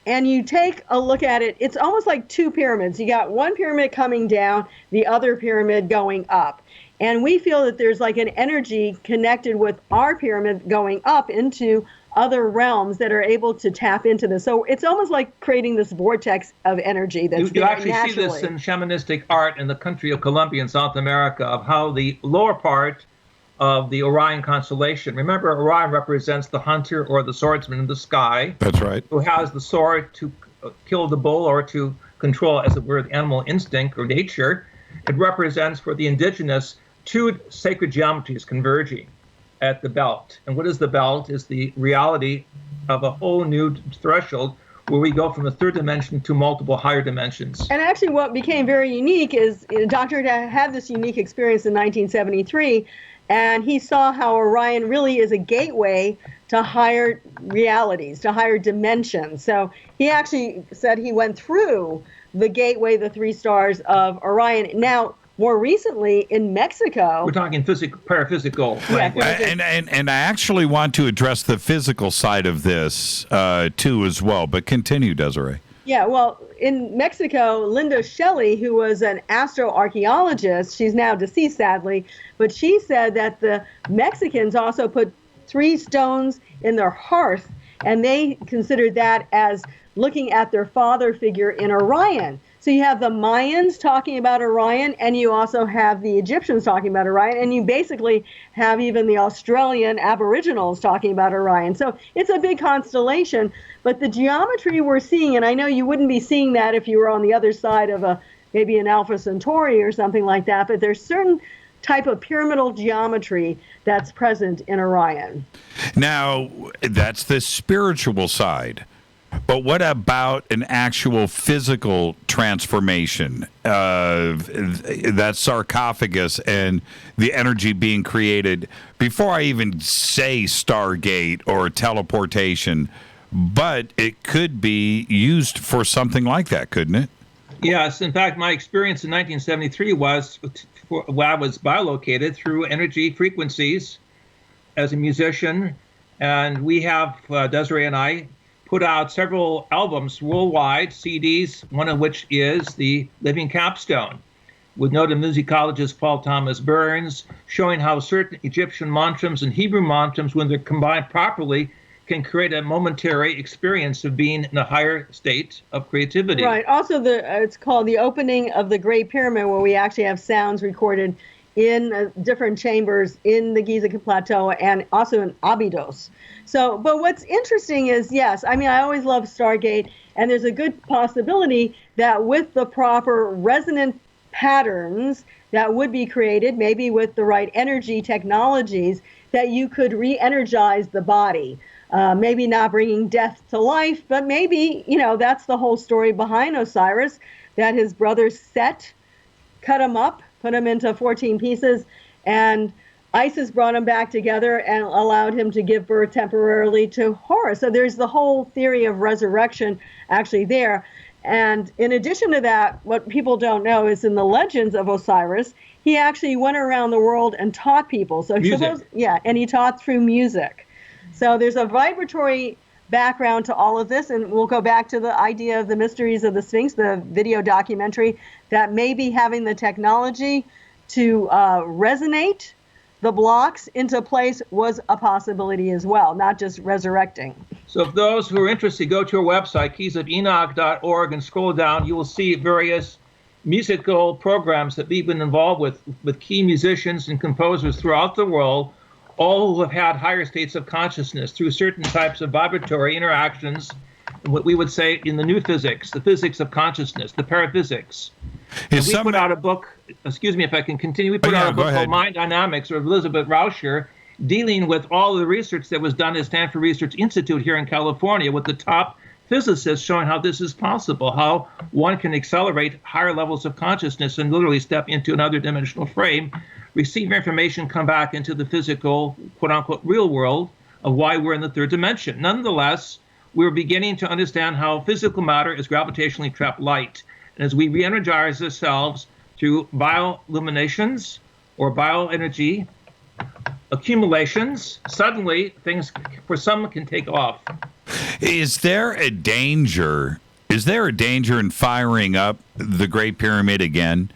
and you take a look at it, it's almost like two pyramids. You got one pyramid coming down, the other pyramid going up. And we feel that there's like an energy connected with our pyramid going up into other realms that are able to tap into this. So it's almost like creating this vortex of energy that's you actually naturally. see this in shamanistic art in the country of Colombia in South America, of how the lower part of the Orion constellation. Remember, Orion represents the hunter or the swordsman in the sky. That's right. Who has the sword to kill the bull or to control, as it were, the animal instinct or nature. It represents for the indigenous two sacred geometries converging at the belt. And what is the belt? Is the reality of a whole new threshold where we go from the third dimension to multiple higher dimensions. And actually what became very unique is Dr. had this unique experience in 1973, and he saw how Orion really is a gateway to higher realities, to higher dimensions. So he actually said he went through the gateway, the 3 stars of Orion. Now, more recently in Mexico, we're talking paraphysical. Yeah, and I actually want to address the physical side of this too as well. But continue, Desiree. Yeah, well, in Mexico, Linda Shelley, who was an astroarchaeologist, she's now deceased, sadly, but she said that the Mexicans also put 3 stones in their hearth, and they considered that as looking at their father figure in Orion. So you have the Mayans talking about Orion, and you also have the Egyptians talking about Orion, and you basically have even the Australian Aboriginals talking about Orion. So it's a big constellation, but the geometry we're seeing, and I know you wouldn't be seeing that if you were on the other side of maybe an Alpha Centauri or something like that, but there's certain type of pyramidal geometry that's present in Orion. Now, that's the spiritual side. But what about an actual physical transformation? That sarcophagus and the energy being created, before I even say Stargate or teleportation, but it could be used for something like that, couldn't it? Yes. In fact, my experience in 1973 was I was bilocated through energy frequencies as a musician. And we have, Desiree and I, put out several albums worldwide, CDs, one of which is The Living Capstone, with noted musicologist Paul Thomas Burns, showing how certain Egyptian mantras and Hebrew mantras, when they're combined properly, can create a momentary experience of being in a higher state of creativity. Right. Also, it's called The Opening of the Great Pyramid, where we actually have sounds recorded in different chambers in the Giza Plateau and also in Abydos. So, but what's interesting is, yes, I mean, I always love Stargate, and there's a good possibility that with the proper resonant patterns that would be created, maybe with the right energy technologies, that you could re-energize the body. Maybe not bringing death to life, but maybe, that's the whole story behind Osiris, that his brother Set cut him up, put him into 14 pieces, and Isis brought him back together and allowed him to give birth temporarily to Horus. So there's the whole theory of resurrection actually there. And in addition to that, what people don't know is in the legends of Osiris, he actually went around the world and taught people. So and he taught through music. So there's a vibratory background to all of this, and we'll go back to the idea of the Mysteries of the Sphinx, the video documentary, that maybe having the technology to resonate the blocks into place was a possibility as well, not just resurrecting. So if those who are interested, go to our website, keysofenoch.org, and scroll down. You will see various musical programs that we've been involved with key musicians and composers throughout the world, all who have had higher states of consciousness through certain types of vibratory interactions, what we would say in the new physics, the physics of consciousness, the paraphysics. We put out a book, excuse me if I can continue, we put out a book called Mind Dynamics, of Elizabeth Rauscher, dealing with all the research that was done at Stanford Research Institute here in California with the top physicists, showing how this is possible, how one can accelerate higher levels of consciousness and literally step into another dimensional frame, receive information, come back into the physical, quote-unquote, real world of why we're in the third dimension. Nonetheless, we're beginning to understand how physical matter is gravitationally trapped light. And as we re-energize ourselves through bioluminations or bioenergy accumulations, suddenly things for some can take off. Is there a danger in firing up the Great Pyramid again?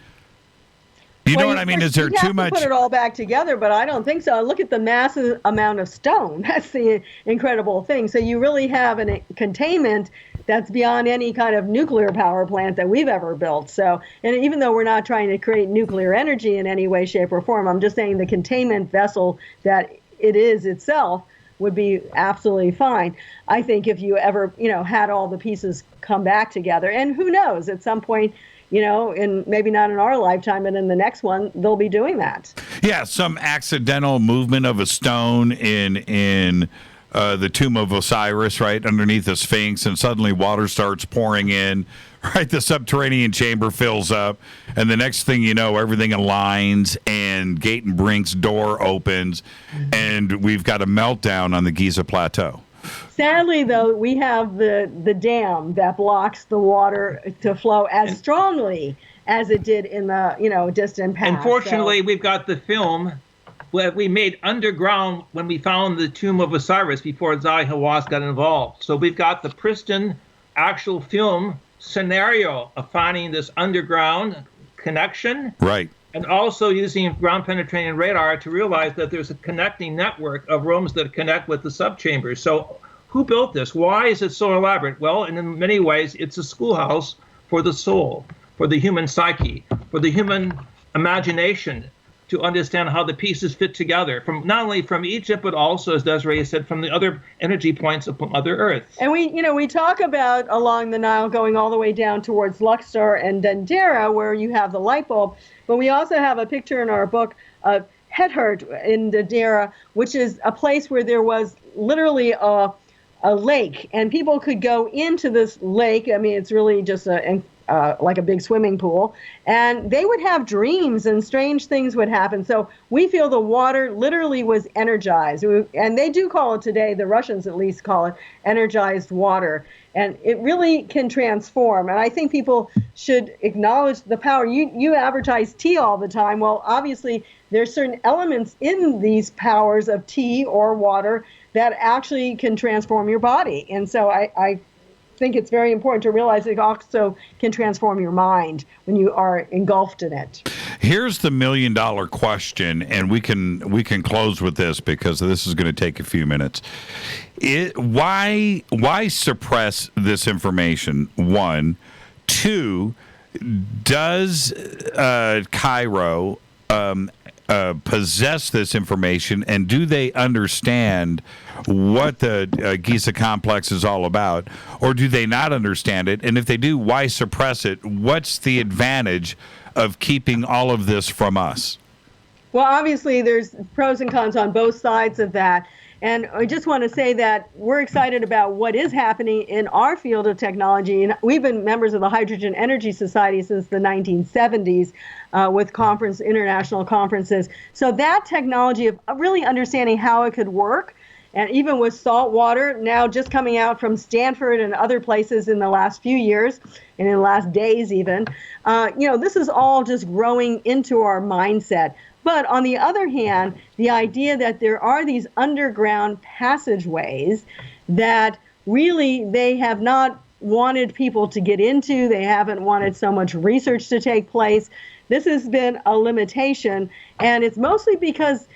You know what I mean? Is there too much? Put it all back together, but I don't think so. Look at the massive amount of stone. That's the incredible thing. So you really have a containment that's beyond any kind of nuclear power plant that we've ever built. So, and even though we're not trying to create nuclear energy in any way, shape, or form, I'm just saying the containment vessel that it is itself would be absolutely fine. I think if you ever, had all the pieces come back together, and who knows, at some point, and maybe not in our lifetime, but in the next one, they'll be doing that. Yeah, some accidental movement of a stone in the tomb of Osiris, right, underneath the Sphinx, and suddenly water starts pouring in, right? The subterranean chamber fills up, and the next thing you know, everything aligns, and Gate and Brink's door opens, and we've got a meltdown on the Giza Plateau. Sadly, though, we have the dam that blocks the water to flow as strongly as it did in the distant past. Unfortunately, we've got the film that we made underground when we found the tomb of Osiris before Zahi Hawass got involved. So we've got the pristine actual film scenario of finding this underground connection. Right. And also using ground-penetrating radar to realize that there's a connecting network of rooms that connect with the subchambers. So who built this? Why is it so elaborate? Well, in many ways, it's a schoolhouse for the soul, for the human psyche, for the human imagination, to understand how the pieces fit together, from not only from Egypt, but also, as Desiree said, from the other energy points of Mother Earth. And we talk about along the Nile going all the way down towards Luxor and Dendera, where you have the light bulb. But we also have a picture in our book of Hethert in Dendera, which is a place where there was literally a a lake, and people could go into this lake. I mean, it's really just like a big swimming pool, and they would have dreams and strange things would happen. So we feel the water literally was energized, and they do call it today, the Russians at least call it energized water, and it really can transform. And I think people should acknowledge the power. You advertise tea all the time. Well, obviously there's certain elements in these powers of tea or water that actually can transform your body. And so I think it's very important to realize it also can transform your mind when you are engulfed in it. Here's the $1 million question, and we can close with this because this is going to take a few minutes. Why suppress this information? 1, 2, does Cairo possess this information, and do they understand what the Giza complex is all about, or do they not understand it? And if they do, why suppress it? What's the advantage of keeping all of this from us? Well, obviously, there's pros and cons on both sides of that. And I just want to say that we're excited about what is happening in our field of technology. And we've been members of the Hydrogen Energy Society since the 1970s with international conferences. So that technology of really understanding how it could work, and even with salt water now just coming out from Stanford and other places in the last few years, and in the last days even, this is all just growing into our mindset. But on the other hand, the idea that there are these underground passageways that really they have not wanted people to get into, they haven't wanted so much research to take place. This has been a limitation, and it's mostly because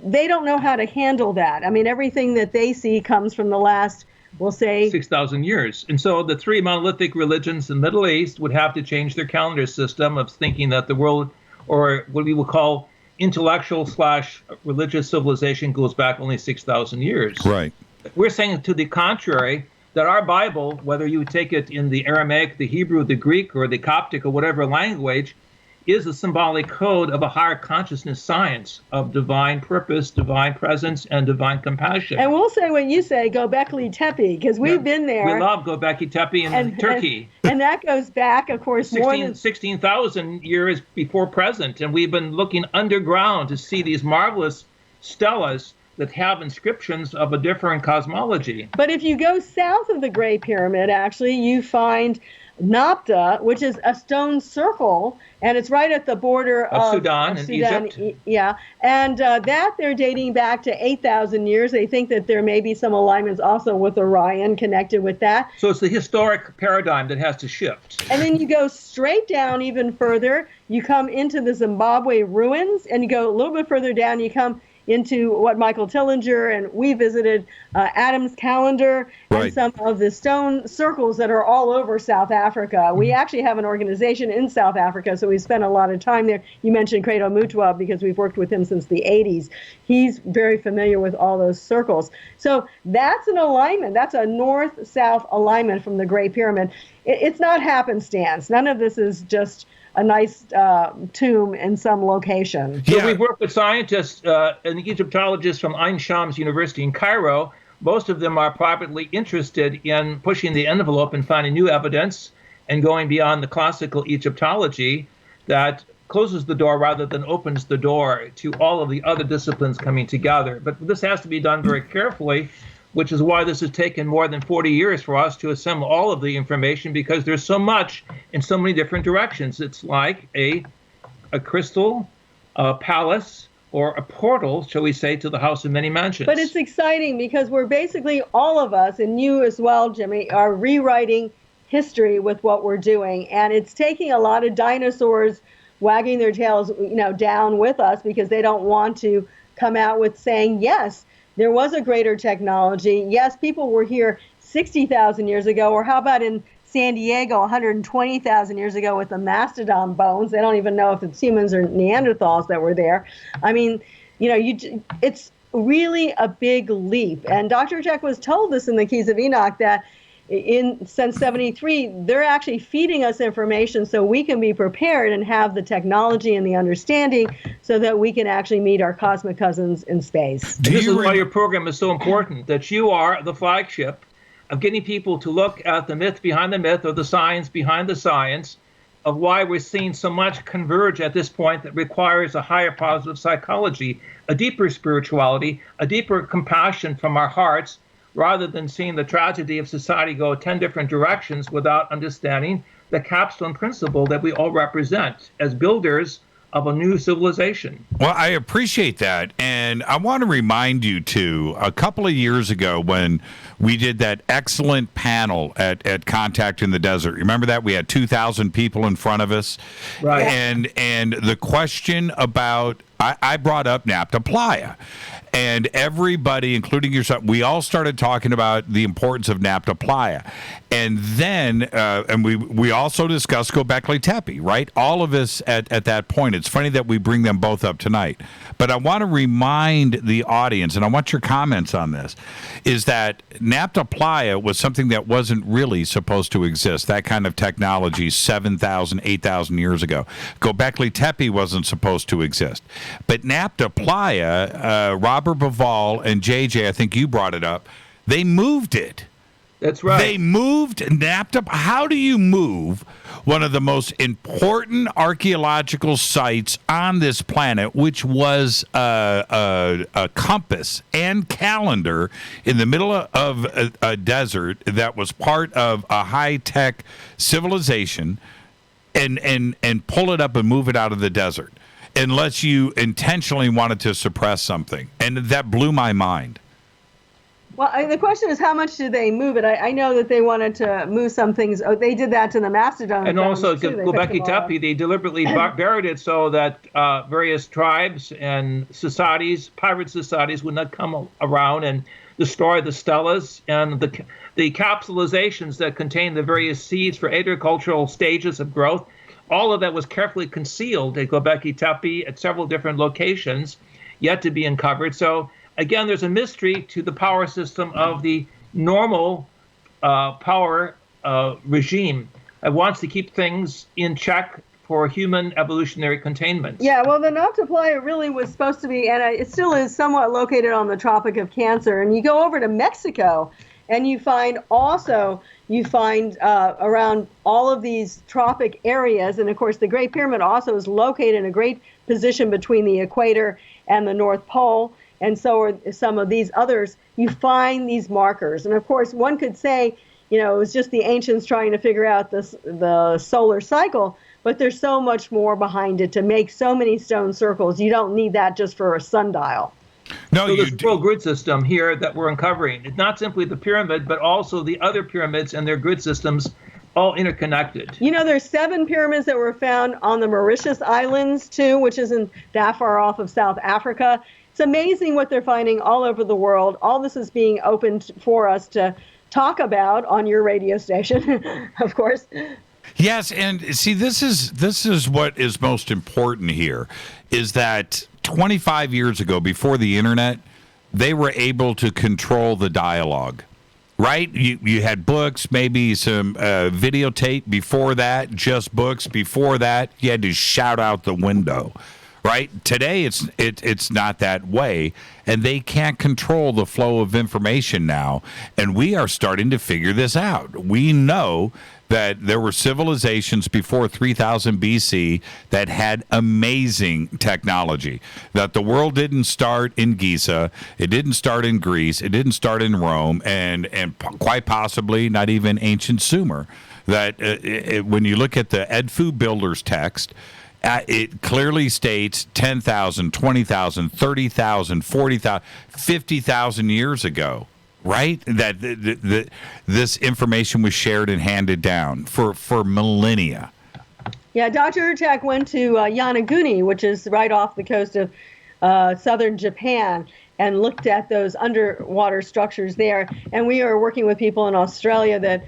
they don't know how to handle that. I mean, everything that they see comes from the last, we'll say, 6,000 years. And so the three monolithic religions in the Middle East would have to change their calendar system of thinking that the world, or what we will call intellectual/religious civilization, goes back only 6,000 years. Right. We're saying to the contrary, that our Bible, whether you take it in the Aramaic, the Hebrew, the Greek, or the Coptic, or whatever language, is a symbolic code of a higher consciousness science of divine purpose, divine presence, and divine compassion. And we'll say what you say, Göbekli Tepe, because we've been there. We love Göbekli Tepe in Turkey. And that goes back, of course, more than 16,000 years before present. And we've been looking underground to see these marvelous stelas that have inscriptions of a different cosmology. But if you go south of the Great Pyramid, actually, you find Napta, which is a stone circle, and it's right at the border of Sudan and Egypt. Yeah, and that they're dating back to 8,000 years. They think that there may be some alignments also with Orion connected with that. So it's the historic paradigm that has to shift. And then you go straight down even further. You come into the Zimbabwe ruins, and you go a little bit further down. You come into what Michael Tillinger and we visited Adam's Calendar and some of the stone circles that are all over South Africa. We actually have an organization in South Africa, so we spent a lot of time there. You mentioned Credo Mutwa because we've worked with him since the 80s. He's very familiar with all those circles. So that's an alignment. That's a north-south alignment from the Great Pyramid. It's not happenstance. None of this is just a nice tomb in some location. So we've worked with scientists and Egyptologists from Ain Shams University in Cairo. Most of them are privately interested in pushing the envelope and finding new evidence and going beyond the classical Egyptology that closes the door rather than opens the door to all of the other disciplines coming together. But this has to be done very carefully, which is why this has taken more than 40 years for us to assemble all of the information, because there's so much in so many different directions. It's like a crystal palace or a portal, shall we say, to the house of many mansions. But it's exciting because we're basically, all of us, and you as well, Jimmy, are rewriting history with what we're doing. And it's taking a lot of dinosaurs wagging their tails, down with us because they don't want to come out with saying, yes, there was a greater technology. Yes, people were here 60,000 years ago, or how about in San Diego 120,000 years ago with the mastodon bones? They don't even know if it's humans or Neanderthals that were there. I mean, it's really a big leap. And Dr. Jack was told this in the Keys of Enoch, that since 73, they're actually feeding us information so we can be prepared and have the technology and the understanding so that we can actually meet our cosmic cousins in space. This is why your program is so important, that you are the flagship of getting people to look at the myth behind the myth, or the science behind the science, of why we're seeing so much converge at this point that requires a higher positive psychology, a deeper spirituality, a deeper compassion from our hearts, rather than seeing the tragedy of society go 10 different directions without understanding the capstone principle that we all represent as builders of a new civilization. Well, I appreciate that. And I want to remind you, too, a couple of years ago when we did that excellent panel at Contact in the Desert. Remember that? We had 2,000 people in front of us. Right. And the question about, I brought up Napta Playa. And everybody, including yourself, we all started talking about the importance of Napta Playa. And then, and we also discussed Göbekli Tepe, right? All of us at that point. It's funny that we bring them both up tonight. But I want to remind the audience, and I want your comments on this, is that Napta Playa was something that wasn't really supposed to exist, that kind of technology 7,000, 8,000 years ago. Göbekli Tepe wasn't supposed to exist. But Napta Playa, Robert Bivol and JJ, I think you brought it up, they moved it. That's right. They moved Napta. How do you move one of the most important archaeological sites on this planet, which was a compass and calendar in the middle of a desert that was part of a high-tech civilization, and pull it up and move it out of the desert, unless you intentionally wanted to suppress something? And that blew my mind. Well, the question is, how much did they move it? I know that they wanted to move some things. Oh, they did that to the Mastodon. And also, Göbekli Tepe, they deliberately buried it so that various tribes and societies, pirate societies, would not come around and destroy the stelas and the capsulizations that contain the various seeds for agricultural stages of growth. All of that was carefully concealed at Göbekli Tepe at several different locations, yet to be uncovered. So, again, there's a mystery to the power system of the normal power regime. It wants to keep things in check for human evolutionary containment. Yeah, well, the Napta Playa really was supposed to be, and it still is somewhat located on the Tropic of Cancer. And you go over to Mexico, and you find around all of these tropic areas, and of course the Great Pyramid also is located in a great position between the equator and the North Pole, and so are some of these others. You find these markers, and of course one could say, it was just the ancients trying to figure out the solar cycle, but there's so much more behind it to make so many stone circles. You don't need that just for a sundial. No, so this world grid system here that we're uncovering, it's not simply the pyramid, but also the other pyramids and their grid systems, all interconnected. There's 7 pyramids that were found on the Mauritius Islands, too, which isn't that far off of South Africa. It's amazing what they're finding all over the world. All this is being opened for us to talk about on your radio station, of course. Yes, and see, this is what is most important here, is that 25 years ago, before the internet, they were able to control the dialogue, right? You had books, maybe some videotape before that, just books before that. You had to shout out the window, right? Today, it's not that way, and they can't control the flow of information now, and we are starting to figure this out. We know that there were civilizations before 3000 BC that had amazing technology, that the world didn't start in Giza, it didn't start in Greece, it didn't start in Rome, and quite possibly not even ancient Sumer. That when you look at the Edfu Builder's text, it clearly states 10,000, 20,000, 30,000, 40,000, 50,000 years ago. Right? That this information was shared and handed down for millennia. Yeah, Dr. Hurtak went to Yonaguni, which is right off the coast of southern Japan, and looked at those underwater structures there. And we are working with people in Australia that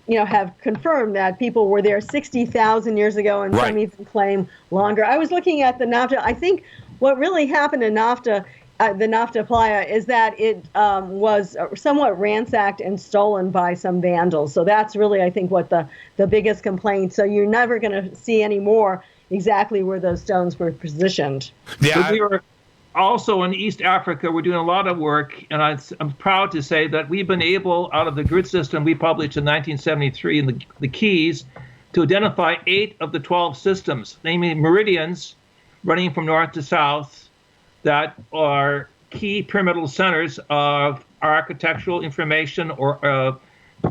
have confirmed that people were there 60,000 years ago, and some even claim longer. I was looking at the NAFTA. I think what really happened in NAFTA the Nafta Playa, is that it was somewhat ransacked and stolen by some vandals. So that's really, I think, what the biggest complaint. So you're never going to see any more exactly where those stones were positioned. Yeah. We were also in East Africa. We're doing a lot of work, and I'm proud to say that we've been able, out of the grid system we published in 1973 in the Keys, to identify 8 of the 12 systems, namely meridians running from north to south, that are key pyramidal centers of architectural information or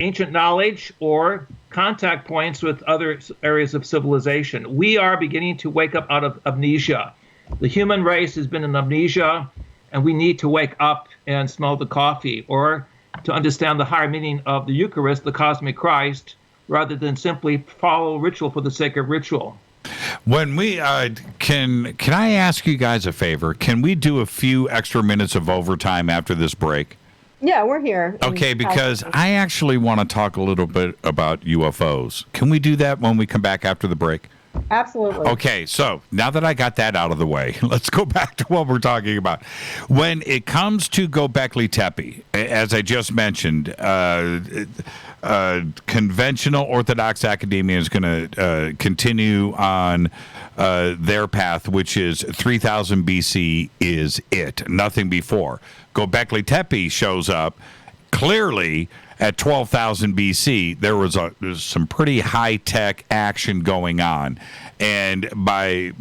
ancient knowledge or contact points with other areas of civilization. We are beginning to wake up out of amnesia. The human race has been in amnesia, and we need to wake up and smell the coffee, or to understand the higher meaning of the Eucharist, the cosmic Christ, rather than simply follow ritual for the sake of ritual. When we can I ask you guys a favor? Can we do a few extra minutes of overtime after this break? Yeah, we're here. Okay, because I actually want to talk a little bit about UFOs. Can we do that when we come back after the break? Absolutely. Okay, so now that I got that out of the way, let's go back to what we're talking about. When it comes to Göbekli Tepe, as I just mentioned, conventional Orthodox academia is going to continue on their path, which is 3000 BC is it, nothing before. Göbekli Tepe shows up clearly at 12,000 BC. There was some pretty high-tech action going on, and by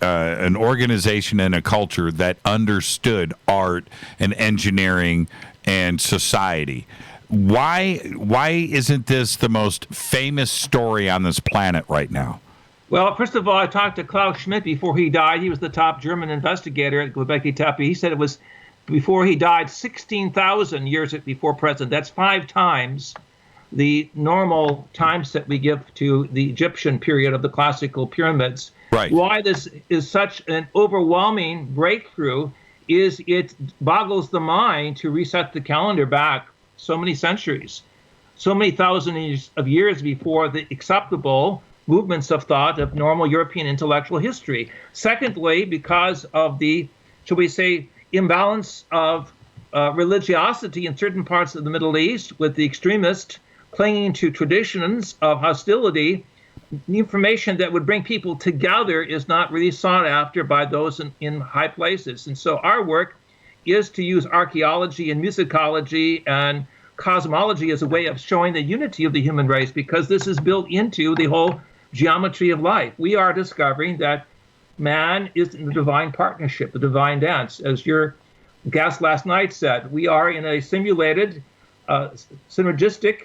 an organization and a culture that understood art and engineering and society. Why isn't this the most famous story on this planet right now? Well, first of all, I talked to Klaus Schmidt before he died. He was the top German investigator at Göbekli Tepe. He said it was, before he died, 16,000 years before present. That's 5 times the normal time set we give to the Egyptian period of the classical pyramids. Right. Why this is such an overwhelming breakthrough is it boggles the mind to reset the calendar back so many centuries, so many thousands of years before the acceptable movements of thought of normal European intellectual history. Secondly, because of the, shall we say, imbalance of religiosity in certain parts of the Middle East, with the extremists clinging to traditions of hostility, the information that would bring people together is not really sought after by those in high places. And so our work is to use archaeology and musicology and cosmology as a way of showing the unity of the human race, because this is built into the whole geometry of life. We are discovering that man is in the divine partnership, the divine dance. As your guest last night said, we are in a simulated, synergistic,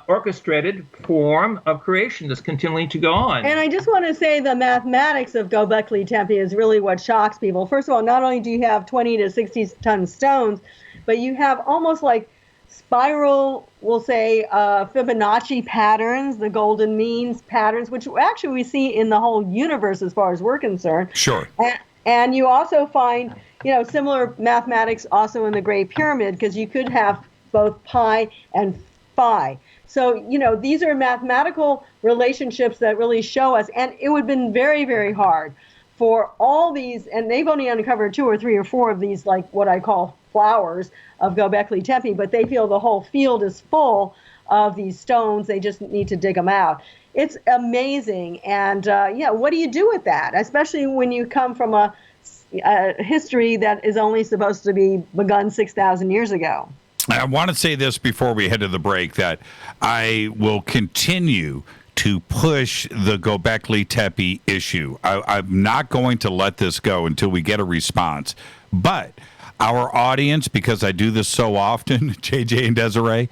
orchestrated form of creation that's continuing to go on. And I just want to say the mathematics of Göbekli Tepe is really what shocks people. First of all, not only do you have 20 to 60 ton stones, but you have almost like spiral, we'll say, Fibonacci patterns, the golden means patterns, which actually we see in the whole universe as far as we're concerned. Sure. And you also find, similar mathematics also in the Great Pyramid, because you could have both pi and phi. So, these are mathematical relationships that really show us, and it would have been very, very hard for all these, and they've only uncovered 2 or 3 or 4 of these, like what I call flowers of Göbekli Tepe, but they feel the whole field is full of these stones. They just need to dig them out. It's amazing. And what do you do with that? Especially when you come from a history that is only supposed to be begun 6,000 years ago. I want to say this before we head to the break, that I will continue to push the Göbekli Tepe issue. I'm not going to let this go until we get a response. But our audience, because I do this so often, JJ and Desiree,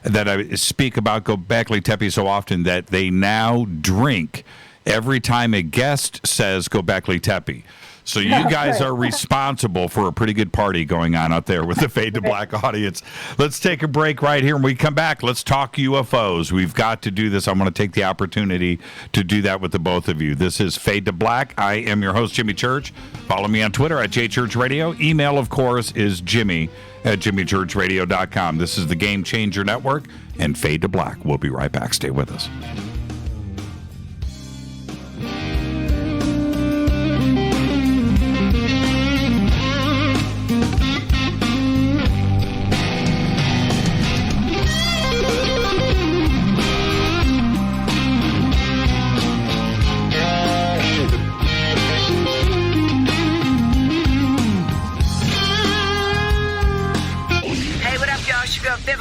that I speak about Göbekli Tepe so often, that they now drink every time a guest says Göbekli Tepe. So you guys are responsible for a pretty good party going on out there with the Fade to Black audience. Let's take a break right here. When we come back, let's talk UFOs. We've got to do this. I'm going to take the opportunity to do that with the both of you. This is Fade to Black. I am your host, Jimmy Church. Follow me on Twitter at JChurchRadio. Email, of course, is Jimmy@JimmyChurchRadio.com. This is the Game Changer Network and Fade to Black. We'll be right back. Stay with us.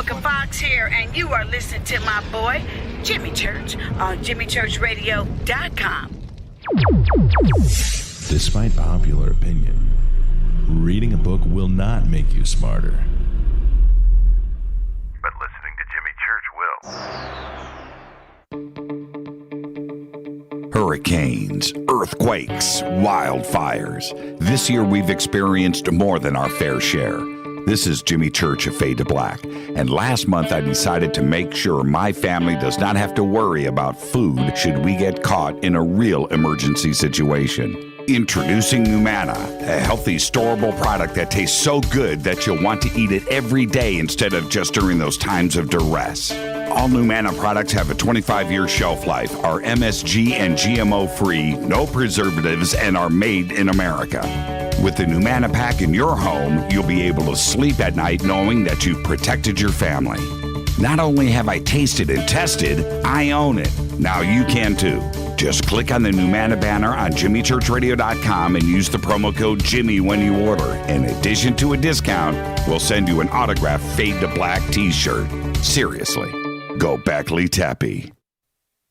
Rebecca Fox here, and you are listening to my boy, Jimmy Church, on JimmyChurchRadio.com. Despite popular opinion, reading a book will not make you smarter. But listening to Jimmy Church will. Hurricanes, earthquakes, wildfires. This year we've experienced more than our fair share. This is Jimmy Church of Fade to Black, and last month I decided to make sure my family does not have to worry about food should we get caught in a real emergency situation. Introducing Numana, a healthy, storable product that tastes so good that you'll want to eat it every day instead of just during those times of duress. All Numana products have a 25-year shelf life, are MSG and GMO-free, no preservatives, and are made in America. With the Numana pack in your home, you'll be able to sleep at night knowing that you've protected your family. Not only have I tasted and tested, I own it. Now you can too. Just click on the Numana banner on JimmyChurchRadio.com and use the promo code Jimmy when you order. In addition to a discount, we'll send you an autographed Fade to Black t-shirt. Seriously, go Beckley Teppy.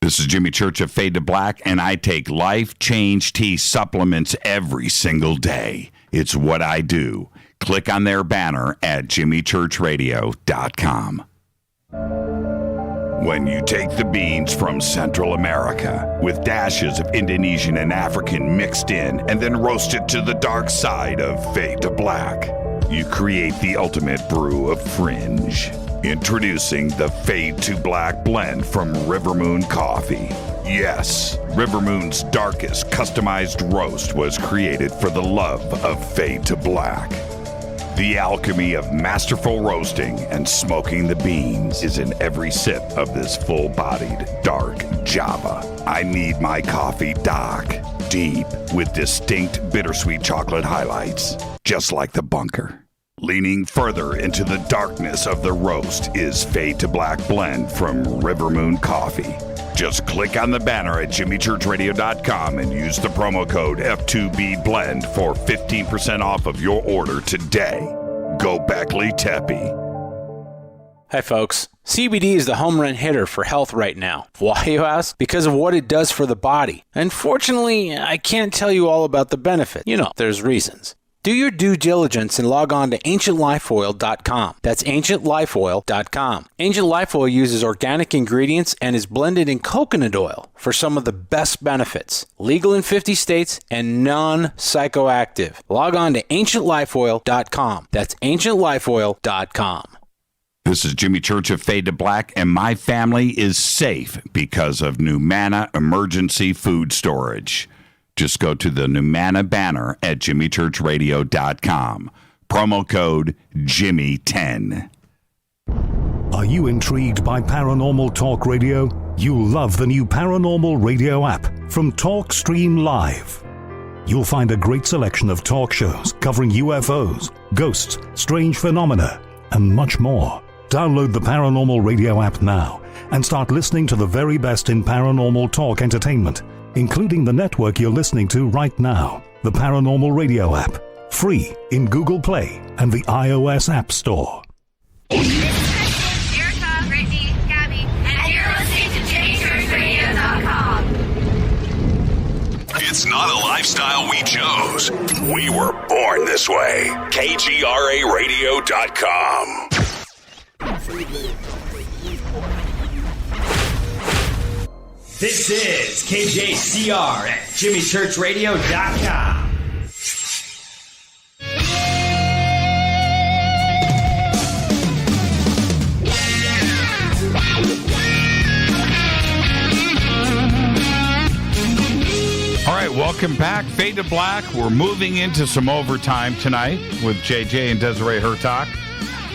This is Jimmy Church of Fade to Black, and I take Life Change Tea supplements every single day. It's what I do. Click on their banner at JimmyChurchRadio.com. When you take the beans from Central America with dashes of Indonesian and African mixed in and then roast it to the dark side of Fade to Black, you create the ultimate brew of fringe. Introducing the Fade to Black blend from River Moon Coffee. Yes, River Moon's darkest customized roast was created for the love of Fade to Black. The alchemy of masterful roasting and smoking the beans is in every sip of this full-bodied, dark Java. I need my coffee dark, deep, with distinct bittersweet chocolate highlights, just like the bunker. Leaning further into the darkness of the roast is Fade to Black blend from River Moon Coffee. Just click on the banner at JimmyChurchRadio.com and use the promo code F2BBLEND for 15% off of your order today. Go Beckley Teppy. Hi folks, CBD is the home run hitter for health right now. Why, you ask? Because of what it does for the body. Unfortunately, I can't tell you all about the benefit. You know, there's reasons. Do your due diligence and log on to AncientLifeOil.com. That's AncientLifeOil.com. Ancient Life Oil uses organic ingredients and is blended in coconut oil for some of the best benefits. Legal in 50 states and non-psychoactive. Log on to AncientLifeOil.com. That's AncientLifeOil.com. This is Jimmy Church of Fade to Black, and my family is safe because of Numana Emergency Food Storage. Just go to the Numana banner at JimmyChurchRadio.com. Promo code Jimmy10. Are you intrigued by Paranormal Talk Radio? You'll love the new Paranormal Radio app from TalkStream Live. You'll find a great selection of talk shows covering UFOs, ghosts, strange phenomena, and much more. Download the Paranormal Radio app now and start listening to the very best in paranormal talk entertainment, including the network you're listening to right now, the Paranormal Radio app, free in Google Play and the iOS App Store. Erica, Brittany, Gabby, and you're listening to JimmyChurchRadio.com. It's not a lifestyle we chose. We were born this way. KGRARadio.com. This is KJCR at JimmyChurchRadio.com. All right, welcome back. Fade to Black. We're moving into some overtime tonight with JJ and Desiree Hurtak.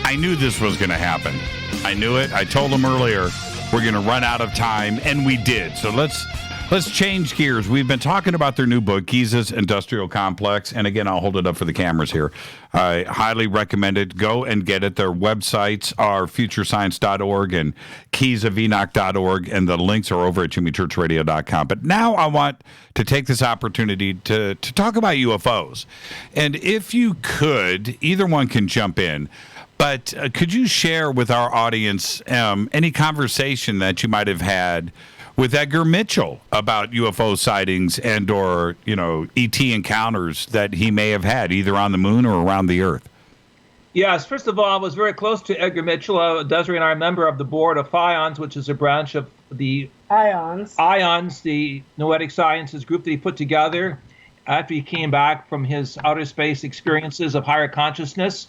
I knew this was going to happen. I knew it. I told them earlier we're going to run out of time, and we did. So let's change gears. We've been talking about their new book, Giza's Industrial Complex. And again, I'll hold it up for the cameras here. I highly recommend it. Go and get it. Their websites are futurescience.org and keysofenoch.org, and the links are over at jimmychurchradio.com. But now I want to take this opportunity to talk about UFOs. And if you could, either one can jump in. But could you share with our audience any conversation that you might have had with Edgar Mitchell about UFO sightings and or, ET encounters that he may have had either on the moon or around the Earth? Yes, first of all, I was very close to Edgar Mitchell. Desiree and I are a member of the board of IONS, which is a branch of the IONS, the Noetic Sciences group that he put together after he came back from his outer space experiences of higher consciousness.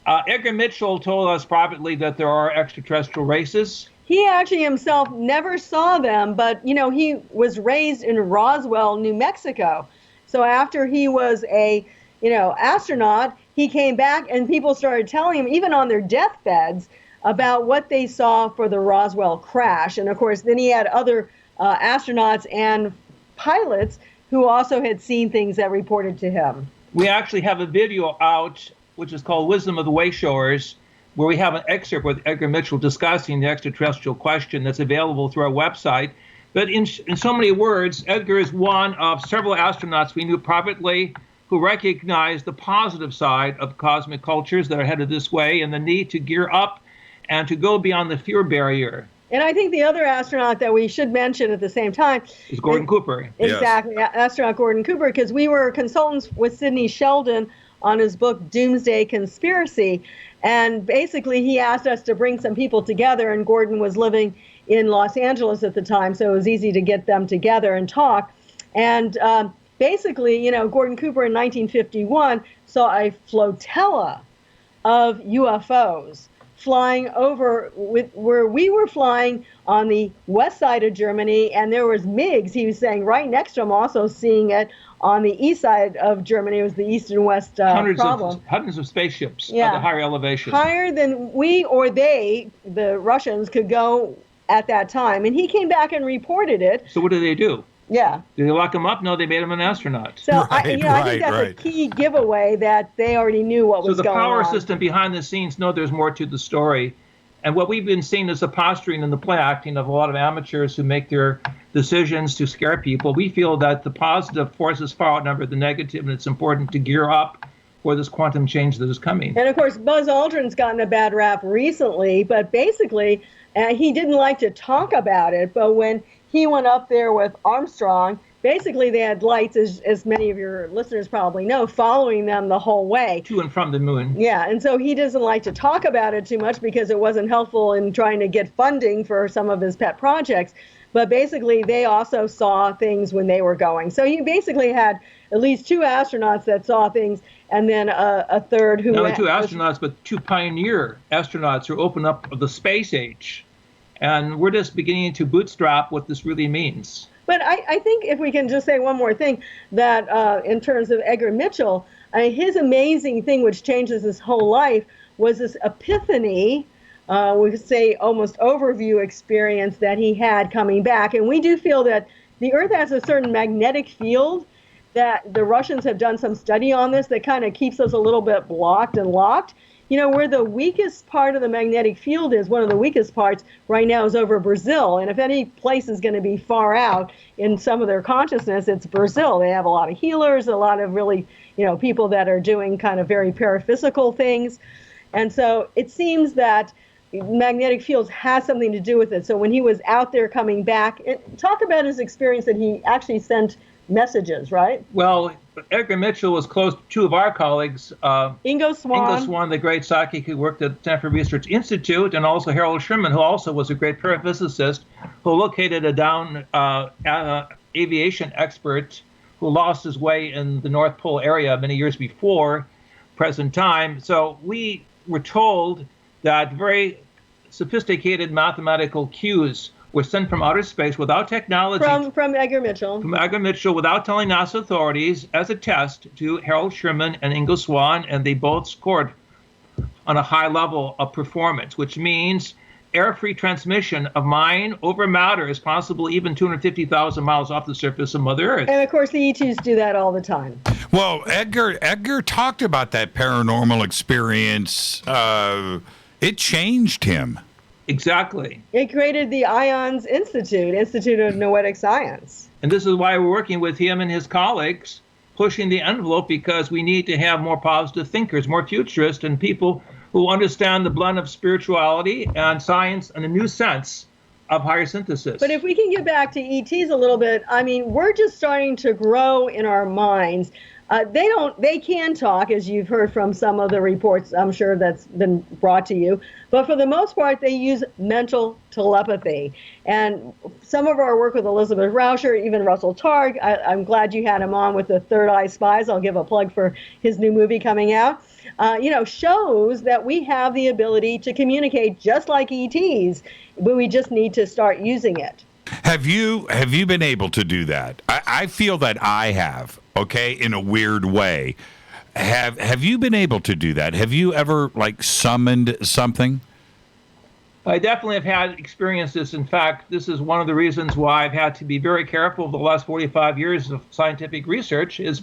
Edgar Mitchell told us privately that there are extraterrestrial races. He actually himself never saw them, but, he was raised in Roswell, New Mexico. So after he was a, astronaut, he came back and people started telling him, even on their deathbeds, about what they saw for the Roswell crash. And of course, then he had other astronauts and pilots who also had seen things that reported to him. We actually have a video out, which is called Wisdom of the Wayshowers, where we have an excerpt with Edgar Mitchell discussing the extraterrestrial question that's available through our website. But in so many words, Edgar is one of several astronauts we knew privately who recognize the positive side of cosmic cultures that are headed this way and the need to gear up and to go beyond the fear barrier. And I think the other astronaut that we should mention at the same time is Gordon Cooper. Exactly, yes. Astronaut Gordon Cooper, because we were consultants with Sidney Sheldon on his book Doomsday Conspiracy. And basically he asked us to bring some people together, and Gordon was living in Los Angeles at the time, so it was easy to get them together and talk. And basically, Gordon Cooper in 1951 saw a flotilla of UFOs flying over where we were flying on the west side of Germany, and there was MiGs, he was saying, right next to him, also seeing it on the east side of Germany. It was the east and west problem. Hundreds of spaceships at the higher elevation. Higher than we or they, the Russians, could go at that time. And he came back and reported it. So what did they do? Yeah. Did they lock him up? No, they made him an astronaut. So I think that's a key giveaway that they already knew what was going on. So the power system behind the scenes know there's more to the story. And what we've been seeing is the posturing and the play acting of a lot of amateurs who make their decisions to scare people. We feel that the positive forces far outnumber the negative, and it's important to gear up for this quantum change that is coming. And of course, Buzz Aldrin's gotten a bad rap recently, but basically he didn't like to talk about it. But when he went up there with Armstrong, basically they had lights, as many of your listeners probably know, following them the whole way. To and from the moon. Yeah, and so he doesn't like to talk about it too much because it wasn't helpful in trying to get funding for some of his pet projects. But basically, they also saw things when they were going. So you basically had at least two astronauts that saw things, and then a third who... Not only two astronauts, but two pioneer astronauts who opened up the space age. And we're just beginning to bootstrap what this really means. But I think if we can just say one more thing, that in terms of Edgar Mitchell, his amazing thing, which changes his whole life, was this epiphany, we could say almost overview experience that he had coming back. And we do feel that the Earth has a certain magnetic field, that the Russians have done some study on this, that kind of keeps us a little bit blocked and locked. Where the weakest part of the magnetic field is, one of the weakest parts right now is over Brazil. And if any place is going to be far out in some of their consciousness, it's Brazil. They have a lot of healers, a lot of really, people that are doing kind of very paraphysical things. And so it seems that magnetic fields has something to do with it. So when he was out there coming back, talk about his experience that he actually sent messages, right? Well, Edgar Mitchell was close to two of our colleagues. Ingo Swann, the great psychic who worked at Stanford Research Institute, and also Harold Sherman, who also was a great paraphysicist, who located a down aviation expert who lost his way in the North Pole area many years before present time. So we were told that very sophisticated mathematical cues were sent from outer space without technology. From Edgar Mitchell. From Edgar Mitchell, without telling NASA authorities, as a test to Harold Sherman and Ingo Swann, and they both scored on a high level of performance, which means air-free transmission of mind over matter is possible even 250,000 miles off the surface of Mother Earth. And of course, the ETs do that all the time. Well, Edgar talked about that paranormal experience. It changed him. Exactly. It created the IONS Institute of Noetic Science. And this is why we're working with him and his colleagues, pushing the envelope, because we need to have more positive thinkers, more futurists, and people who understand the blend of spirituality and science and a new sense of higher synthesis. But if we can get back to ETs a little bit, I mean, we're just starting to grow in our minds. They can talk, as you've heard from some of the reports, I'm sure that's been brought to you. But for the most part, they use mental telepathy. And some of our work with Elizabeth Rauscher, even Russell Targ, I'm glad you had him on with the Third Eye Spies. I'll give a plug for his new movie coming out. Shows that we have the ability to communicate just like ETs, but we just need to start using it. Have you been able to do that? I feel that I have, okay, in a weird way. Have you been able to do that? Have you ever, summoned something? I definitely have had experiences. In fact, this is one of the reasons why I've had to be very careful over the last 45 years of scientific research, is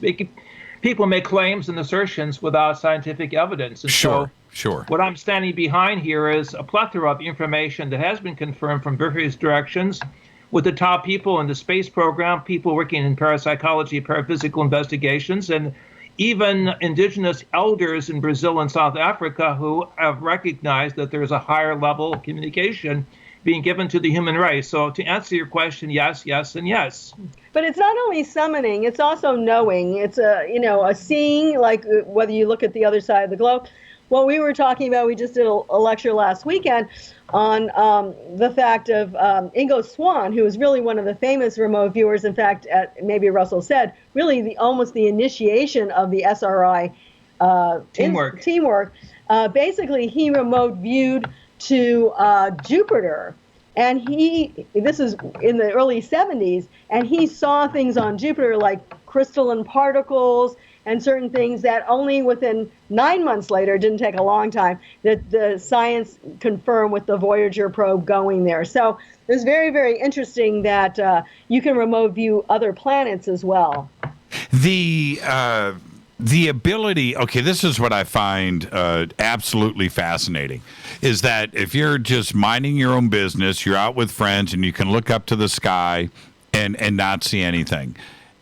people make claims and assertions without scientific evidence. And Sure. What I'm standing behind here is a plethora of information that has been confirmed from various directions with the top people in the space program, people working in parapsychology, paraphysical investigations, and even indigenous elders in Brazil and South Africa who have recognized that there's a higher level of communication being given to the human race. So to answer your question, yes, yes, and yes. But it's not only summoning, it's also knowing. It's a seeing, like whether you look at the other side of the globe. What we were talking about, we just did a lecture last weekend on the fact of Ingo Swann, who is really one of the famous remote viewers. In fact, maybe Russell said, really almost the initiation of the SRI teamwork. Basically, he remote viewed to Jupiter. And this is in the early 70s, and he saw things on Jupiter like crystalline particles and certain things that only within 9 months later, didn't take a long time, that the science confirmed with the Voyager probe going there. So it's very, very interesting that you can remote view other planets as well. The ability, okay, this is what I find absolutely fascinating, is that if you're just minding your own business, you're out with friends and you can look up to the sky and not see anything.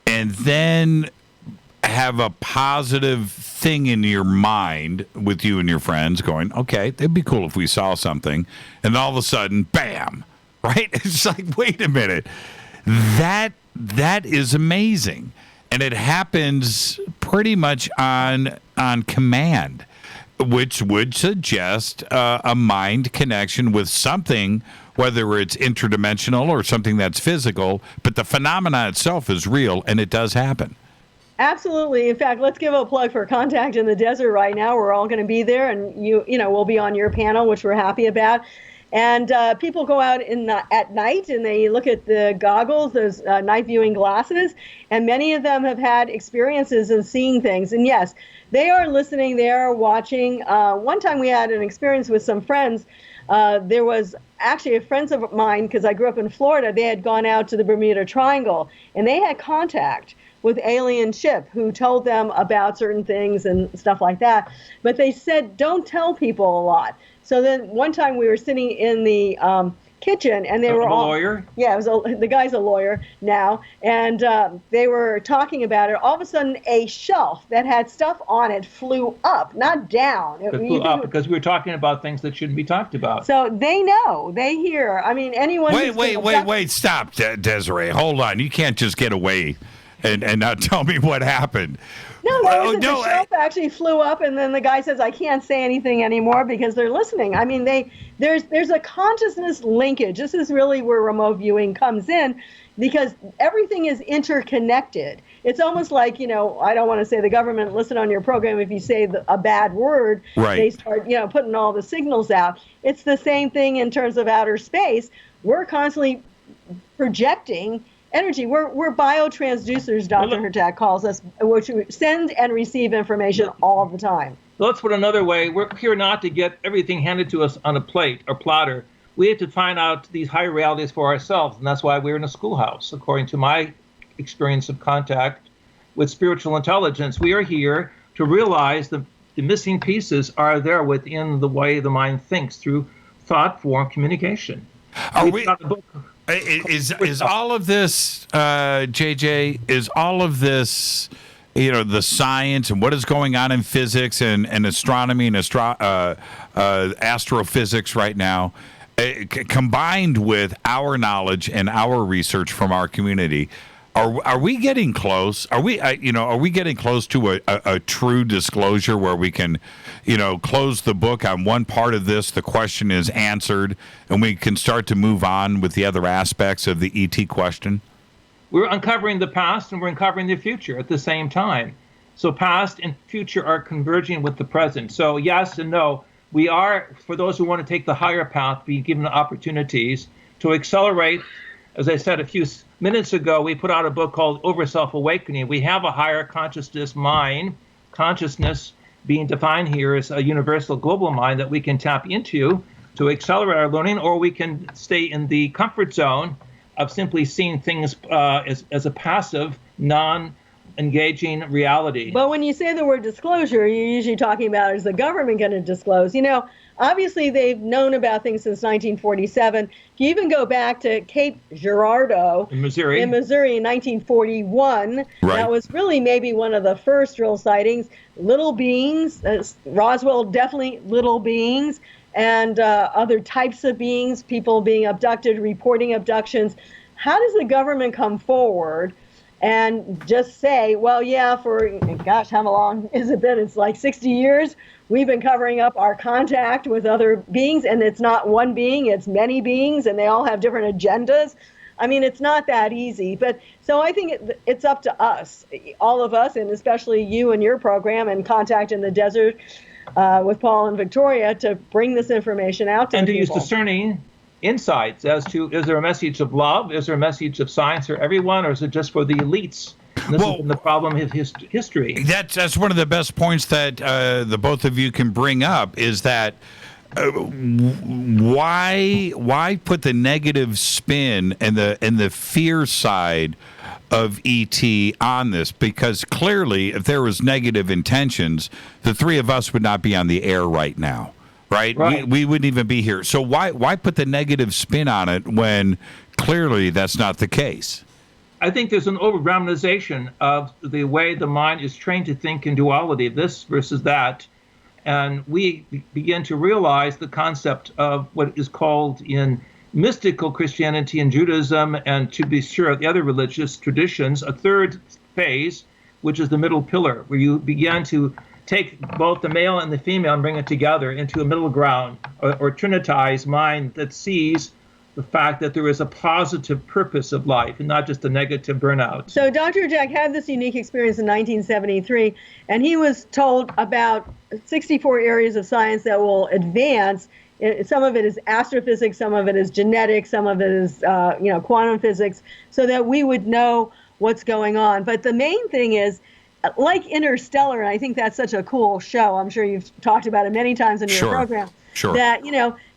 And then have a positive thing in your mind with you and your friends going, okay, it'd be cool if we saw something. And all of a sudden, bam, right? It's like, wait a minute. That is amazing. And it happens pretty much on command, which would suggest a mind connection with something, whether it's interdimensional or something that's physical, but the phenomenon itself is real, and it does happen. Absolutely. In fact, let's give a plug for Contact in the Desert right now. We're all going to be there, and we'll be on your panel, which we're happy about. And people go out at night and they look at the goggles, those night viewing glasses, and many of them have had experiences in seeing things. And yes, they are listening, they are watching. One time we had an experience with some friends. There was actually a friend of mine, because I grew up in Florida, they had gone out to the Bermuda Triangle and they had contact with alien ship who told them about certain things and stuff like that. But they said, don't tell people a lot. So then one time we were sitting in the kitchen and they were all— a lawyer? Yeah, the guy's a lawyer now. And they were talking about it. All of a sudden, a shelf that had stuff on it flew up, not down. It flew up because we were talking about things that shouldn't be talked about. So they know, they hear. I mean, anyone— Wait, stop, Desiree. Hold on. You can't just get away and not tell me what happened. No, the shelf actually flew up, and then the guy says, I can't say anything anymore because they're listening. I mean, there's a consciousness linkage. This is really where remote viewing comes in, because everything is interconnected. It's almost like, I don't want to say the government, listen on your program, if you say a bad word, right, they start, putting all the signals out. It's the same thing in terms of outer space. We're constantly projecting energy. We're biotransducers, Dr. Hurtak calls us, which send and receive information all the time. Let's put it another way. We're here not to get everything handed to us on a plate or platter. We have to find out these higher realities for ourselves, and that's why we're in a schoolhouse, according to my experience of contact with spiritual intelligence. We are here to realize the missing pieces are there within the way the mind thinks through thought form communication. Is all of this, JJ, is all of this the science and what is going on in physics and astronomy and astrophysics right now, combined with our knowledge and our research from our community, are we getting close? Are we getting close to a true disclosure where we can, close the book on one part of this, the question is answered, and we can start to move on with the other aspects of the ET question? We're uncovering the past and we're uncovering the future at the same time. So past and future are converging with the present. So yes and no. We are, for those who want to take the higher path, be given opportunities to accelerate. As I said a few minutes ago, we put out a book called Over Self-Awakening. We have a higher consciousness mind, consciousness being defined here as a universal global mind that we can tap into to accelerate our learning, or we can stay in the comfort zone of simply seeing things as a passive, non-engaging reality. But when you say the word disclosure, you're usually talking about, is the government going to disclose? Obviously they've known about things since 1947. If you even go back to Cape Girardeau in Missouri in 1941, that was really maybe one of the first real sightings. Little beings, Roswell, definitely little beings, and other types of beings, people being abducted, reporting abductions. How does the government come forward and just say, well, yeah, for, gosh, how long has it been? It's like 60 years. We've been covering up our contact with other beings, and it's not one being, it's many beings, and they all have different agendas. I mean, it's not that easy. But so I think it's up to us, all of us, and especially you and your program and Contact in the Desert, with Paul and Victoria, to bring this information out to and to people. use discerning insights as to, is there a message of love, is there a message of science for everyone, or is it just for the elites? And this has been the problem of history. That's one of the best points that the both of you can bring up, is that why put the negative spin and the fear side of ET on this? Because clearly, if there was negative intentions, the three of us would not be on the air right now, right? We wouldn't even be here. So why put the negative spin on it when clearly that's not the case? I think there's an over-dramatization of the way the mind is trained to think in duality, this versus that. And we begin to realize the concept of what is called in mystical Christianity and Judaism, and to be sure the other religious traditions, a third phase, which is the middle pillar, where you begin to take both the male and the female and bring it together into a middle ground, or trinitized mind that sees the fact that there is a positive purpose of life and not just a negative burnout. So Dr. Jack had this unique experience in 1973, and he was told about 64 areas of science that will advance. Some of it is astrophysics, some of it is genetics, some of it is quantum physics, so that we would know what's going on. But the main thing is, like Interstellar, and I think that's such a cool show. I'm sure you've talked about it many times in your program. Sure. That,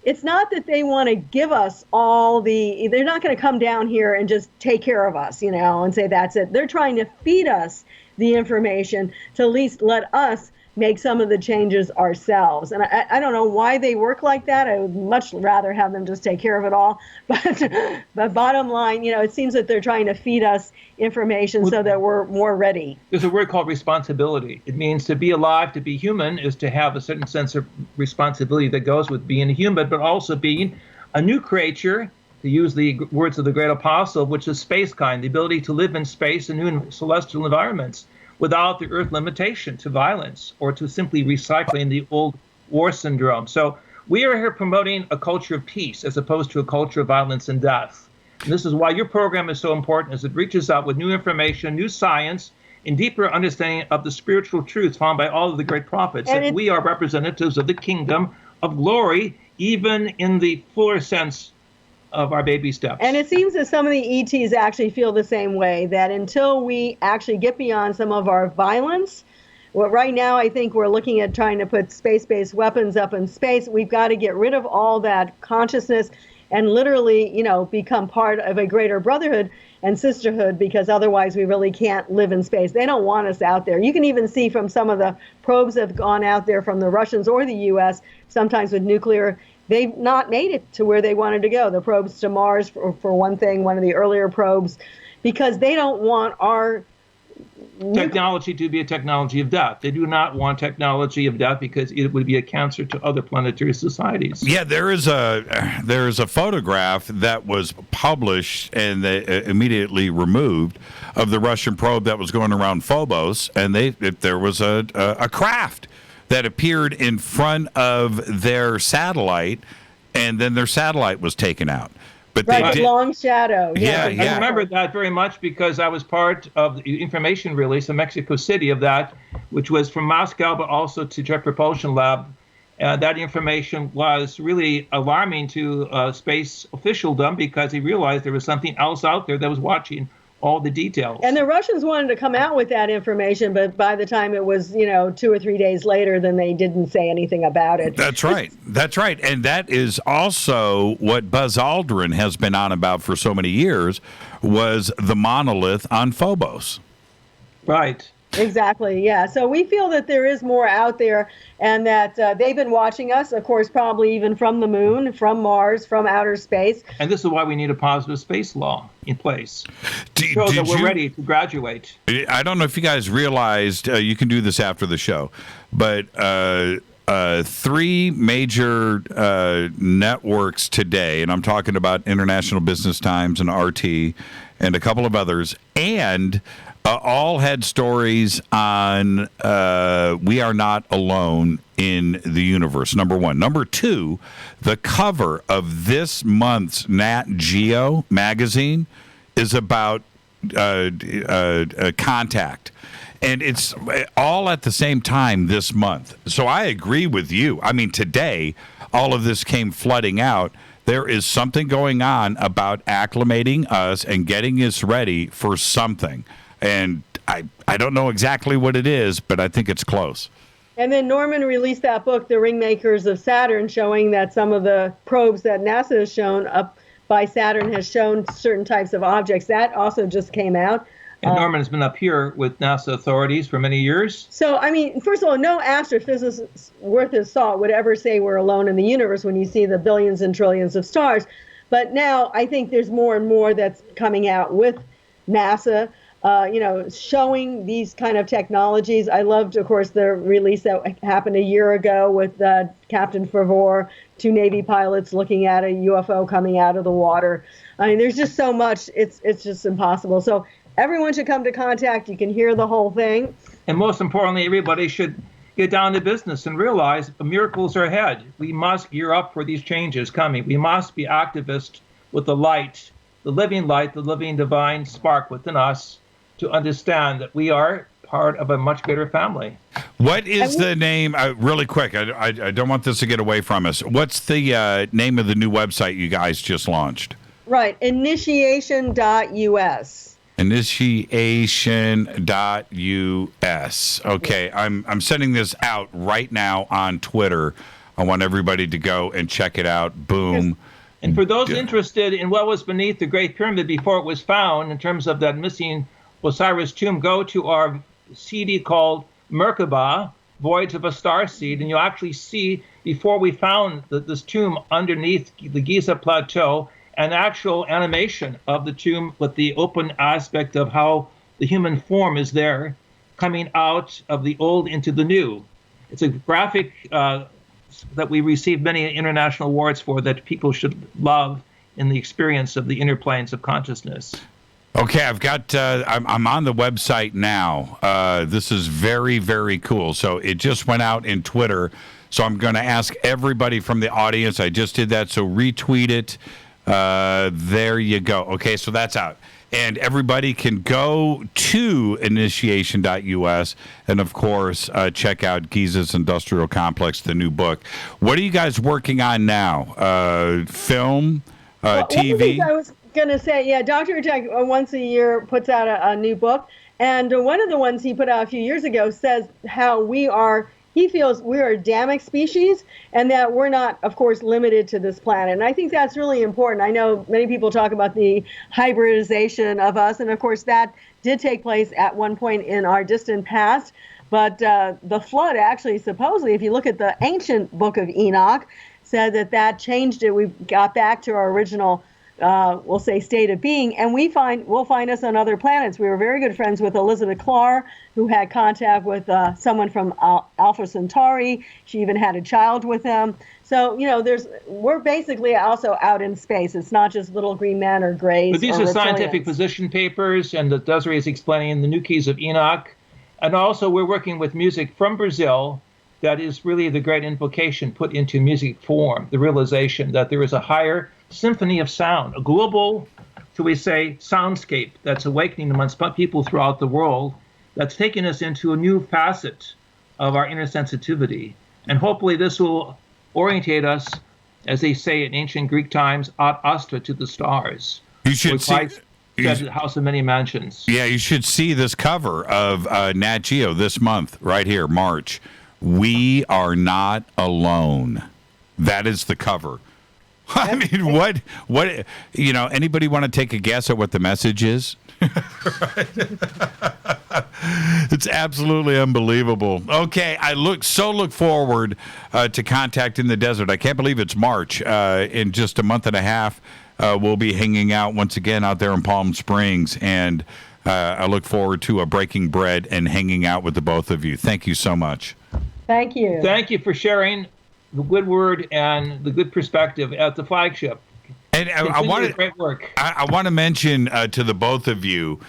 it's not that they want to give us they're not going to come down here and just take care of us, and say that's it. They're trying to feed us the information to at least let us make some of the changes ourselves. And I don't know why they work like that. I would much rather have them just take care of it all. But bottom line, it seems that they're trying to feed us information so that we're more ready. There's a word called responsibility. It means to be alive, to be human, is to have a certain sense of responsibility that goes with being a human, but also being a new creature, to use the words of the great apostle, which is space kind, the ability to live in space and new celestial environments, without the earth limitation to violence or to simply recycling the old war syndrome. So we are here promoting a culture of peace as opposed to a culture of violence and death. And this is why your program is so important, as it reaches out with new information, new science, and deeper understanding of the spiritual truths found by all of the great prophets, that we are representatives of the kingdom of glory, even in the fuller sense of our baby steps. And it seems that some of the ETs actually feel the same way, that until we actually get beyond some of our violence, right now I think we're looking at trying to put space-based weapons up in space. We've got to get rid of all that consciousness and literally, become part of a greater brotherhood and sisterhood, because otherwise we really can't live in space. They don't want us out there. You can even see from some of the probes that have gone out there from the Russians or the U.S., sometimes with nuclear, they've not made it to where they wanted to go. The probes to Mars, for one thing, one of the earlier probes, because they don't want our technology to be a technology of death. They do not want technology of death because it would be a cancer to other planetary societies. Yeah, there is a photograph that was published and they immediately removed of the Russian probe that was going around Phobos, and there was a craft that appeared in front of their satellite, and then their satellite was taken out. But right, the long shadow. Yeah. I remember that very much because I was part of the information release in Mexico City of that, which was from Moscow, but also to Jet Propulsion Lab. That information was really alarming to space officialdom because he realized there was something else out there that was watching all the details. And the Russians wanted to come out with that information, but by the time it was, 2 or 3 days later, then they didn't say anything about it. That's right. That's right. And that is also what Buzz Aldrin has been on about for so many years, was the monolith on Phobos. Right. Exactly, yeah. So we feel that there is more out there and that they've been watching us, of course, probably even from the moon, from Mars, from outer space. And this is why we need a positive space law in place to show that we're ready to graduate. I don't know if you guys realized, you can do this after the show, but 3 major networks today, and I'm talking about International Business Times and RT and a couple of others, and all had stories on we are not alone in the universe, number one. Number two, the cover of this month's Nat Geo magazine is about contact. And it's all at the same time this month. So I agree with you. I mean, today, all of this came flooding out. There is something going on about acclimating us and getting us ready for something. And I don't know exactly what it is, but I think it's close. And then Norman released that book, The Ringmakers of Saturn, showing that some of the probes that NASA has shown up by Saturn has shown certain types of objects. That also just came out. And Norman has been up here with NASA authorities for many years. So, I mean, first of all, no astrophysicist worth his salt would ever say we're alone in the universe when you see the billions and trillions of stars. But now I think there's more and more that's coming out with NASA. Showing these kind of technologies. I loved, of course, the release that happened a year ago with Captain Favor, 2 Navy pilots looking at a UFO coming out of the water. I mean, there's just so much. It's just impossible. So everyone should come to contact. You can hear the whole thing. And most importantly, everybody should get down to business and realize miracles are ahead. We must gear up for these changes coming. We must be activists with the light, the living divine spark within us, to understand that we are part of a much greater family. What is the name, really quick, I don't want this to get away from us. What's the name of the new website you guys just launched? Right, initiation.us. Initiation.us. Okay, I'm sending this out right now on Twitter. I want everybody to go and check it out. Boom. And for those interested in what was beneath the Great Pyramid before it was found, in terms of that missing Osiris tomb, go to our CD called Merkaba, Voyage of a Starseed, and you'll actually see, before we found this tomb underneath the Giza Plateau, an actual animation of the tomb with the open aspect of how the human form is there, coming out of the old into the new. It's a graphic that we received many international awards for, that people should love in the experience of the inner planes of consciousness. Okay, I've got, I'm on the website now. This is very, very cool. So it just went out in Twitter. So I'm going to ask everybody from the audience. I just did that. So retweet it. There you go. Okay, so that's out. And everybody can go to initiation.us and, of course, check out Giza's Industrial Complex, the new book. What are you guys working on now? Film, TV? I was going to say, yeah, Dr. Hurtak once a year puts out a new book. And one of the ones he put out a few years ago says how he feels we're a Adamic species and that we're not, of course, limited to this planet. And I think that's really important. I know many people talk about the hybridization of us. And, of course, that did take place at one point in our distant past. But the flood actually, supposedly, if you look at the ancient book of Enoch, said that changed it. We got back to our original we'll say, state of being, and we'll find us on other planets. We were very good friends with Elizabeth Clark, who had contact with someone from Alpha Centauri. She even had a child with them. So, we're basically also out in space. It's not just little green men or grays. But these are scientific position papers, and that Desiree is explaining in the New Keys of Enoch. And also, we're working with music from Brazil that is really the great invocation put into music form, the realization that there is a higher symphony of sound, a global, shall we say, soundscape that's awakening amongst people throughout the world, that's taking us into a new facet of our inner sensitivity. And hopefully this will orientate us, as they say in ancient Greek times, ad astra, to the stars. You should see the House of Many Mansions. Yeah, you should see this cover of Nat Geo this month, right here, March. We are not alone. That is the cover. I mean, what? Anybody want to take a guess at what the message is? It's absolutely unbelievable. Okay, I look forward to Contact in the Desert. I can't believe it's March. In just a month and a half, we'll be hanging out once again out there in Palm Springs, and I look forward to a breaking bread and hanging out with the both of you. Thank you so much. Thank you. Thank you for sharing the good word and the good perspective at the flagship. And I want great work. I want to mention to the both of you,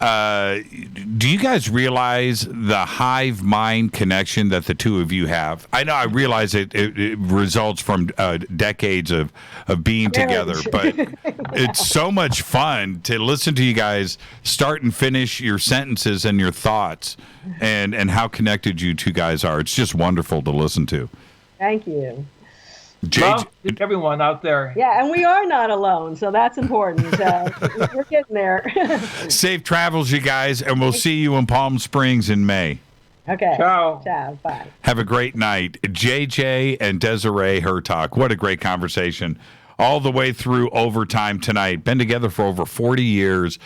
do you guys realize the hive mind connection that the two of you have? I realize it results from decades of being together, but it's so much fun to listen to you guys start and finish your sentences and your thoughts and how connected you two guys are. It's just wonderful to listen to. Thank you. Love to everyone out there. Yeah, and we are not alone, so that's important. We're getting there. Safe travels, you guys, and we'll see you in Palm Springs in May. Okay. Ciao. Ciao. Bye. Have a great night. JJ and Desiree Hurtak. What a great conversation. All the way through overtime tonight. Been together for over 40 years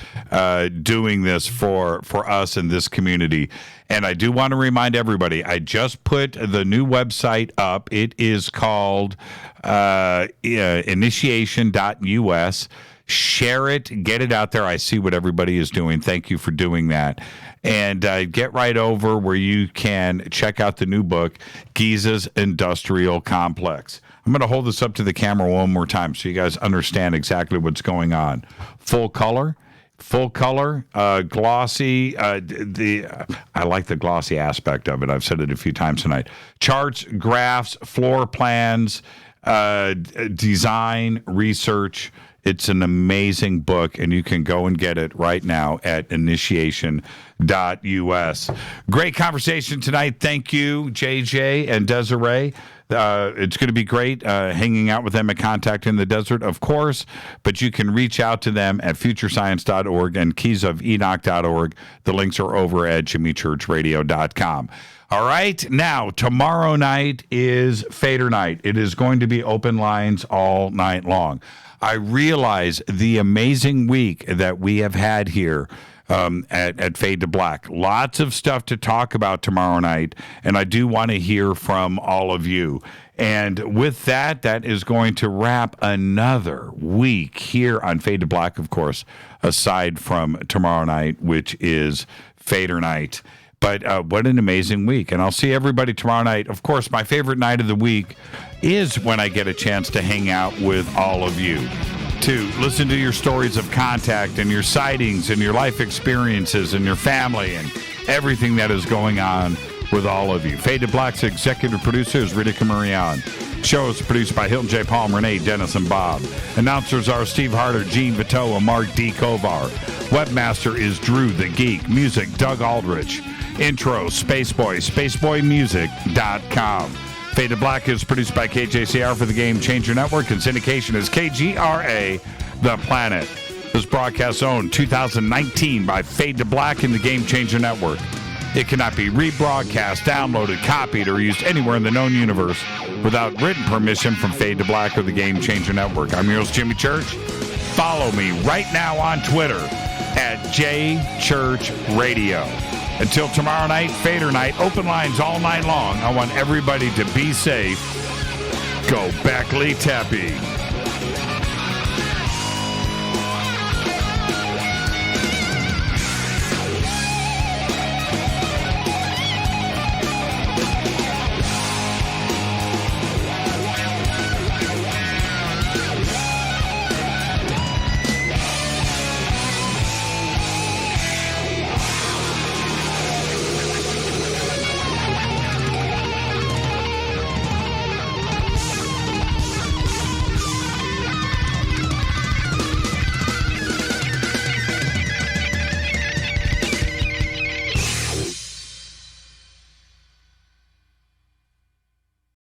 doing this for us in this community. And I do want to remind everybody, I just put the new website up. It is called initiation.us. Share it. Get it out there. I see what everybody is doing. Thank you for doing that. And get right over where you can check out the new book, Giza's Industrial Complex. I'm going to hold this up to the camera one more time so you guys understand exactly what's going on. Full color, glossy. I like the glossy aspect of it. I've said it a few times tonight. Charts, graphs, floor plans, design, research. It's an amazing book, and you can go and get it right now at initiation.us. Great conversation tonight. Thank you, JJ and Desiree. It's going to be great hanging out with them at Contact in the Desert, of course, but you can reach out to them at futurescience.org and keysofenoch.org. The links are over at jimmychurchradio.com. All right, now, tomorrow night is Fader night. It is going to be open lines all night long. I realize the amazing week that we have had here at Fade to Black. Lots of stuff to talk about tomorrow night, and I do want to hear from all of you. And with that, that is going to wrap another week here on Fade to Black, of course, aside from tomorrow night, which is Fader night. But what an amazing week. And I'll see everybody tomorrow night. Of course, my favorite night of the week is when I get a chance to hang out with all of you, to listen to your stories of contact and your sightings and your life experiences and your family and everything that is going on with all of you. Fade to Black's executive producer is Rita Camarion. Show is produced by Hilton J. Palm, Renee, Dennis, and Bob. Announcers are Steve Harder, Gene Vito, and Mark D. Kovar. Webmaster is Drew the Geek. Music, Doug Aldrich. Intro, Spaceboy, spaceboymusic.com. Fade to Black is produced by KJCR for the Game Changer Network, and syndication is KGRA, The Planet. This broadcast owned 2019 by Fade to Black and the Game Changer Network. It cannot be rebroadcast, downloaded, copied, or used anywhere in the known universe without written permission from Fade to Black or the Game Changer Network. I'm yours, Jimmy Church. Follow me right now on Twitter at JChurchRadio. Until tomorrow night, Fader night, open lines all night long. I want everybody to be safe. Go Beckley Tepe.